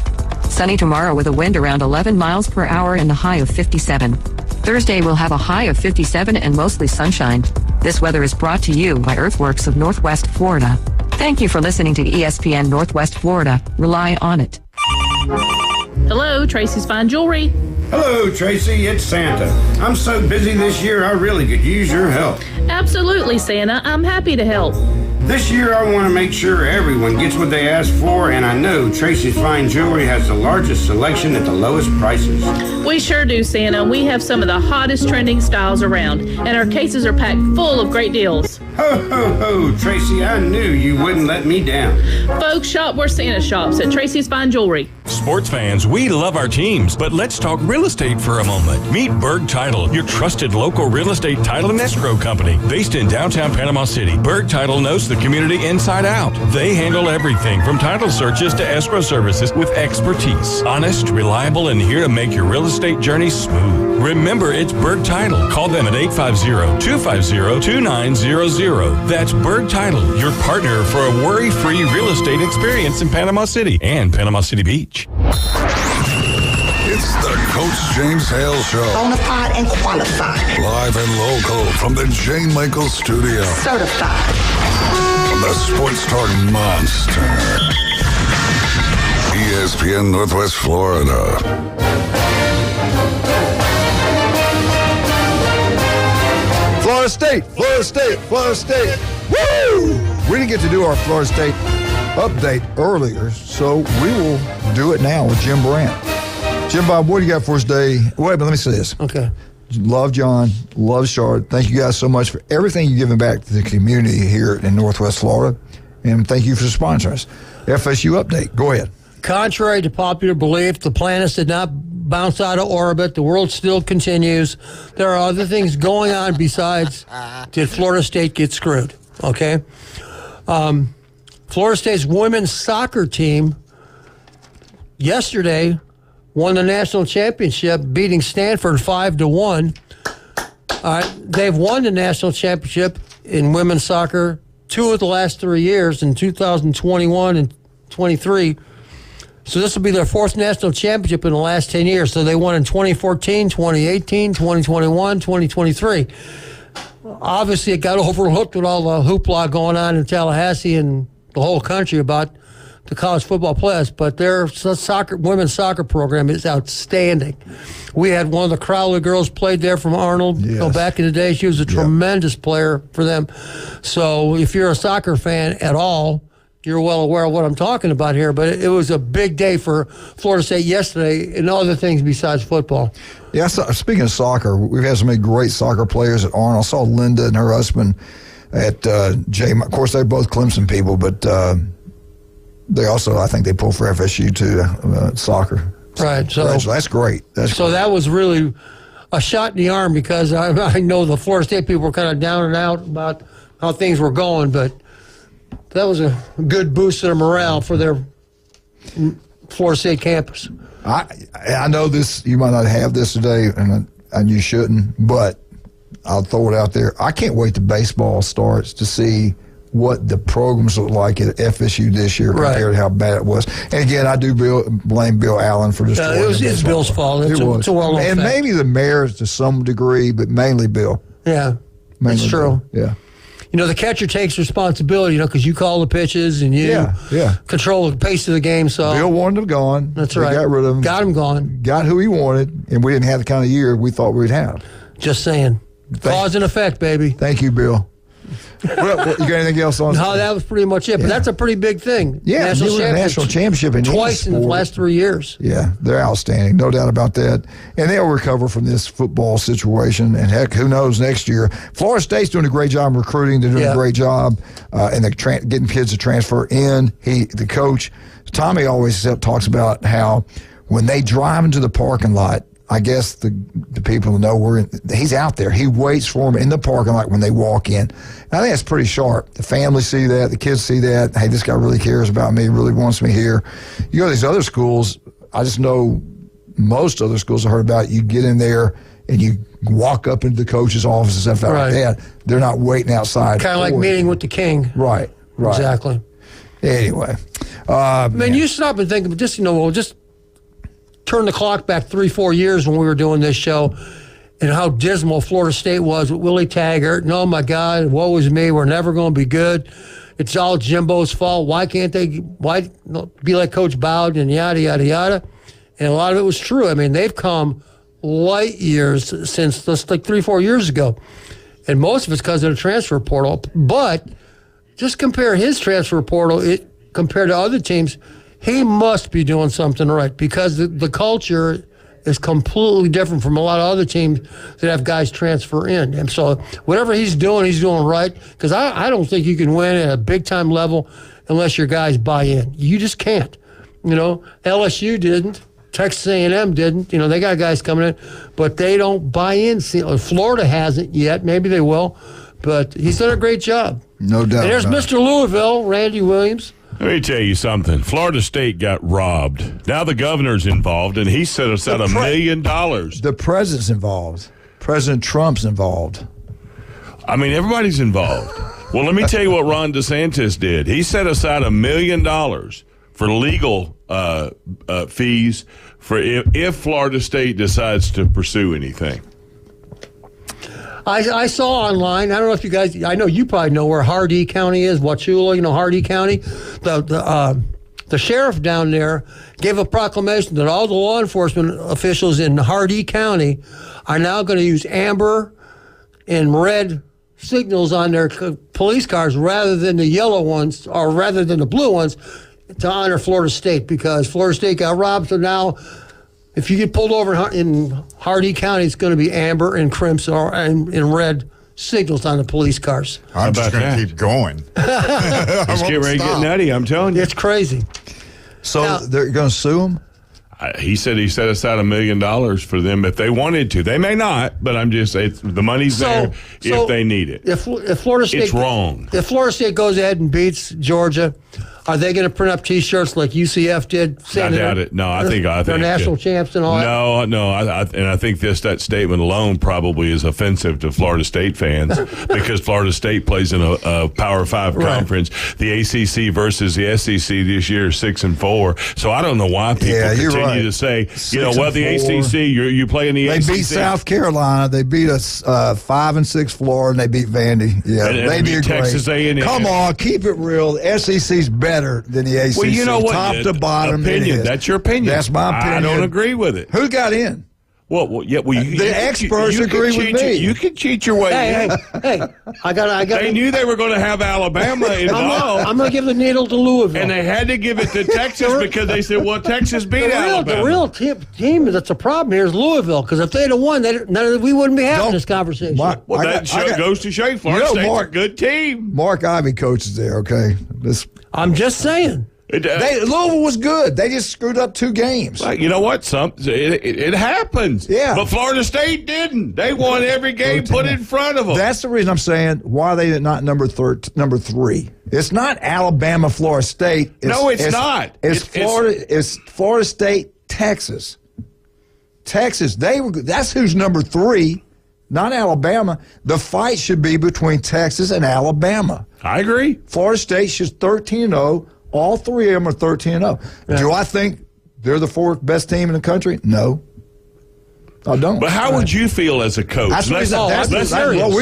Sunny tomorrow with a wind around 11 miles per hour and a high of 57. Thursday, we'll have a high of 57 and mostly sunshine. This weather is brought to you by Earthworks of Northwest Florida. Thank you for listening to ESPN Northwest Florida. Rely on it. Hello, Tracy's Fine Jewelry. Hello, Tracy. It's Santa. I'm so busy this year, I really could use your help. Absolutely, Santa. I'm happy to help. This year, I want to make sure everyone gets what they ask for, and I know Tracy's Fine Jewelry has the largest selection at the lowest prices. We sure do, Santa. We have some of the hottest trending styles around, and our cases are packed full of great deals. Ho, ho, ho, Tracy, I knew you wouldn't let me down. Folks, shop where Santa shops at Tracy's Fine Jewelry. Sports fans, we love our teams, but let's talk real estate for a moment. Meet Berg Title, your trusted local real estate title and escrow company. Based in downtown Panama City, Berg Title knows the community inside out. They handle everything from title searches to escrow services with expertise. Honest, reliable, and here to make your real estate journey smooth. Remember, it's Berg Title. Call them at 850-250-2900. That's Berg Title, your partner for a worry-free real estate experience in Panama City and Panama City Beach. It's the Coach James Hale Show. Bonafide and qualified. Live and local from the Jane Michael Studio. Certified. From the Sports Talk Monster. ESPN Northwest Florida. Florida State, Florida State, Florida State. Woo! We didn't get to do our Florida State update earlier, so we will do it now with Jim Brandt. Jim Bob, what do you got for us today? Wait, but let me say this. Okay. Love John, love Charlotte. Thank you guys so much for everything you're giving back to the community here in Northwest Florida. And thank you for sponsoring us. FSU update. Go ahead. Contrary to popular belief, the planets did not bounce out of orbit. The world still continues. There are other things going on besides did Florida State get screwed, okay? Florida State's women's soccer team yesterday won the national championship, beating Stanford 5-1. They've won the national championship in women's soccer 2 of the last 3 years, in 2021 and 23. So this will be their 4th national championship in the last 10 years. So they won in 2014, 2018, 2021, 2023. Obviously, it got overlooked with all the hoopla going on in Tallahassee and the whole country about the college football players, but their women's soccer program is outstanding. We had one of the Crowley girls played there from Arnold. Yes. Back in the day, she was a tremendous player for them. So if you're a soccer fan at all, you're well aware of what I'm talking about here, but it was a big day for Florida State yesterday and other things besides football. Yeah, so, speaking of soccer, we've had so many great soccer players at Arnold. I saw Linda and her husband at J. Of course, they're both Clemson people, but they also, I think they pull for FSU too, soccer. Right. So that's great. That was really a shot in the arm, because I know the Florida State people were kind of down and out about how things were going, but that was a good boost to their morale for their Florida State campus. I know this, you might not have this today, and you shouldn't, but I'll throw it out there. I can't wait till baseball starts to see what the programs look like at FSU this year compared to how bad it was. And again, I do blame Bill Allen for this. It's Bill's fault. It's a well-known and fact. maybe the mayor to some degree, but mainly Bill. Yeah, mainly it's true. Bill. Yeah. You know, the catcher takes responsibility, because you call the pitches and you control the pace of the game. So Bill wanted him gone. That's they right. Got rid of him. Got him gone. Got who he wanted, and we didn't have the kind of year we thought we'd have. Just saying. Cause and effect, baby. Thank you, Bill. Well, you got anything else on? No, that was pretty much it. But that's a pretty big thing. Yeah, national championship in twice in the last 3 years. Yeah, they're outstanding, no doubt about that. And they'll recover from this football situation. And heck, who knows next year? Florida State's doing a great job in recruiting. They're doing a great job, and they're getting kids to transfer in. The coach, Tommy, always talks about how when they drive into the parking lot, I guess the people know he's out there. He waits for them in the parking lot when they walk in. And I think that's pretty sharp. The families see that. The kids see that. Hey, this guy really cares about me, really wants me here. You go to these other schools, I just know most other schools I heard about, you get in there and you walk up into the coach's office and stuff like that. They're not waiting outside. Kind of like meeting with the king. Right. Exactly. Anyway. You stop and think, just turn the clock back 3-4 years when we were doing this show, and how dismal Florida State was with Willie Taggart. And oh my God, woe is me. We're never going to be good. It's all Jimbo's fault. Why can't they be like Coach Bowden and yada, yada, yada? And a lot of it was true. I mean, they've come light years since just like 3-4 years ago. And most of it's because of the transfer portal. But just compare his transfer portal compared to other teams. He must be doing something right, because the culture is completely different from a lot of other teams that have guys transfer in. And so whatever he's doing right, because I don't think you can win at a big-time level unless your guys buy in. You just can't. LSU didn't. Texas A&M didn't. They got guys coming in, but they don't buy in. Florida hasn't yet. Maybe they will, but he's done a great job. No doubt. And there's Mr. Louisville, Randy Williams. Let me tell you something. Florida State got robbed. Now the governor's involved, and he set aside $1 million. The president's involved. President Trump's involved. I mean, everybody's involved. Well, let me tell you what Ron DeSantis did. He set aside $1 million for legal fees for if Florida State decides to pursue anything. I saw online, I don't know if you guys, I know you probably know where Hardee County is, Wauchula, Hardee County. The sheriff down there gave a proclamation that all the law enforcement officials in Hardee County are now going to use amber and red signals on their police cars rather than the yellow ones, or rather than the blue ones, to honor Florida State, because Florida State got robbed. So now, if you get pulled over in Hardee County, it's going to be amber and crimson and red signals on the police cars. I'm just going to keep going. Let's get ready to get nutty, I'm telling you. It's crazy. So Now, they're going to sue him? He said he set aside $1 million for them if they wanted to. They may not, but I'm just saying the money's there if they need it. If Florida State, it's wrong. If Florida State goes ahead and beats Georgia, are they going to print up T-shirts like UCF did? I doubt it. No, I think they're national champs and all that. No, I think that statement alone probably is offensive to Florida State fans because Florida State plays in a Power 5 conference. The ACC versus the SEC this year is 6-4. So I don't know why people continue to say, the ACC, you play in the ACC. They beat South Carolina. They beat us 5-6 Florida, and they beat Vandy. Yeah, and they did Texas great. A&M. Come on, keep it real. The SEC's better than the ACC. Well, you know what? Top to bottom. Opinion. That's your opinion. That's my opinion. I don't agree with it. Who got in? The experts agree with me. You can cheat your way in. Hey, I got. They knew they were going to have Alabama involved. I'm going to give the needle to Louisville. And they had to give it to Texas because they said, well, Texas beat Alabama. The real team that's a problem here is Louisville, because if they'd have won, we wouldn't be having this conversation. That goes to show Florida State's a good team. Mark Ivey coaches there, okay? I'm just saying. Louisville was good. They just screwed up 2 games. Well, you know what? It happens. Yeah. But Florida State didn't. They won every game put in front of them. That's the reason I'm saying why they not number 3. It's not Alabama, Florida State. It's not. It's Florida. It's Florida State, Texas. Texas. That's who's number 3. Not Alabama. The fight should be between Texas and Alabama. I agree. Florida State should 13-0. All 3 of them are 13-0. Yeah. Do I think they're the 4th best team in the country? No. I don't. But how would you feel as a coach? We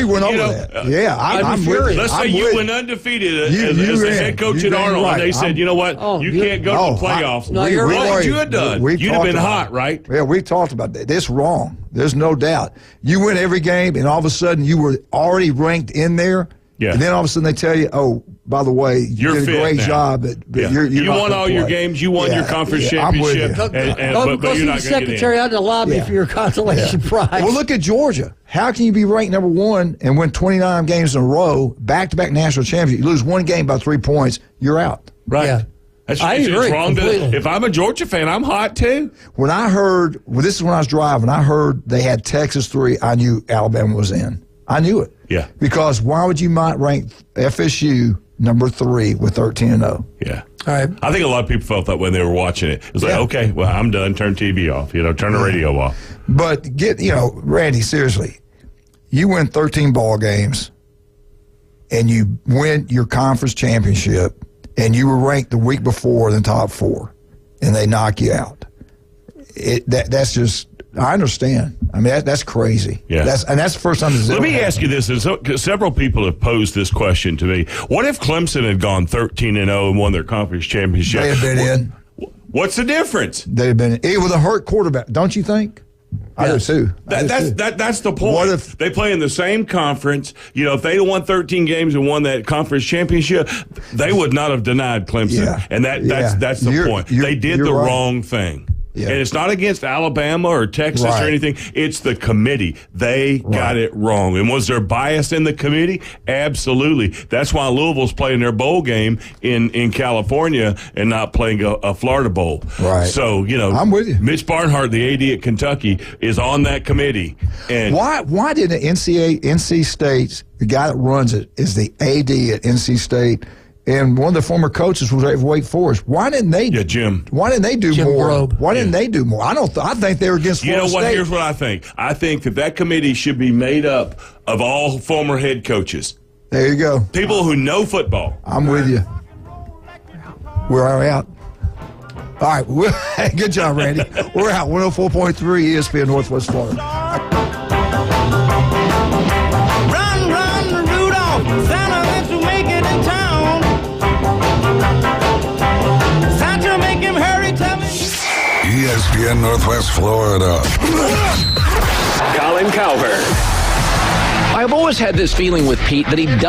went over that. Yeah, I'm furious. Let's say you went undefeated as the head coach at Arnold, and they said, you know what, you can't go to the playoffs. What would you have done? You'd have been hot, right? Yeah, we talked about that. It's wrong. There's no doubt. You win every game, and all of a sudden you were already ranked in there. Yeah. And then all of a sudden they tell you, oh, by the way, you did a great job. But you won all your games. You won your conference championship. But you're not going to secretary out in the lobby for your consolation prize. Well, look at Georgia. How can you be ranked number 1 and win 29 games in a row, back-to-back national championship? You lose 1 game by 3 points, you're out. Right. Yeah. I agree. It's wrong if I'm a Georgia fan, I'm hot too. When I heard, this is when I was driving, I heard they had Texas 3, I knew Alabama was in. I knew it. Yeah. Because why would you not rank FSU number 3 with 13-0? Yeah. All right. I think a lot of people felt that when they were watching it. It was like, okay, well, I'm done. Turn TV off. Turn the radio off. But Randy, seriously, you win 13 ball games and you win your conference championship and you were ranked the week before in the top 4 and they knock you out. That's just... I understand. I mean, that's crazy. Yeah. That's the first time this Let me ask you this. Several people have posed this question to me. What if Clemson had gone 13-0 and won their conference championship? They'd have been in. What's the difference? They'd have been in. With a hurt quarterback, don't you think? I do too. That's the point. What if they play in the same conference? If they had won 13 games and won that conference championship, they would not have denied Clemson. Yeah. And that's the point. They did the wrong thing. And it's not against Alabama or Texas or anything. It's the committee. They got it wrong. And was there bias in the committee? Absolutely. That's why Louisville's playing their bowl game in California and not playing a Florida Bowl. Right. So, I'm with you. Mitch Barnhart, the AD at Kentucky, is on that committee. And why didn't NC State, the guy that runs it, is the AD at NC State? And one of the former coaches was at Wake Forest. Why didn't they? Yeah, Jim. Why didn't they do Jim more? Grobe. Why didn't they do more? I think they were against Florida You know what? State. Here's what I think. I think that committee should be made up of all former head coaches. There you go. People who know football. I'm with you. We're out. All right. Good job, Randy. We're out. 104.3 ESPN Northwest Florida. Run, Rudolph. Santa lets you make it in town. Santa, make him hurry, tell me. ESPN Northwest Florida. Colin Cowherd. I've always had this feeling with Pete that he